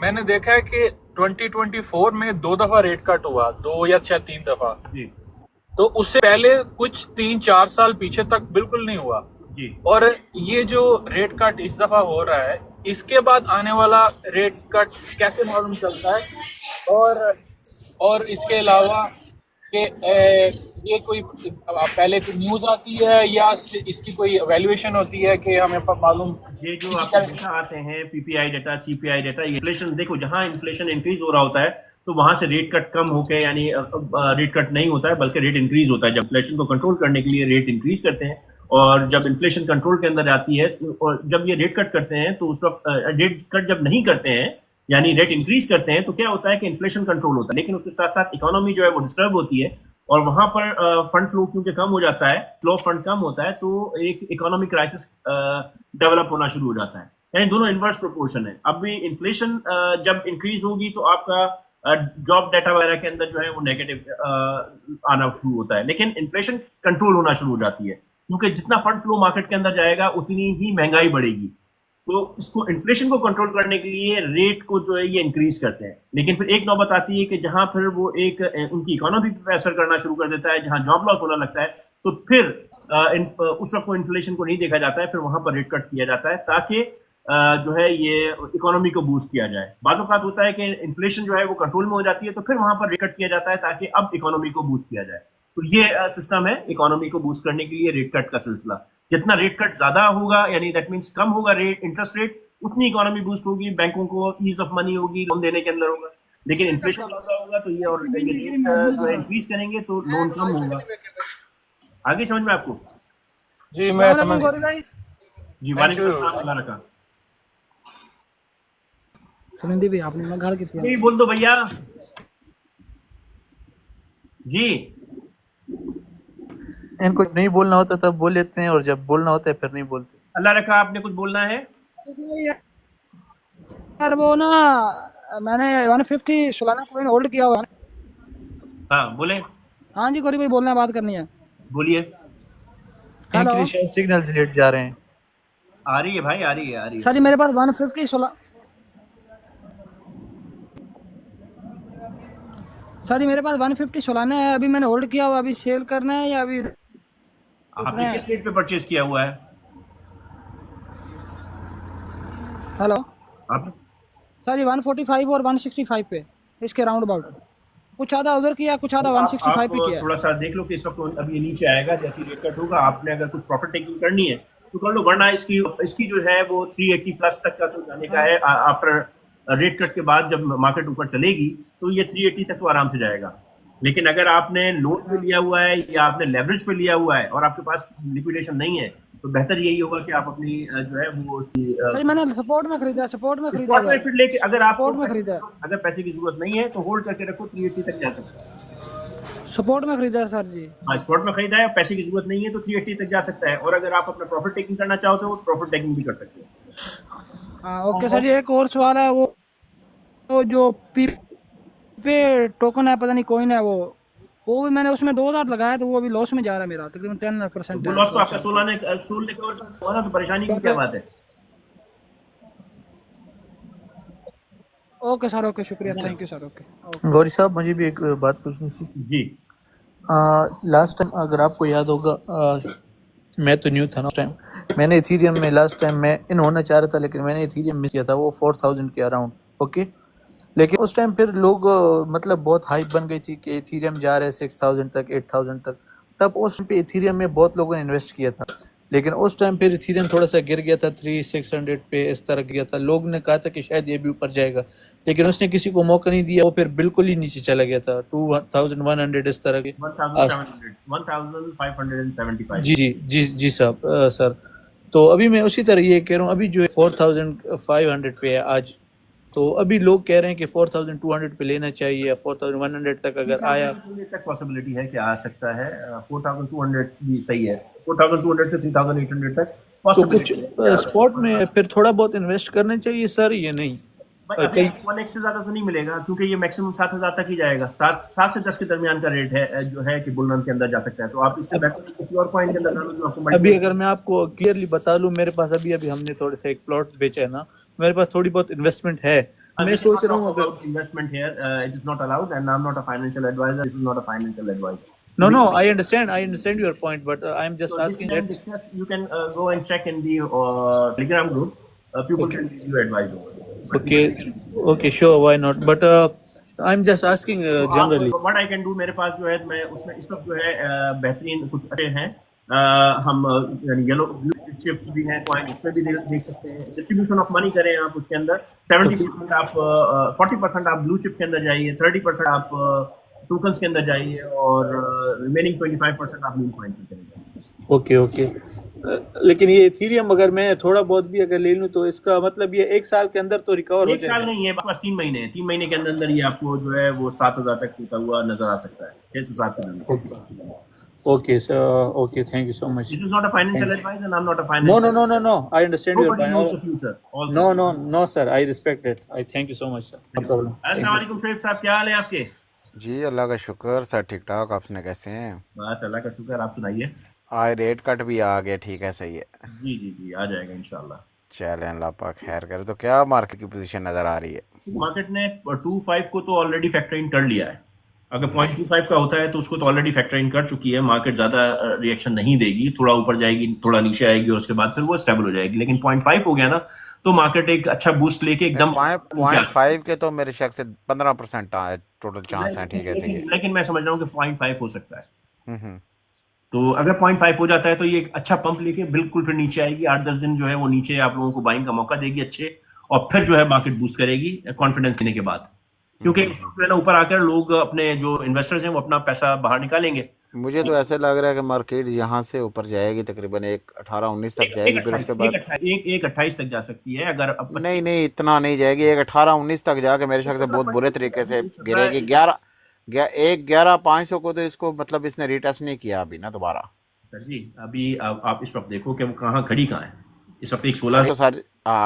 मैंने देखा है कि 2024 में 2 दफा रेट कट हुआ, 2 या 3 दफा जी। तो उससे पहले कुछ 3-4 साल पीछे तक बिल्कुल नहीं हुआ जी। और ये जो रेट कट इस दफा हो रहा है, इसके बाद आने वाला रेट कट कैसे मालूम चलता है? और इसके अलावा कि ये कोई पहले कोई न्यूज आती है या इसकी कोई एवेल्युएशन होती है कि हमें मालूम? ये जो आपके डेटा आते हैं, पीपीआई डेटा, सीपीआई डेटा, ये इन्फ्लेशन, देखो जहां इन्फ्लेशन इंक्रीज हो रहा होता है तो वहां से रेट कट कम होके, यानी रेट कट नहीं होता है बल्कि रेट इंक्रीज होता है। जब इन्फ्लेशन को कंट्रोल करने के लिए रेट इंक्रीज करते हैं, और जब इन्फ्लेशन कंट्रोल के अंदर आती है, और जब ये रेट कट करते हैं तो उस वक्त रेट कट जब नहीं करते हैं, यानी रेट इंक्रीज करते हैं, तो क्या होता है कि इन्फ्लेशन कंट्रोल होता है, लेकिन उसके साथ साथ इकोनॉमी जो है वो डिस्टर्ब होती है, और वहां पर फंड फ्लो क्योंकि कम हो जाता है, फ्लो फंड कम होता है, तो एक इकोनॉमिक क्राइसिस डेवलप होना शुरू हो जाता है। यानी दोनों इन्वर्स प्रोपोर्शन है। अब भी इन्फ्लेशन जब इंक्रीज होगी तो आपका जॉब डाटा वगैरह के अंदर जो है वो नेगेटिव आना शुरू होता है, लेकिन इन्फ्लेशन कंट्रोल होना शुरू हो जाती है, क्योंकि जितना फंड फ्लो मार्केट के अंदर जाएगा उतनी ही महंगाई बढ़ेगी। तो इसको इन्फ्लेशन को कंट्रोल करने के लिए रेट को जो है ये इंक्रीज करते हैं, लेकिन फिर एक नौबत आती है कि जहां फिर वो एक उनकी इकोनॉमी पे असर करना शुरू कर देता है, जहां जॉब लॉस होने लगता है, तो फिर उस वक्त को इन्फ्लेशन को नहीं देखा जाता है, फिर वहां पर रेट कट किया जाता है ताकि जो है ये इकोनॉमी को बूस्ट किया जाए। बात औक़ात होता है कि इन्फ्लेशन जो है वो कंट्रोल में हो जाती है, तो फिर वहां पर रेट कट किया जाता है ताकि अब इकोनॉमी को बूस्ट किया जाए। तो ये सिस्टम है इकोनॉमी को बूस्ट करने के लिए रेट कट का सिलसिला। जितना रेट कट ज्यादा होगा, यानी दैट मीन्स कम होगा रेट, इंटरेस्ट रेट, उतनी इकोनॉमी बूस्ट होगी, बैंकों को ईज ऑफ मनी होगी, लोन देने के अंदर होगा। लेकिन इन्फ्लेशन ज्यादा होगा तो ये और रेट इंक्रीज करेंगे तो लोन कम होगा। आगे समझ में आपको? जी मैं समझ जी, वालेकुम अस्सलाम, अल्लाह रखा। सुनिंदी भी आपने मैं घर कितनी नहीं बोल दो भैया जी। इनको नहीं बोलना होता तब बोल लेते हैं और जब बोलना होता है फिर नहीं बोलते। अल्लाह रखा, आपने कुछ बोलना है? यार वो ना मैंने 150 सोलाना कॉइन होल्ड किया हुआ है। हाँ बोले। हाँ जी गौरी भाई बोलना है, बात करनी है। बोलिए। हेलो इनके शायद सिग्नल्स लेट जा रहे हैं। आ रही है भाई, आ रही है, आ रही है। सर जी मेरे पास 150 सोला सर जी मेरे पास 150 सोलाना है, अभी मैंने होल्ड किया हुआ, अभी सेल करना है या अभी आपने किस रेट पे परचेज किया हुआ है? हेलो आप सर जी 145 और 165 पे, इसके राउंड अबाउट कुछ आधा उधर किया, कुछ आधा 165 पे किया। थोड़ा सा देख लो कि इस वक्त अभी ये नीचे आएगा, जैसे रेट कट होगा आपने अगर कुछ प्रॉफिट टेकिंग करनी है तो कर लो, वरना इसकी जो है वो 380 प्लस तक का तो जाने का है। आफ्टर रेट कट के बाद जब मार्केट ऊपर चलेगी तो ये 380 तक तो आराम से जाएगा। लेकिन अगर आपने लोन पे लिया हुआ है या आपने लेवरेज पे लिया हुआ है और आपके पास लिक्विडेशन नहीं है तो बेहतर यही होगा कि आप अपनी जो है वो उसकी मैंने सपोर्ट में खरीदा, स्पॉट में फिर लेके, अगर आप सपोर्ट में खरीदा, अगर पैसे की जरूरत नहीं है तो होल्ड करके रखो, 380 तक जा सकता है। सपोर्ट में खरीदा है सर जी। हाँ, स्पॉट में खरीदा है, पैसे की जरूरत नहीं है तो 380 तक जा सकता है। और अगर आप अपना प्रॉफिट टेकिंग करना चाहते हो तो प्रॉफिट टेकिंग भी कर सकते हो। हाँ ओके सर जी, एक और सवाल है, वो जो पे टोकन है, पता नहीं कॉइन है, वो भी मैंने उसमें 2000 लगाया तो वो अभी लॉस में जा रहा है मेरा, तकरीबन 10% लॉस तो आपका 16 ने कवर हुआ ना, तो परेशानी की क्या बात है? ओके सर, ओके शुक्रिया, thank you sir. Okay Gauri साहब मुझे भी एक बात पूछनी थी जी। लास्ट टाइम अगर आपको याद होगा, मैं तो न्यू था ना उस टाइम, मैंने इथीरियम में लास्ट टाइम मैं इन होना चाह रहा था लेकिन मैंने इथीरियम मिस किया था, वो 4000 के अराउंड। ओके, लेकिन उस टाइम फिर लोग मतलब बहुत हाइप बन गई थी कि इथीरियम जा रहे हैं 6000 तक, 8000 तक। तब उस टाइम पे इथीरियम में बहुत लोगों ने इन्वेस्ट किया था, लेकिन उस टाइम फिर इथीरियम थोड़ा सा गिर गया था, 3600 पे इस तरह गया था। लोग ने कहा था कि शायद ये भी ऊपर जाएगा, लेकिन उसने किसी को मौका नहीं दिया, वो फिर बिल्कुल ही नीचे चला गया था 2100 इस तरह के। 1575। जी जी जी जी साहब सर, तो अभी मैं उसी तरह ये कह रहा हूँ, अभी जो है 4500 पे है आज, तो अभी लोग कह रहे हैं कि 4200 पे लेना चाहिए, 4100 तक अगर आया तक पॉसिबिलिटी है कि आ सकता है। 4200 भी सही है, 4200 से 3800 तक तो कुछ स्पॉट में फिर थोड़ा बहुत इन्वेस्ट करना चाहिए सर, ये नहीं कई 1x से ज्यादा तो नहीं मिलेगा, क्योंकि ये मैक्सिमम 7000 तक ही जाएगा। 7 से 10 के दरमियान का रेट है जो है कि बुल रन के अंदर जा सकता है। तो आप इससे बेहतर किसी और कॉइन के अंदर डालो जो आपको अभी अगर मैं आपको क्लियरली बता लूं, मेरे पास अभी हमने थोड़े से एक प्लॉट बेचा है ना, मेरे पास थोड़ी बहुत इन्वेस्टमेंट है। मैं सोच रहा हूँ अगर investment here it is not allowed and I am not a financial advisor, this is not a financial advice. No, I understand your point, but I'm just asking that you can go and check in the Telegram group. People can give you advice over there. Okay, sure, why not? But I'm just asking generally. What I can do, मेरे पास जो है मैं उसमें इस वक्त जो है बेहतरीन कुछ अच्छे हैं, हम येलो ब्लू चिप्स भी हैं, कॉइन उसमें भी देख सकते हैं। डिस्ट्रीब्यूशन ऑफ मनी करें आप उसके अंदर, 70% आप 40% आप ब्लू चिप के अंदर जाइए, 30% आप टोकन्स के अंदर जाइए और रिमेनिंग 25% आप न्यू कॉइन के अंदर। ओके, लेकिन ये इथीरियम अगर मैं थोड़ा बहुत भी अगर ले लूं तो इसका मतलब ये 1 साल के अंदर तो रिकवर हो जाएगा। 1 साल नहीं है, बस 3 महीने हैं। 3 महीने के अंदर अंदर ये आपको जो है वो 7000 तक टूटा हुआ नजर आ सकता है, 6 से 7 महीने। Okay, sir. Okay, thank you so much. This is not a financial advice, and I'm not a financial. No. I understand your Nobody knows the point. future. Also. No, sir. I respect it. I thank you so much, sir. No problem. अस्सलाम वालेकुम शोएब साहब, क्या हाल है आपके? जी अल्लाह का शुक्र सर, ठीक ठाक। आप सुने कैसे हैं? बस अल्लाह का शुक्र, आप सुनाइए। आज रेट कट भी आ गया, ठीक है, सही है। जी आ जाएगा इंशाल्लाह। चलें, अल्लाह पाक खैर करे। तो क्या मार्केट की पोजीशन नज़र आ रही है? मार्केट ने 25 को तो ऑलरेडी फैक्टर इन कर लिया है। अगर 0.25 का होता है तो उसको तो ऑलरेडी फैक्टर इन कर चुकी है। मार्केट ज्यादा रिएक्शन नहीं देगी, थोड़ा ऊपर जाएगी, थोड़ा नीचे आएगी और उसके बाद फिर वो स्टेबल हो जाएगी। लेकिन 0.5 हो गया ना तो मार्केट एक अच्छा बूस्ट लेके एकदम 0.5 के तो मेरे शक से 15% टोटल चांस है, ठीक है, सही है। लेकिन मैं समझ रहा हूँ कि 0.5 हो सकता है। तो अगर 0.5 हो जाता है तो ये एक अच्छा पंप लेके बिल्कुल फिर नीचे आएगी, 8-10 दिन जो है वो नीचे आप लोगों को बाइंग का मौका देगी अच्छे, और फिर जो है मार्केट बूस्ट करेगी कॉन्फिडेंस देने के बाद, क्योंकि जो है ना ऊपर आकर लोग अपने जो इन्वेस्टर्स हैं वो अपना पैसा बाहर निकालेंगे। मुझे तो ऐसे लग रहा है कि मार्केट यहाँ से ऊपर जाएगी, तकरीबन 1.18-19 तक जाएगी, फिर उसके बाद 1.28 तक जा सकती है अगर नहीं इतना नहीं जाएगी, 1.18-19 तक जाके मेरे ख्याल से बहुत बुरे तरीके से गिरेगी। 11,500 को तो इसको मतलब इसने रीटेस्ट नहीं किया अभी ना दोबारा। सर जी अभी आप इस वक्त देखो कि वो कहाँ है इस वक्त, एक 16 तो सर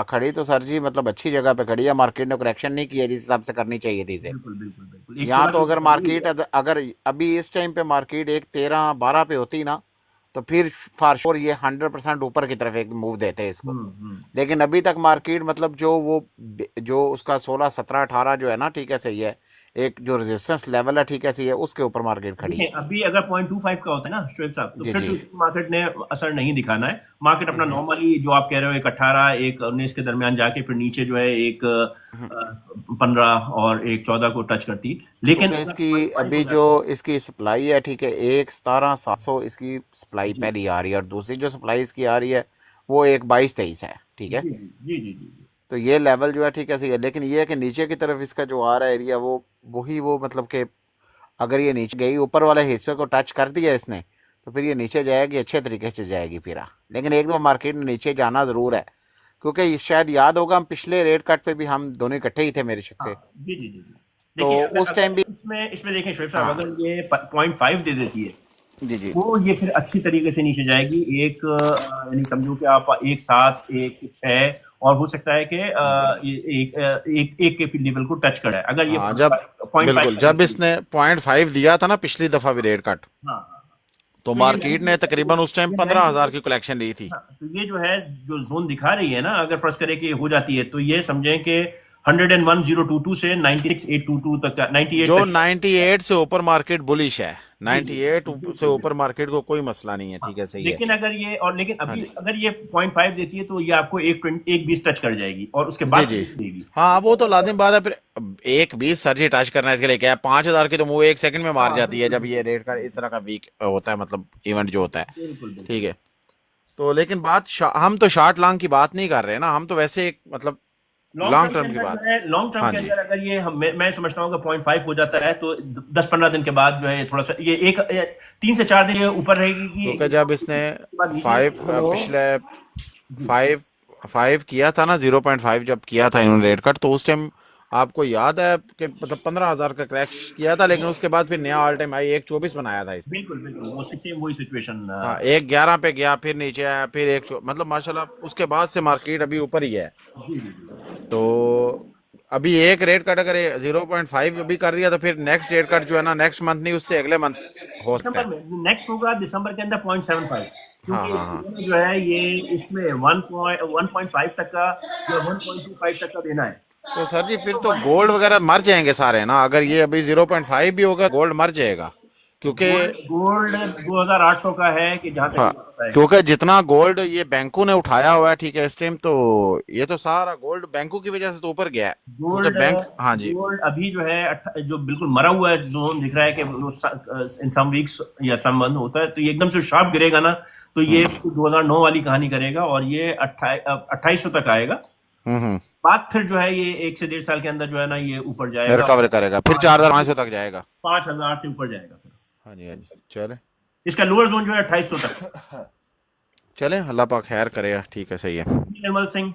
खड़ी तो सर जी मतलब अच्छी जगह पे खड़ी है, मार्केट ने करेक्शन नहीं किया जिस हिसाब से करनी चाहिए थी इसे। बिल्कुल यहाँ तो अगर मार्केट अगर अभी इस टाइम पे मार्केट 1.13-12 पे होती ना तो फिर फॉर श्योर ये 100% ऊपर की तरफ एक मूव देते हैं इसको। लेकिन अभी तक मार्केट मतलब जो उसका 16, 17, 18 जो है ना, ठीक है सही है, एक जो रेजिस्टेंस लेवल है ठीक है सही है, उसके ऊपर मार्केट खड़ी है। अभी अगर 0.25 का होता है ना शोएब साहब, तो फिर तो मार्केट ने असर नहीं दिखाना है। मार्केट अपना नॉर्मली जो आप कह रहे हो 1.18, 1.19 के दरमियान जाके फिर नीचे जो है 1.15 और 1.14 को टच करती। लेकिन तो इसकी अभी जो इसकी सप्लाई है ठीक है 1.17-700 इसकी सप्लाई पहली आ रही है, और दूसरी जो सप्लाई इसकी आ रही है वो 1.22-23 है, ठीक है जी। तो ये लेवल जो है ठीक है सही है। लेकिन ये है कि नीचे की तरफ इसका जो आ रहा है एरिया वो मतलब कि अगर ये नीचे गई, ऊपर वाले हिस्से को टच कर दिया इसने, तो फिर ये नीचे जाएगी, अच्छे तरीके से जाएगी फिर। लेकिन एक दो मार्केट में नीचे जाना ज़रूर है, क्योंकि शायद याद होगा हम पिछले रेट कट पे भी हम दोनों इकट्ठे ही थे मेरे शक से। जी। तो उस टाइम भी इसमें देखें शोएब साहब, अगर ये 0.5 दे देती है जी वो ये फिर अच्छी तरीके से नीचे जाएगी, यानी समझो कि आप 1.7, 1.6 और हो सकता है कि एक के लेवल को टच करा है। अगर ये जब इसने 0.5 दिया था ना पिछली दफा भी रेट कट, तो मार्केट ने तकरीबन उस टाइम 15,000 की कलेक्शन ली थी। तो ये जो है जो जोन दिखा रही है ना, अगर फर्स्ट करे कि हो जाती है तो ये समझें कि 101,022 से 96,822 तक का 98 जो 98 से ऊपर मार्केट बुलिश है, 98 से ऊपर मार्केट को कोई मसला नहीं है, ठीक है सही है। लेकिन अगर ये अभी अगर ये 0.5 देती है तो ये आपको 1.20 टच कर जाएगी और उसके बाद देगी। हाँ वो तो लाजिम बात है, फिर 1.20 सर जी टच करना है, इसके लिए क्या है 5,000 की तो मूव 1 सेकंड में मार जाती है जब ये रेट का इस तरह का वीक होता है, मतलब इवेंट जो होता है, ठीक है। तो लेकिन बात हम तो शॉर्ट लॉन्ग की बात नहीं कर रहे हैं ना, हम तो वैसे एक मतलब लॉन्ग टर्म की बात है। लॉन्ग टर्म के अंदर अगर ये मैं समझता हूँ कि 0.5 हो जाता है तो 10-15 दिन के बाद जो है थोड़ा सा ये 3 से 4 दिन ऊपर रहेगी। क्योंकि जब इसने 5 किया था ना, 0.5 जब किया था इन्होंने रेट कट, तो उस टाइम आपको याद है कि मतलब 15,000 का क्रैश किया था, लेकिन उसके बाद फिर नया ऑल टाइम हाई 1.24 बनाया था इसने। बिल्कुल वही सिचुएशन। 1.11 पे गया, फिर नीचे आया, फिर मतलब माशाल्लाह उसके बाद से मार्केट अभी ऊपर ही है। तो अभी एक रेट कट अगर 0.5 अभी कर दिया तो फिर नेक्स्ट रेट कट जो है ना नेक्स्ट मंथ नहीं उससे अगले मंथ हो सकता है, नेक्स्ट होगा दिसंबर के अंदर 0.75। जो है ये इसमें 1.5 तक का या 1.25 तक का देना है। तो सर जी फिर तो गोल्ड वगैरह मर जाएंगे सारे ना, अगर ये अभी 0.5 भी होगा गोल्ड मर जाएगा, क्योंकि गोल्ड 2,800 का है कि जहाँ तक क्योंकि जितना गोल्ड ये बैंकों ने उठाया हुआ है ठीक है इस टाइम, तो ये तो सारा गोल्ड बैंकों की वजह से तो ऊपर गया है गोल्ड बैंक। हाँ जी गोल्ड अभी जो है जो बिल्कुल मरा हुआ है जोन दिख रहा है कि इन सम वीक्स या सम मंथ होता है, तो ये एकदम से शार्प गिरेगा ना तो ये 2009 वाली कहानी करेगा और ये 2800 तक आएगा। बात फिर जो है ये 1 से 1.5 साल के अंदर जो है ना ये ऊपर जाएगा, रिकवर करेगा, फिर 4,500 तक जाएगा, 5,000 से ऊपर जाएगा। हाँ जी चले, इसका लोअर जोन जो है 2800 तक। चले अल्लाह पाक खैर करेगा, ठीक है सही है। निर्मल सिंह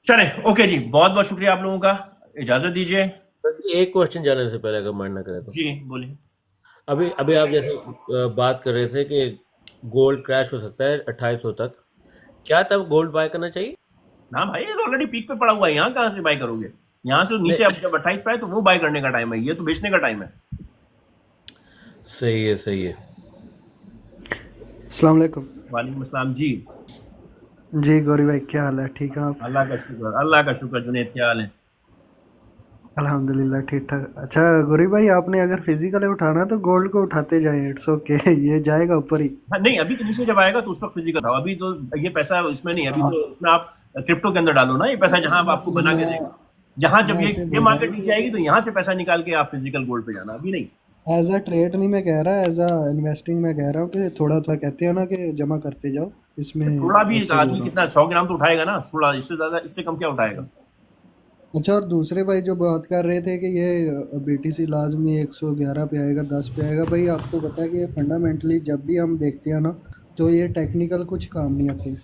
चले, ओके जी, बहुत बहुत शुक्रिया आप लोगों का, इजाजत दीजिए। एक क्वेश्चन जाने से पहले अगर माइंड ना करें तो जी बोलिए। अभी आप जैसे बात कर रहे थे कि गोल्ड क्रैश हो सकता है 2800 तक, क्या तब गोल्ड बाय करना चाहिए? ना भाई ये तो ऑलरेडी पीक पे पड़ा हुआ है, यहाँ कहाँ से बाय करोगे? यहाँ से नीचे अब जब 28 पे आए तो वो बाय करने का टाइम है, ये तो बेचने का टाइम है। सही है सही है। अस्सलाम वालेकुम। वालेकुम अस्सलाम जी। जी गौरी भाई क्या हाल है, ठीक है आप? अल्लाह का शुक्र। जुनेद क्या हाल है? अल्हम्दुलिल्लाह ठीक ठाक। अच्छा गौरी भाई आपने अगर फिजिकली उठाना तो गोल्ड को उठाते जाएं, इट्स ओके, ये जाएगा ऊपर ही। नहीं अभी तो नीचे जब आएगा तो उस वक्त फिजिकल था, अभी तो ये पैसा इसमें नहीं, अभी तो उसमें आप क्रिप्टो के अंदर डालो ना ये पैसा, जहां आपको बना के देगा जहां जब मैं ये ऐसे ये बोल रहा मार्केट हूँ नीचे आएगी तो यहाँ से पैसा निकाल के आप फिजिकल गोल्ड पे जाना, अभी नहीं। एज अ ट्रेड नहीं मैं कह रहा, एज अ इन्वेस्टिंग मैं कह रहा हूँ कि थोड़ा थोड़ा कहते हैं ना कि जमा करते जाओ इसमें, थोड़ा भी ऐसे बोल आदमी रहा हूँ। कितना 100 ग्राम तो उठाएगा ना, थोड़ा इससे ज्यादा, इससे कम क्या उठाएगा। अच्छा, और दूसरे भाई जो बात कर रहे थे कि ये बीटीसी लाजमी 111 पे आएगा, 10 पे आएगा, भाई आपको पता है कि फंडामेंटली जब भी हम देखते हैं ना तो ये टेक्निकल कुछ काम नहीं आते।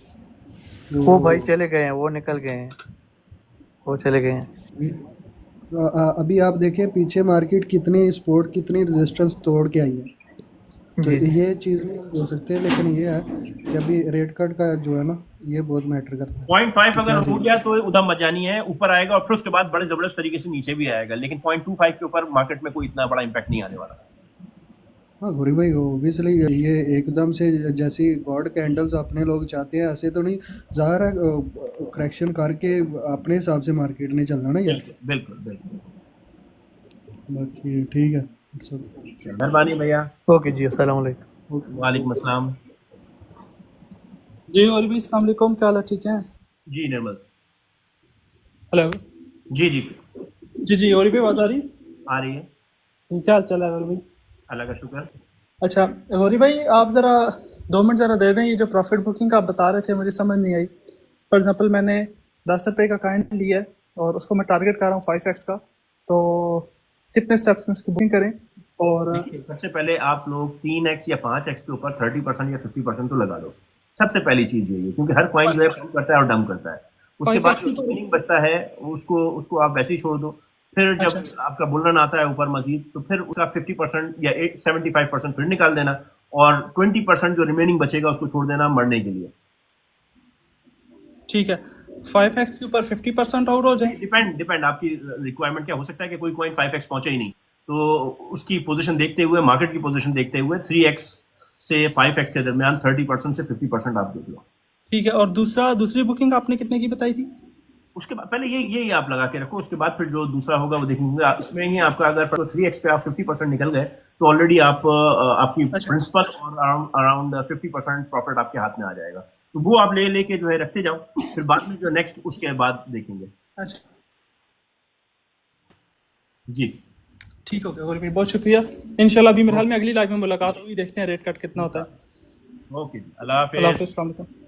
वो भाई तो चले गए हैं, वो निकल गए हैं, वो चले गए हैं। अभी आप देखें पीछे मार्केट कितनी सपोर्ट कितनी रेजिस्टेंस तोड़ के आई है, तो जी जी ये चीज़ नहीं हम बोल सकते, लेकिन ये है कि अभी रेट कट का जो है ना ये बहुत मैटर करता है 0.5 कि अगर क्या हो सीन गया तो उधम मजानी है, ऊपर आएगा और फिर उसके बाद बड़े जबरदस्त तरीके से नीचे भी आएगा, लेकिन 0.25 के ऊपर मार्केट में कोई इतना बड़ा इम्पैक्ट नहीं आने वाला। हाँ गौरी भाई, ओबियसली ये एकदम से जैसी गॉड कैंडल्स अपने लोग चाहते हैं ऐसे तो नहीं, ज़ाहिर है करेक्शन करके अपने हिसाब से मार्केट नहीं चलना ना यार। बिल्कुल बिल्कुल बिल्कुल। बाकी ठीक है, it's okay। मेहरबानी भैया। ओके जी, अस्सलाम वालेकुम। वालेकुम अस्सलाम। जी और भी अस्सलाम वालेकुम, क्या हाल है, ठीक है? जी निर्मल। हेलो। जी जी जी और भी बात आ रही आ रही है। क्या हाल चाल है गौरी भाई? अल्लाह का शुक्र। अच्छा गौरी भाई, आप ज़रा 2 मिनट ज़रा दे दें, ये जो प्रॉफिट बुकिंग का आप बता रहे थे मुझे समझ नहीं आई। फॉर एग्जांपल मैंने 10 रुपये का कॉइन लिया है और उसको मैं टारगेट कर रहा हूँ 5x का, तो कितने स्टेप्स में उसकी बुकिंग करें? और देखिए, सबसे पहले आप लोग 3x या 5x के ऊपर 30% या 50% तो लगा दो। सबसे पहली चीज यही है, क्योंकि हर कॉइन जो है पम्प करता है और डंप करता है। उसके बाद जो रिमेनिंग बचता है उसको आप वैसे ही छोड़ दो। फिर जब आपका बुलन आता है ऊपर मजीद, तो फिर उसका 50% या 75% फिर निकाल देना, और 20% जो रिमेनिंग बचेगा उसको छोड़ देना मरने के लिए। ठीक है, 5x के ऊपर 50% और हो जाए। डिपेंड आपकी रिक्वायरमेंट क्या हो सकता है कि कोई कॉइन 5x पहुंचे ही नहीं, तो उसकी पोजीशन देखते हुए, मार्केट की पोजीशन देखते हुए 3x से 5x के दरमियान 30% से 50% आप देख लो। ठीक है, और दूसरी बुकिंग आपने कितने की बताई थी? उसके बाद पहले ये आप लगा के रखो, उसके बाद फिर जो दूसरा होगा वो देखेंगे। इसमें ही आपका अगर 3x पे आप 50% निकल गए तो ऑलरेडी आपकी प्रिंसिपल और अराउंड 50% प्रॉफिट आपके हाथ में आ जाएगा। तो वो आप लेके जो है रखते जाओ, फिर बाद में जो नेक्स्ट उसके बाद देखेंगे। अच्छा जी ठीक हो गया गौरी भाई, बहुत शुक्रिया। इंशाल्लाह अभी मेरे ख्याल में अगली लाइव में मुलाकात होगी, देखते हैं रेट कट कितना होता है। ओके, अल्लाह हाफिज़। अल्लाह हाफिज़, अस्सलाम वालेकुम।